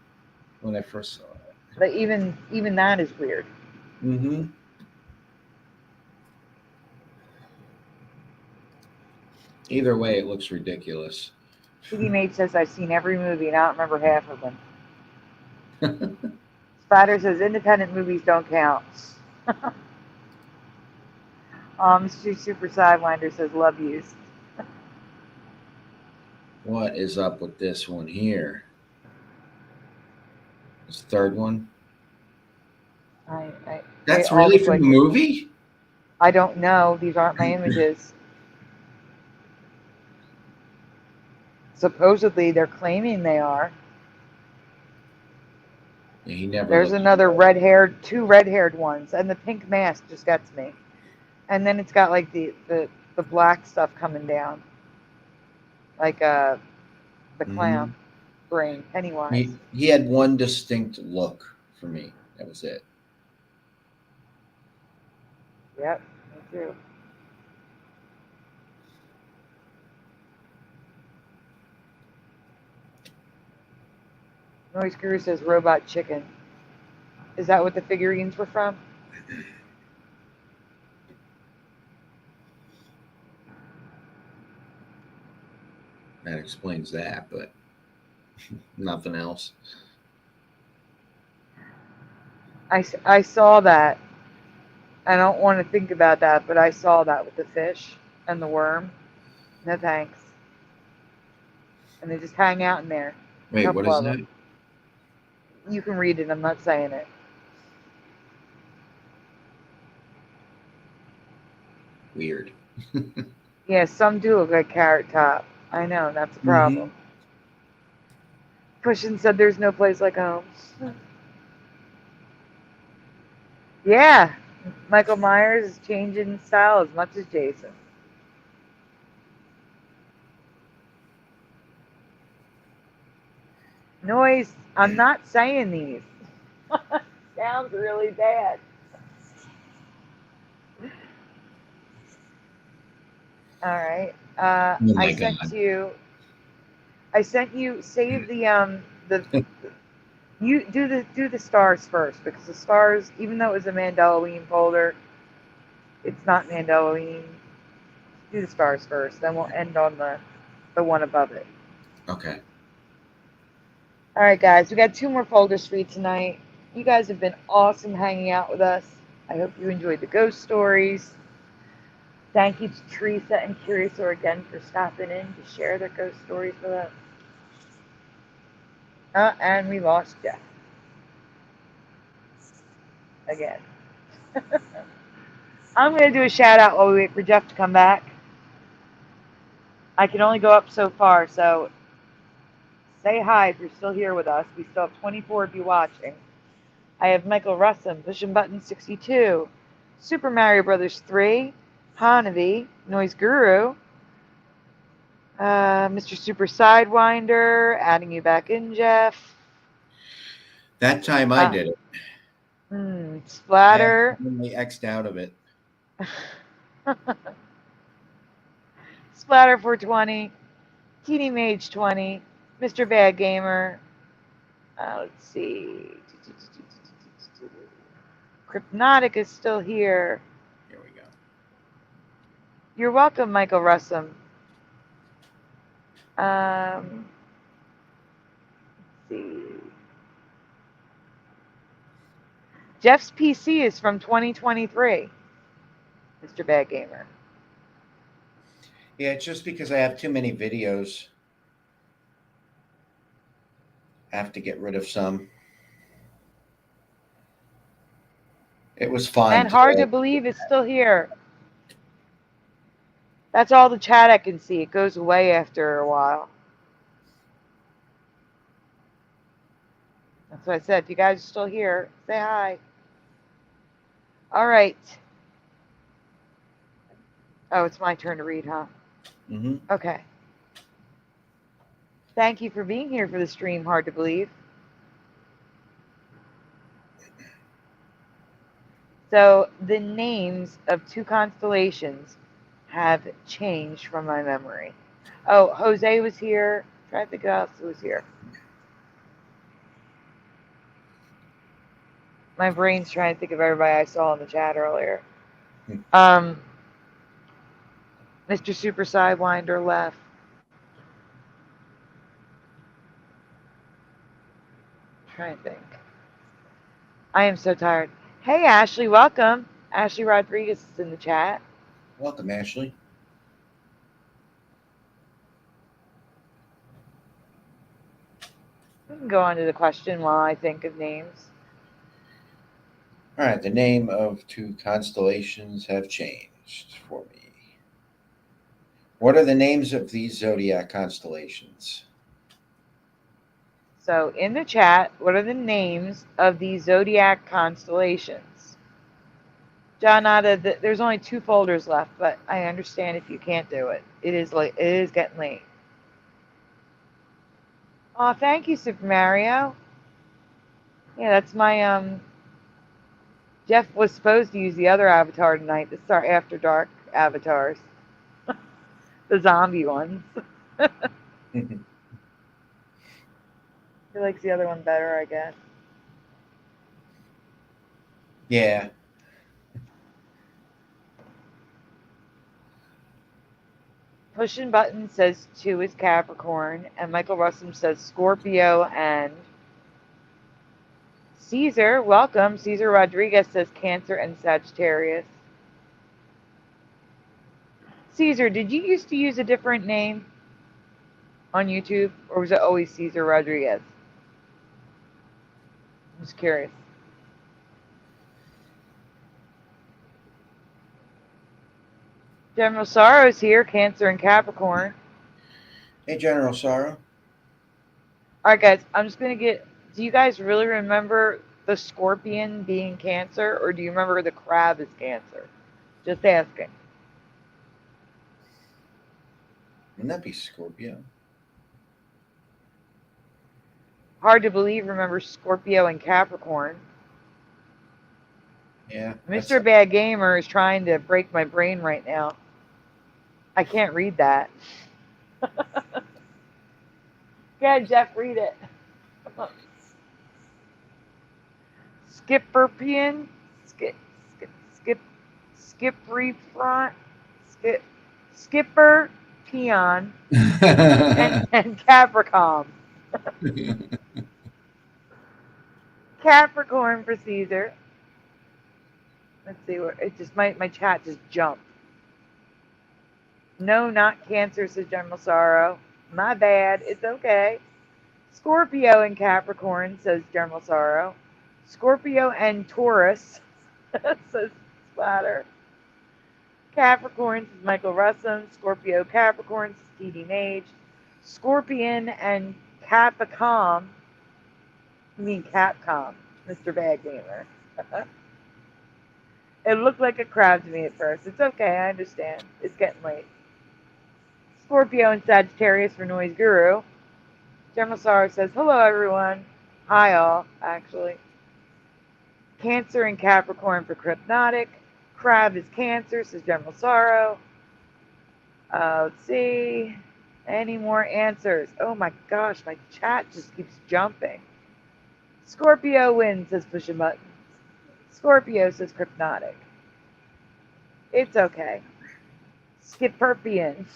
when I first saw it. But even that is weird. Mm-hmm. Either way, it looks ridiculous. TV Mate says I've seen every movie and I don't remember half of them. Spider says independent movies don't count. Super Sidewinder says love yous. What is up with this one here? This third one? That's all really look from like the movie? I don't know. These aren't my images. Supposedly they're claiming they are. Yeah, he never There's looks another two red-haired ones, and the pink mask just gets me. And then it's got like the black stuff coming down, like the clown brain, Pennywise. He had one distinct look for me. That was it. Yep, me too. Noise Guru says robot chicken. Is that what the figurines were from? That explains that, but nothing else. I saw that. I don't want to think about that, but I saw that with the fish and the worm. No thanks. And they just hang out in there. Wait, what Couple is of that? them. You can read it. I'm not saying it. Weird. Yeah, some do look like Carrot Top. I know, that's a problem. Pushin said there's no place like home. Yeah, Michael Myers is changing style as much as Jason. Noise, I'm not saying these. Sounds really bad. All right. Oh my I sent God. you save the you do the stars first, because the stars, even though it was a Mandelaween folder, it's not Mandelaween. Do the stars first, then we'll end on the one above it. Okay. All right, guys, we got 2 more folders for you tonight. You guys have been awesome hanging out with us. I hope you enjoyed the ghost stories. Thank you to Teresa and Curiouser again for stopping in to share their ghost stories with us. And we lost Jeff. Again. I'm going to do a shout out while we wait for Jeff to come back. I can only go up so far, so say hi if you're still here with us. We still have 24 of you watching. I have Michael Russum, pushing button 62, Super Mario Brothers 3, Hanavi, Noise Guru, Mr. Super Sidewinder, adding you back in, Jeff. That time I did it. Splatter. I accidentally X'd out of it. Splatter 420, Teeny Mage 20, Mr. Bad Gamer. Let's see. Crypnotic is still here. Here we go. You're welcome, Michael Russum. Let's see. Jeff's PC is from 2023, Mr. Bad Gamer. Yeah, it's just because I have too many videos. have to get rid of some. It was fun And hard today. to believe it's still here. That's all the chat I can see. It goes away after a while. That's what I said. If you guys are still here, say hi. All right. Oh, it's my turn to read, huh? Mm-hmm. Okay. Thank you for being here for the stream, hard to believe. So the names of 2 constellations have changed from my memory. Oh, Jose was here. Try to think who else was here. My brain's trying to think of everybody I saw in the chat earlier. Mr. Super Sidewinder left. Trying to think. I am so tired. Hey, Ashley, welcome. Ashley Rodriguez is in the chat. Welcome, Ashley. We can go on to the question while I think of names. All right, the name of 2 constellations have changed for me. What are the names of these zodiac constellations? So in the chat, what are the names of these zodiac constellations? John Nada, there's only 2 folders left, but I understand if you can't do it. It is late. It is getting late. Oh, thank you, Super Mario. Yeah, that's my Jeff was supposed to use the other avatar tonight. This is our After Dark avatars. The zombie ones. He likes the other one better, I guess. Yeah. Pushing Button says 2 is Capricorn, and Michael Russum says Scorpio, and Caesar, welcome. Caesar Rodriguez says Cancer and Sagittarius. Caesar, did you used to use a different name on YouTube, or was it always Caesar Rodriguez? I'm just curious. General Sorrow's here, Cancer and Capricorn. Hey, General Sorrow. All right, guys, I'm just going to get... Do you guys really remember the scorpion being Cancer, or do you remember the crab is Cancer? Just asking. Wouldn't that be Scorpio? Hard to believe, remember Scorpio and Capricorn. Yeah. Mr. Bad Gamer is trying to break my brain right now. I can't read that. Go ahead, Jeff, read it. Skipperpian, skippery front, skipper peon, and Capricorn. Capricorn for Caesar. Let's see where it just my chat just jumped. No, not Cancer, says General Sorrow. My bad. It's okay. Scorpio and Capricorn, says General Sorrow. Scorpio and Taurus, says Splatter. Capricorn, says Michael Russum. Scorpio Capricorn, says TD Mage. Scorpion and Capcom. You mean Capcom, Mr. Bad Gamer. It looked like a crab to me at first. It's okay, I understand. It's getting late. Scorpio and Sagittarius for Noise Guru. General Sorrow says, hello, everyone. Hi, all, actually. Cancer and Capricorn for Crypnotic. Crab is Cancer, says General Sorrow. Let's see. Any more answers? Oh my gosh, my chat just keeps jumping. Scorpio wins, says Push a Button. Scorpio says Crypnotic. It's okay. Skipperpian.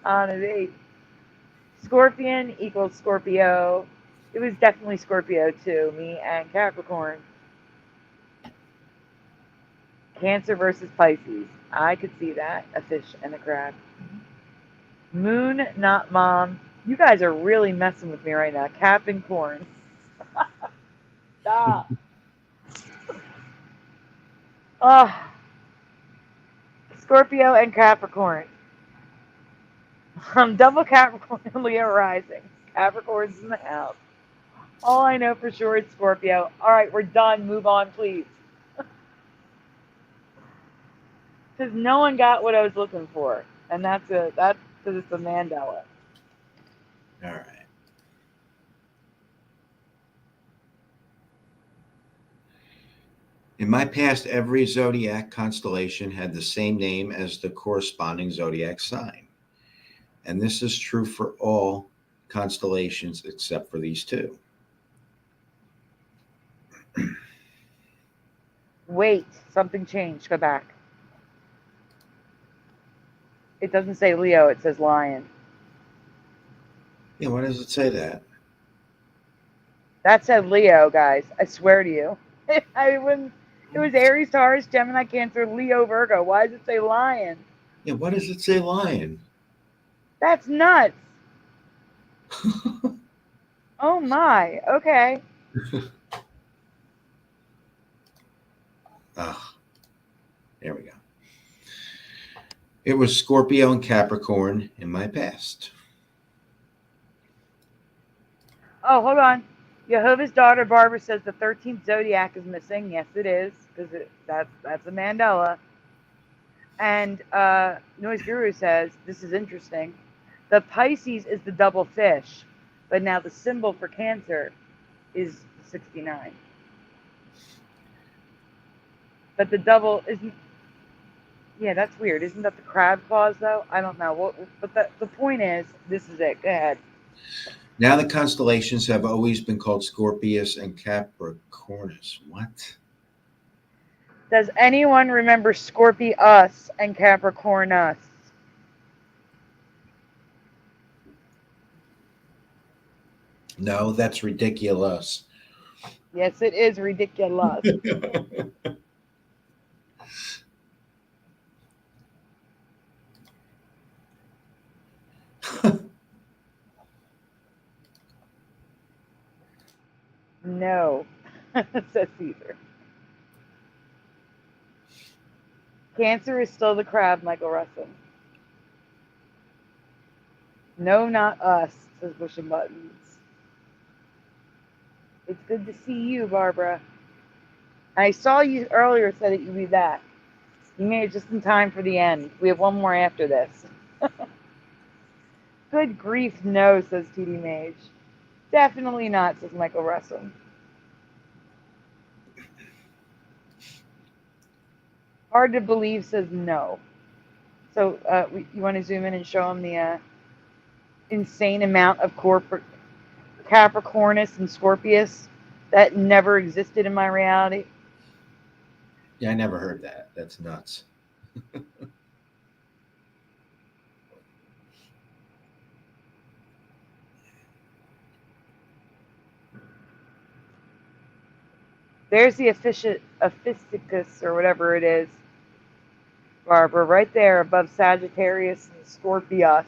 On an 8. Scorpion equals Scorpio. It was definitely Scorpio too, me and Capricorn. Cancer versus Pisces. I could see that. A fish and a crab. Moon, not mom. You guys are really messing with me right now. Capricorn. Stop. Oh, Scorpio and Capricorn. I'm double Capricorn and Leo rising. Capricorn's in the house. All I know for sure is Scorpio. All right, we're done. Move on, please. Because no one got what I was looking for, and that's because it's a Mandela. All right. In my past, every zodiac constellation had the same name as the corresponding zodiac sign. And this is true for all constellations except for these two. Wait, something changed. Go back. It doesn't say Leo, it says Lion. Yeah, why does it say that? That said Leo, guys. I swear to you. I wouldn't. It was Aries, Taurus, Gemini, Cancer, Leo, Virgo. Why does it say Lion? Yeah, why does it say lion? That's nuts. Oh my. Okay. Ah, there we go. It was Scorpio and Capricorn in my past. Oh, hold on. Jehovah's daughter Barbara says the 13th zodiac is missing. Yes, it is, because that's a Mandela. And Noise Guru says this is interesting. The Pisces is the double fish, but now the symbol for Cancer is 69. But the double isn't. Yeah, that's weird. Isn't that the crab clause though? I don't know. But the point is, this is it. Go ahead. Now the constellations have always been called Scorpius and Capricornus. What? Does anyone remember Scorpius and Capricornus? No, that's ridiculous. Yes, it is ridiculous. No, says Caesar. Cancer is still the crab, Michael Russell. No, not us, says Bush and Buttons. It's good to see you, Barbara. I saw you earlier said that you'd be back. You made it just in time for the end. We have one more after this. Good grief, no, says TD Mage. Definitely not, says Michael Russell. Hard to believe, says no. So you want to zoom in and show them the insane amount of Capricornus and Scorpius that never existed in my reality? Yeah, I never heard that. That's nuts. There's the Ophiuchus or whatever it is, Barbara, right there above Sagittarius and Scorpius.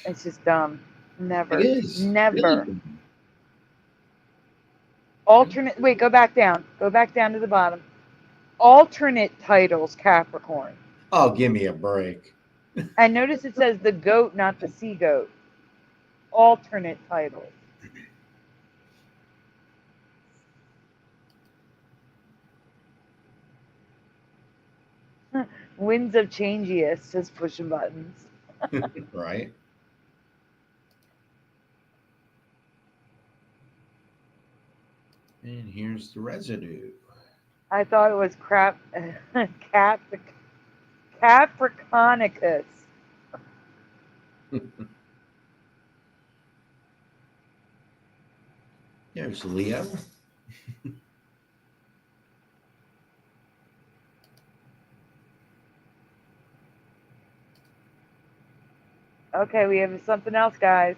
It's just dumb. Never. It is. Never. Really? Alternate. Wait, go back down. Go back down to the bottom. Alternate titles, Capricorn. Oh, give me a break. And notice it says the goat, not the sea goat. Alternate titles. Winds of Changius, says Pushing Buttons. Right? And here's the residue. I thought it was Capricornicus. There's Leo. Okay, we have something else, guys.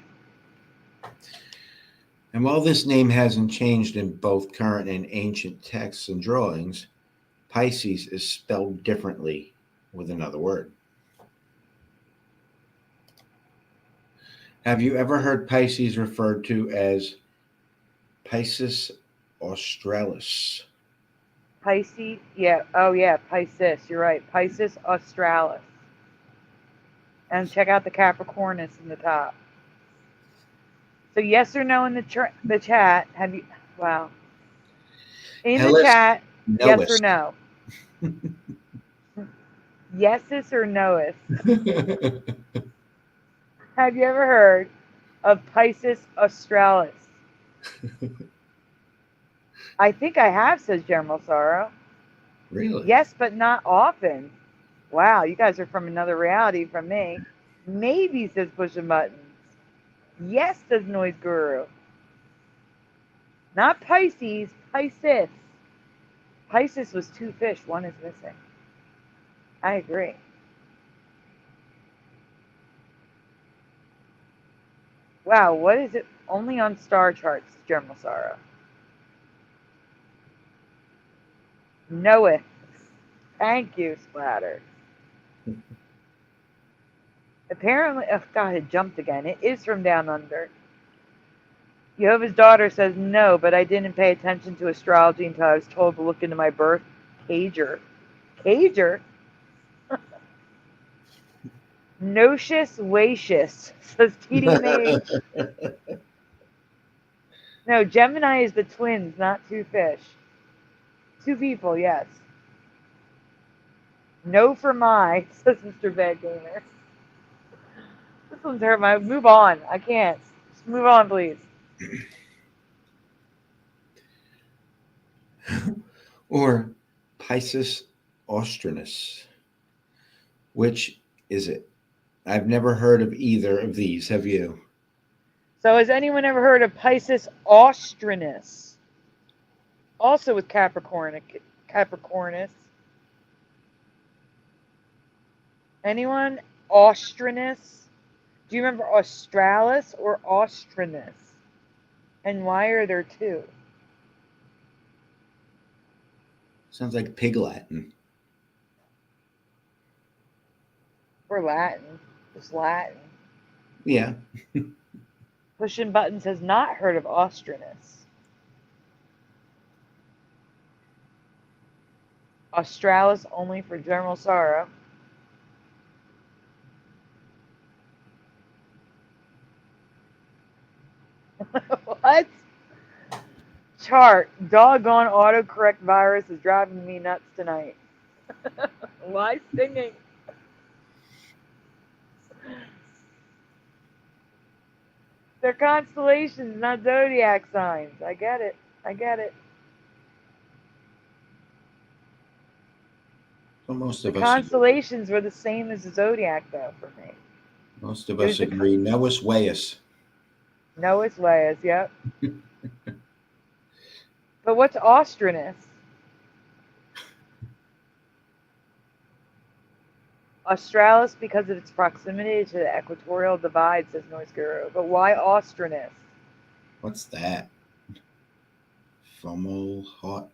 And while this name hasn't changed in both current and ancient texts and drawings, Pisces is spelled differently with another word. Have you ever heard Pisces referred to as Piscis australis? Pisces, yeah. Oh, yeah, Pisces. You're right. Piscis australis. And check out the Capricornus in the top. So yes or no in the chat. Have you? Wow. In the Hellas chat, yes or knowest. no. Yeses or noes. Have you ever heard of Piscis australis? I think I have, says General Sorrow. Really? Yes, but not often. Wow, you guys are from another reality from me. Maybe, says Pushing Buttons. Yes, says Noise Guru. Not Pisces, Piscis. Pisces was 2 fish, 1 is missing. I agree. Wow, what is it? Only on star charts, General Sorrow. Knoweth. Thank you, Splatter. Apparently, oh God, it jumped again. It is from down under. Jehovah's daughter says no, but I didn't pay attention to astrology until I was told to look into my birth pager. Pager? Nocious Wacious, says TDMH. No, Gemini is the twins, not 2 fish. 2 people, yes. No for my, says Mr. Bad Gamer. This one's hurt my. Move on. I can't. Just move on, please. Or Piscis austrinus. Which is it? I've never heard of either of these. Have you? So, has anyone ever heard of Piscis austrinus? Also with Capricornus. Anyone? Austrinus? Do you remember australis or austrinus? And why are there 2? Sounds like pig Latin. Or Latin. Just Latin. Yeah. Pushing Buttons has not heard of austrinus. Australis only for General Sorrow. What? Chart. Doggone autocorrect virus is driving me nuts tonight. Why singing? They're constellations, not zodiac signs. I get it. I get it. Well, most The of us constellations were the same as the zodiac, though, for me. Most of us agree. Nous Weus. Noah's Leas, yep. But what's austrinus? Australis because of its proximity to the equatorial divide, says Noise Guru. But why austrinus? What's that? Fummel hot.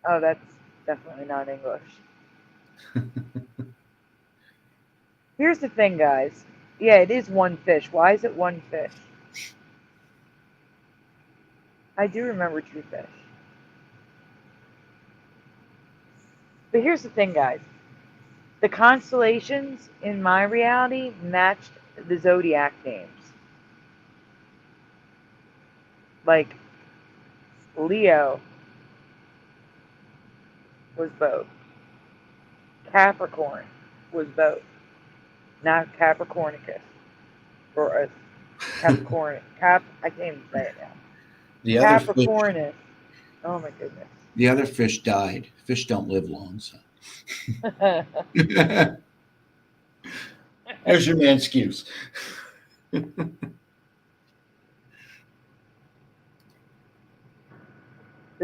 Oh, that's definitely not English. Here's the thing, guys. Yeah, it is 1 fish. Why is it 1 fish? I do remember 2 fish. But here's the thing, guys. The constellations in my reality matched the zodiac names. Like, Leo was both. Capricorn was both. Not Capricornicus. Or a Capricorn. I can't even say it now. The other Capricornus. Oh my goodness. The other fish died. Fish don't live long, so. There's your man excuse. The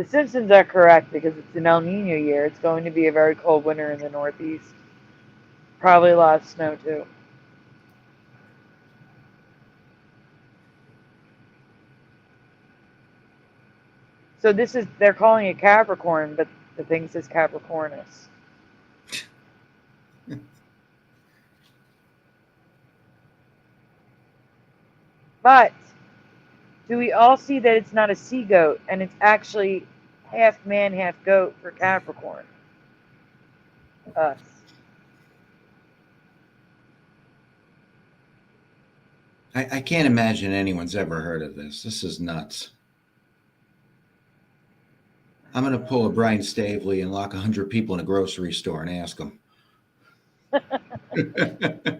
Simpsons are correct because it's an El Nino year. It's going to be a very cold winter in the Northeast. Probably a lot of snow, too. So this is, they're calling it Capricorn, but the thing says Capricornus. But do we all see that it's not a sea goat and it's actually half man, half goat for Capricorn? Us. I can't imagine anyone's ever heard of this. This is nuts. I'm going to pull a Brian Stavely and lock 100 people in a grocery store and ask them. You're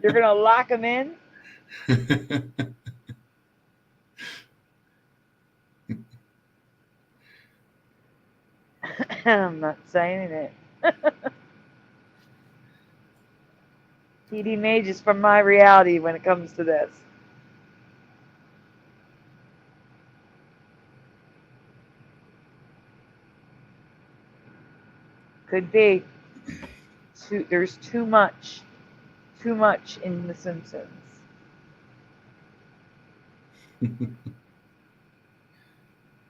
going to lock them in? I'm not saying it. TD Mage is from my reality when it comes to this. Could be. There's too much in The Simpsons.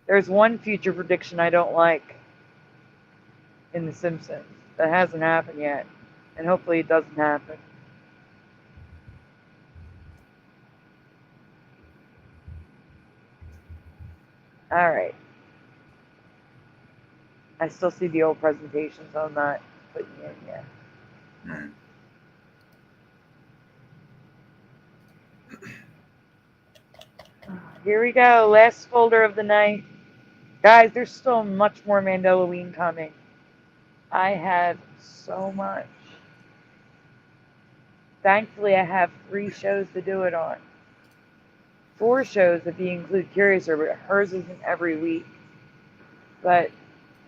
There's one future prediction I don't like in The Simpsons that hasn't happened yet, and hopefully it doesn't happen. All right. I still see the old presentations. I'm not putting in yet. Right. Here we go. Last folder of the night. Guys, there's still much more Mandelaween coming. I have so much. Thankfully, I have 3 shows to do it on. 4 shows if you include Curiouser, but hers isn't every week. But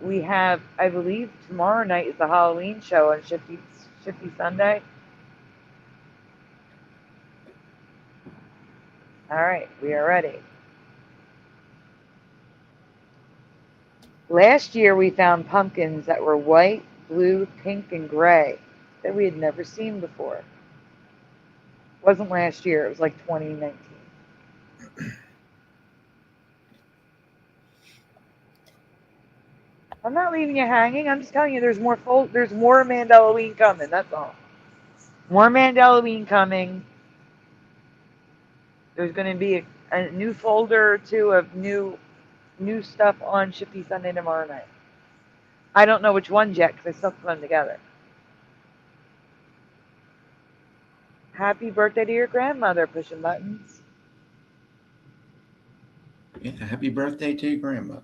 we have, I believe, tomorrow night is the Halloween show on Shifty Sunday. All right, we are ready. Last year, we found pumpkins that were white, blue, pink, and gray that we had never seen before. It wasn't last year. It was like 2019. I'm not leaving you hanging. I'm just telling you there's more Mandelaween coming. That's all. More Mandelaween coming. There's going to be a new folder or 2 of new stuff on Shifty Sunday tomorrow night. I don't know which ones yet because I still put them together. Happy birthday to your grandmother, pushing buttons. Yeah, happy birthday to your grandma.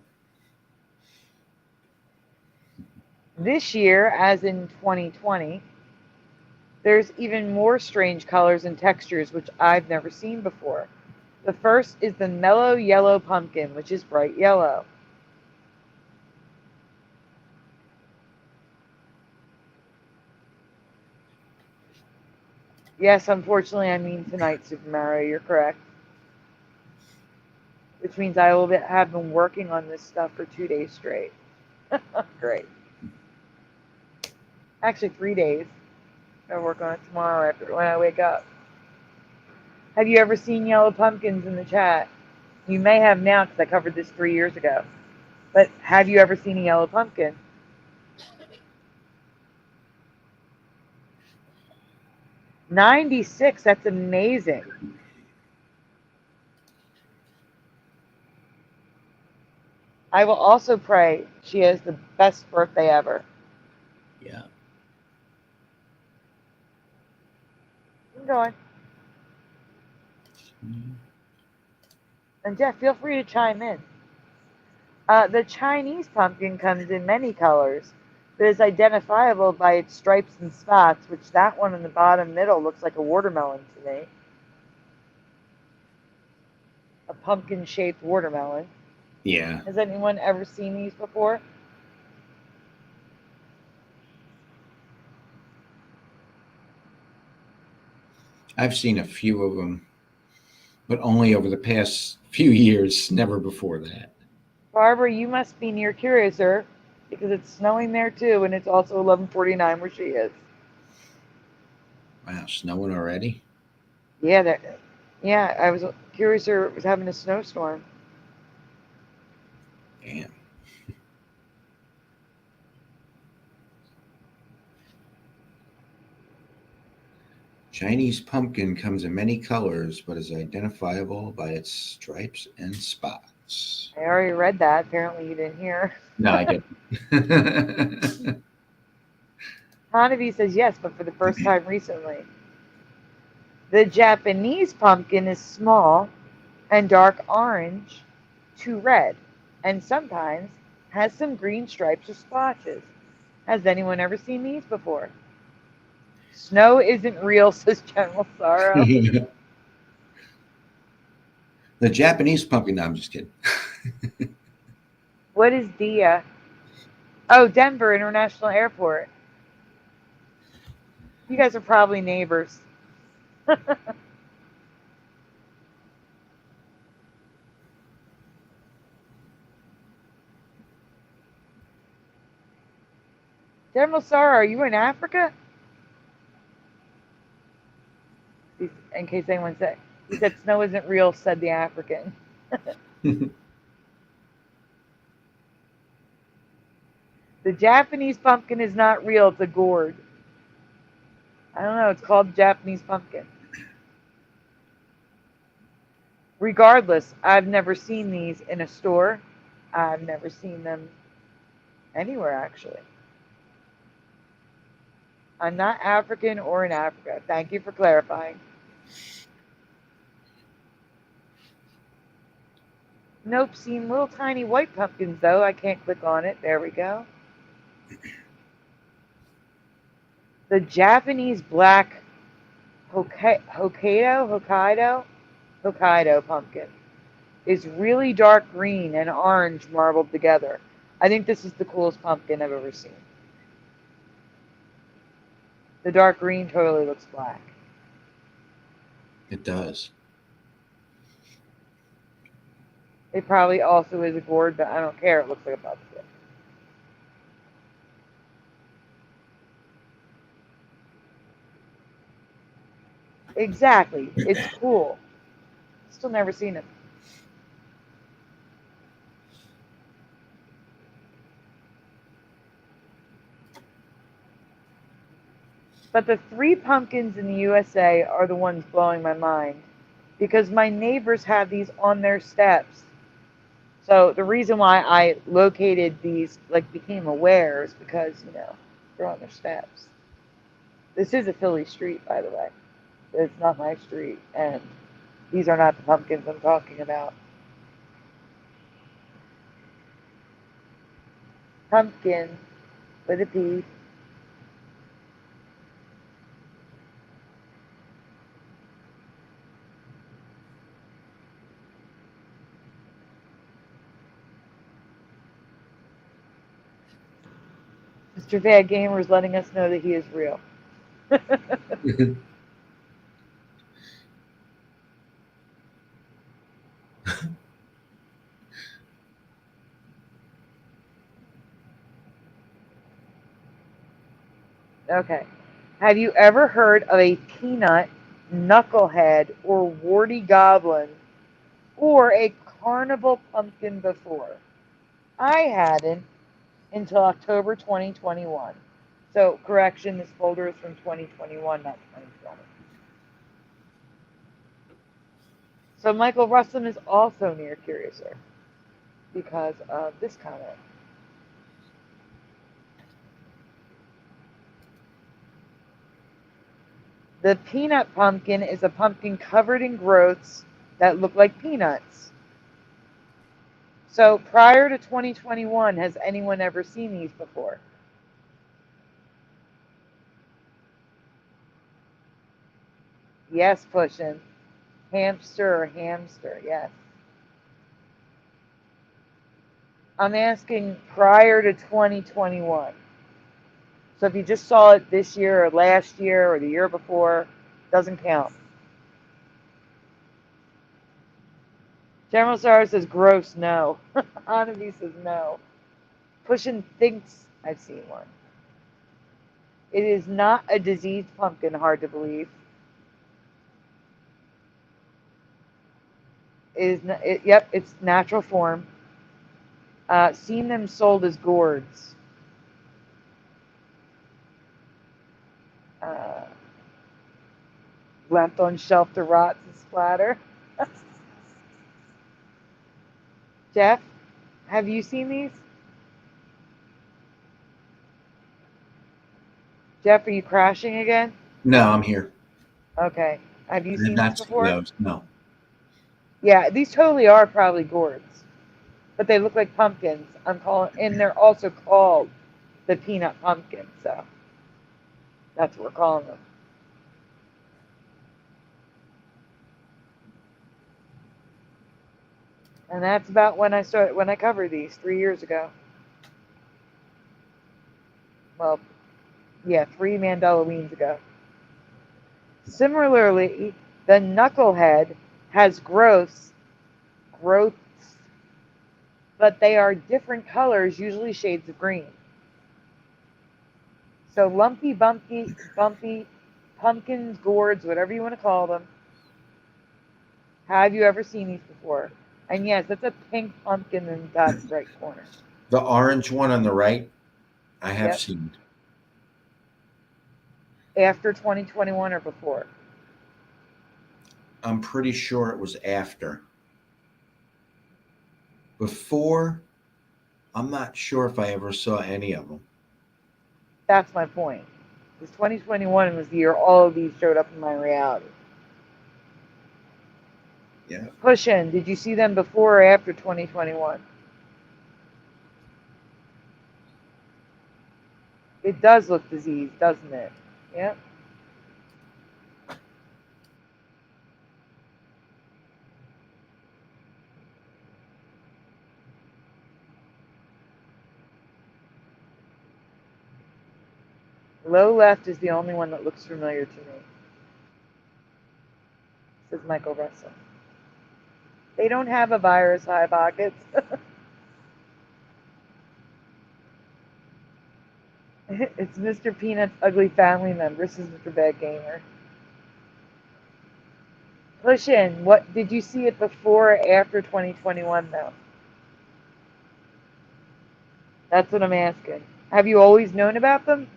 This year, as in 2020, there's even more strange colors and textures which I've never seen before. The first is the mellow yellow pumpkin, which is bright yellow. Yes, unfortunately, I mean tonight, Super Mario, you're correct. Which means I will have been working on this stuff for 2 days straight. Great. Actually, 3 days. I'll work on it tomorrow when I wake up. Have you ever seen yellow pumpkins in the chat? You may have now because I covered this 3 years ago. But have you ever seen a yellow pumpkin? '96, that's amazing. I will also pray she has the best birthday ever. Yeah. I'm going. And Jeff, feel free to chime in. The Chinese pumpkin comes in many colors, but is identifiable by its stripes and spots, which that one in the bottom middle looks like a watermelon to me. A pumpkin-shaped watermelon. Yeah. Has anyone ever seen these before? I've seen a few of them, but only over the past few years, never before that. Barbara, you must be near Curiouser because it's snowing there too, and it's also 11:49 where she is. Wow, snowing already? Yeah, Curiouser was having a snowstorm. Damn. Chinese pumpkin comes in many colors, but is identifiable by its stripes and spots. I already read that. Apparently you didn't hear. No, I didn't. Hanabi says yes, but for the first time recently. The Japanese pumpkin is small and dark orange to red, and sometimes has some green stripes or splotches. Has anyone ever seen these before? Snow isn't real, says General Sorrow. The Japanese pumpkin. No, I'm just kidding. What is DIA? Oh, Denver International Airport. You guys are probably neighbors. General Sorrow, are you in Africa? In case anyone said. He said snow isn't real, said the African. The Japanese pumpkin is not real, it's a gourd. I don't know, it's called Japanese pumpkin. Regardless, I've never seen these in a store. I've never seen them anywhere, actually. I'm not African or in Africa. Thank you for clarifying. Nope, seen little tiny white pumpkins, though. I can't click on it. There we go. The Japanese black Hokkaido pumpkin is really dark green and orange marbled together. I think this is the coolest pumpkin I've ever seen. The dark green totally looks black. It does. It probably also is a gourd, but I don't care. It looks like a pumpkin. Exactly. It's cool. Still never seen it. But the 3 pumpkins in the USA are the ones blowing my mind because my neighbors have these on their steps. So the reason why I located these, like became aware, is because, they're on their steps. This is a Philly street, by the way. It's not my street, and these are not the pumpkins I'm talking about. Pumpkin with a P. Mr. Bad Gamer is letting us know that he is real. Okay. Have you ever heard of a peanut, knucklehead, or warty goblin, or a carnival pumpkin before? I hadn't until October 2021. So, correction, this folder is from 2021, not 2020. So, Michael Russell is also near Curiouser because of this comment. The peanut pumpkin is a pumpkin covered in growths that look like peanuts. So prior to 2021, has anyone ever seen these before? Yes, pushing. Hamster or hamster, yes. I'm asking prior to 2021. So if you just saw it this year or last year or the year before, doesn't count. General Star says gross, no. Hanabi says no. Pushing thinks I've seen one. It is not a diseased pumpkin, hard to believe. Yep, it's natural form. Seen them sold as gourds. left on shelf to rot and splatter. Jeff, have you seen these? Jeff, are you crashing again? No, I'm here. Okay. Have you I have seen these not seen before? those. No. Yeah, these totally are probably gourds, but they look like pumpkins. And they're also called the peanut pumpkin, so that's what we're calling them. And that's about when I covered these 3 years ago. Well, yeah, 3 Mandelaweens ago. Similarly, the knucklehead has growths, but they are different colors, usually shades of green. So lumpy, bumpy, pumpkins, gourds, whatever you want to call them. Have you ever seen these before? And yes, that's a pink pumpkin in the top right corner. The orange one on the right, I have Yep. seen. After 2021 or before? I'm pretty sure it was after. Before, I'm not sure if I ever saw any of them. That's my point. Because 2021 was the year all of these showed up in my reality. Yeah. Push in. Did you see them before or after 2021? It does look diseased, doesn't it? Yep. Low left is the only one that looks familiar to me, says Michael Russell. They don't have a virus, High Pockets. It's Mr. Peanut's ugly family member, says Mr. Bad Gamer. Push in. What did you see it before or after 2021 though? That's what I'm asking. Have you always known about them?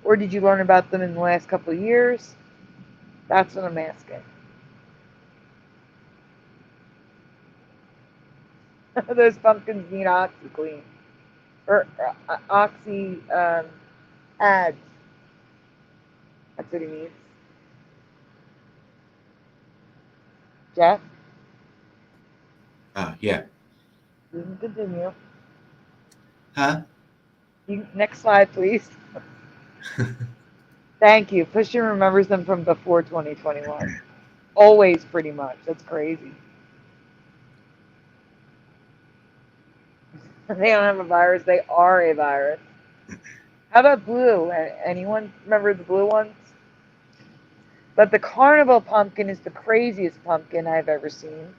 Or did you learn about them in the last couple of years? That's what I'm asking. Those pumpkins need OxyClean. Or Oxy ads. That's what he means. Jeff, Yeah. you can continue. Huh? Next slide, please. Thank you. Pushing remembers them from before 2021. Always, pretty much. That's crazy. They don't have a virus. They are a virus. How about blue? Anyone remember the blue ones? But the carnival pumpkin is the craziest pumpkin I've ever seen.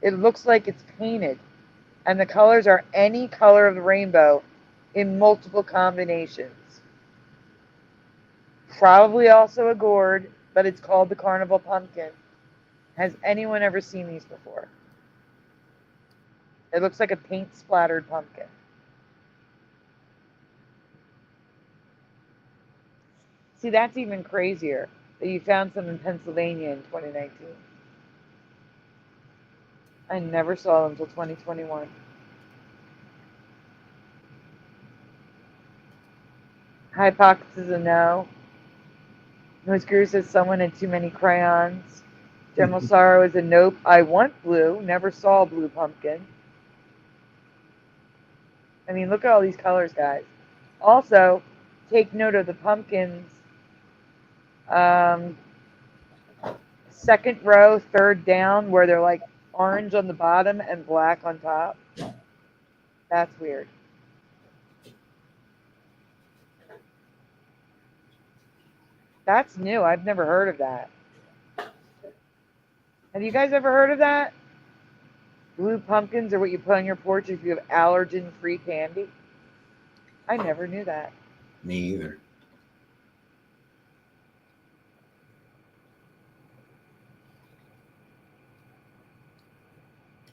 It looks like it's painted, and the colors are any color of the rainbow in multiple combinations. Probably also a gourd, but it's called the carnival pumpkin. Has anyone ever seen these before? It looks like a paint splattered pumpkin. See, that's even crazier that you found some in Pennsylvania in 2019. I never saw them until 2021. Hypothesis is a no. Noise Guru says someone had too many crayons. General Sorrow is a nope. I want blue. Never saw blue pumpkin. I mean, look at all these colors, guys. Also, take note of the pumpkins. Second row, third down, where they're like orange on the bottom and black on top. That's weird. That's new. I've never heard of that. Have you guys ever heard of that? Blue pumpkins are what you put on your porch if you have allergen-free candy? I never knew that. Me either.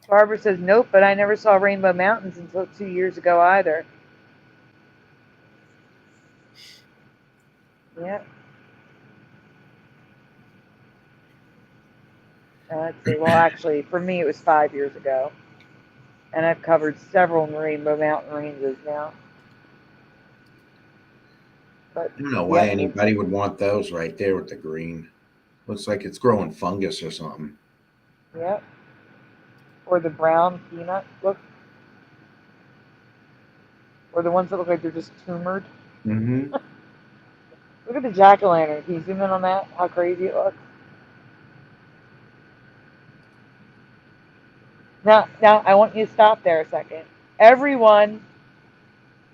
Barbara says, nope, but I never saw Rainbow Mountains until 2 years ago either. Yep. Let's see. Well, actually, for me, it was 5 years ago, and I've covered several Rainbow Mountain ranges now. But I don't know why yep, anybody would want those right there with the green. Looks like it's growing fungus or something. yep. Or the brown peanut look, or the ones that look like they're just tumored. Mm-hmm. Look at the jack-o'-lantern. Can you zoom in on that? How crazy it looks. Now, I want you to stop there a second. Everyone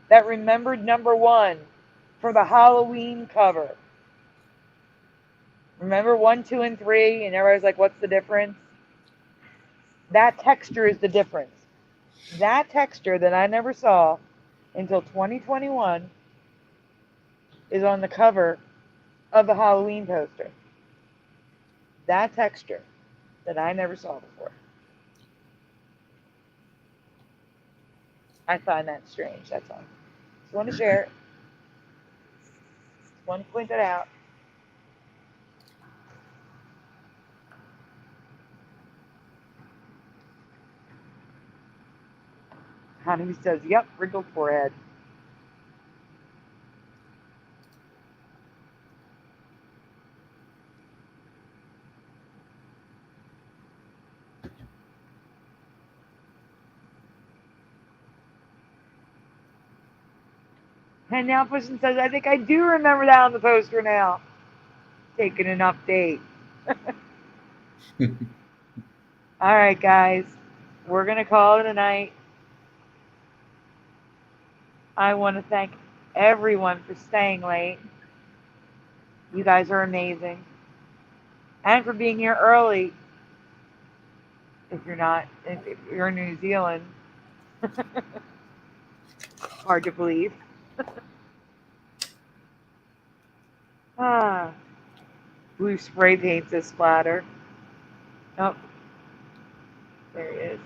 that remembered number 1 for the Halloween cover. Remember 1, 2, and 3, and everybody's like, "What's the difference?" That texture is the difference. That texture that I never saw until 2021 is on the cover of the Halloween poster. That texture that I never saw before. I find that strange. That's all. Just want to share it. Just want to point that out. Honey says, "Yep, wrinkled forehead." And now Pushing says, "I think I do remember that on the poster now." Taking an update. All right, guys. We're going to call it a night. I want to thank everyone for staying late. You guys are amazing. And for being here early. If you're in New Zealand. Hard to believe. Blue spray paint says splatter. Oh, there he is.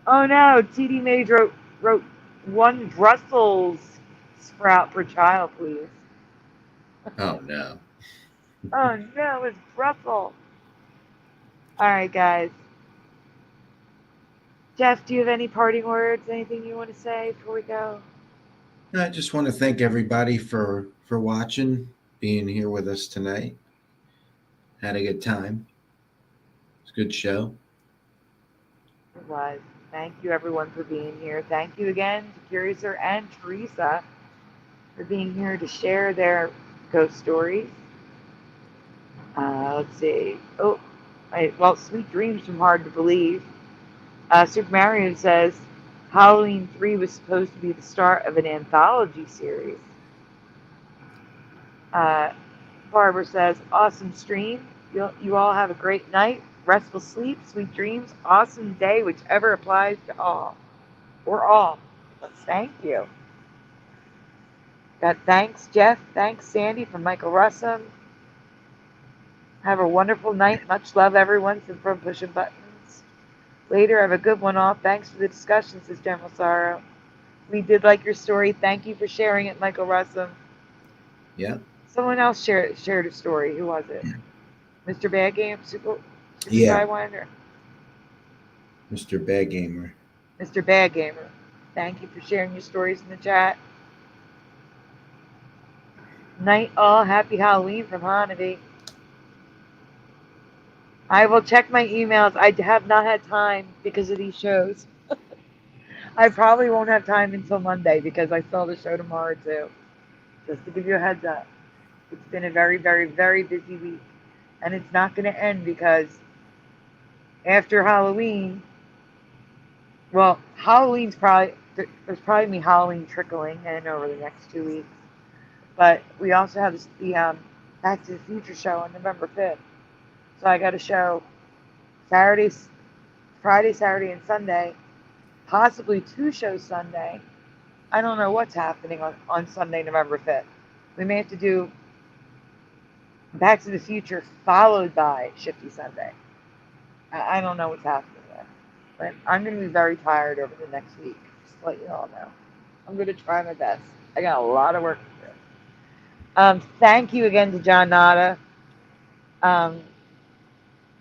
Oh no, TD Mage wrote 1 Brussels sprout per child, please. Oh no. Oh no, it's Brussels. All right, guys. Jeff, do you have any parting words? Anything you want to say before we go? I just want to thank everybody for watching, being here with us tonight. Had a good time. It's a good show. It was. Thank you, everyone, for being here. Thank you again to Curiouser and Teresa for being here to share their ghost stories. Let's see. Oh, well, Sweet Dreams from Hard to Believe. Super Mario says Halloween 3 was supposed to be the start of an anthology series. Barbara says, awesome stream. You all have a great night, restful sleep, sweet dreams, awesome day, whichever applies to all. Or all. Thank you. Got thanks, Jeff. Thanks, Sandy, from Michael Russum. Have a wonderful night. Much love, everyone, from Pushing Buttons. Later, have a good one off. Thanks for the discussion, says General Sorrow. We did like your story. Thank you for sharing it, Michael Russum. Yeah. Someone else shared a story. Who was it? Mr. Bad Game? Super Yeah. Sidewinder? Mr. Bad Gamer. Mr. Bad Gamer. Thank you for sharing your stories in the chat. Night all. Happy Halloween from Hanabi. I will check my emails. I have not had time because of these shows. I probably won't have time until Monday because I saw the show tomorrow too. Just to give you a heads up. It's been a very, very, very busy week. And it's not going to end because after Halloween, well, Halloween's probably, there's probably me Halloween trickling in over the next 2 weeks. But we also have the Back to the Future show on November 5th. So I got a show Friday, Saturday, and Sunday. Possibly 2 shows Sunday. I don't know what's happening on Sunday, November 5th. We may have to do Back to the Future followed by Shifty Sunday. I don't know what's happening there. But I'm going to be very tired over the next week. Just to let you all know. I'm going to try my best. I got a lot of work to do. Thank you again to John Nada.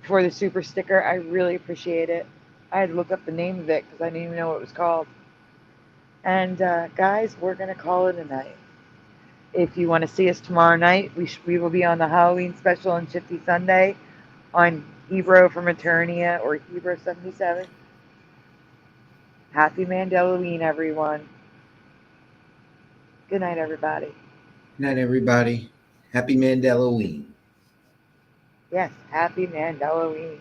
for the super sticker. I really appreciate it. I had to look up the name of it because I didn't even know what it was called. And guys, we're going to call it a night. If you want to see us tomorrow night, we will be on the Halloween special on Shifty Sunday on Hebrew from Eternia or Hebrew 77. Happy Mandelaween, everyone. Good night, everybody. Good night, everybody. Happy Mandelaween. Yes, happy Mandelaween.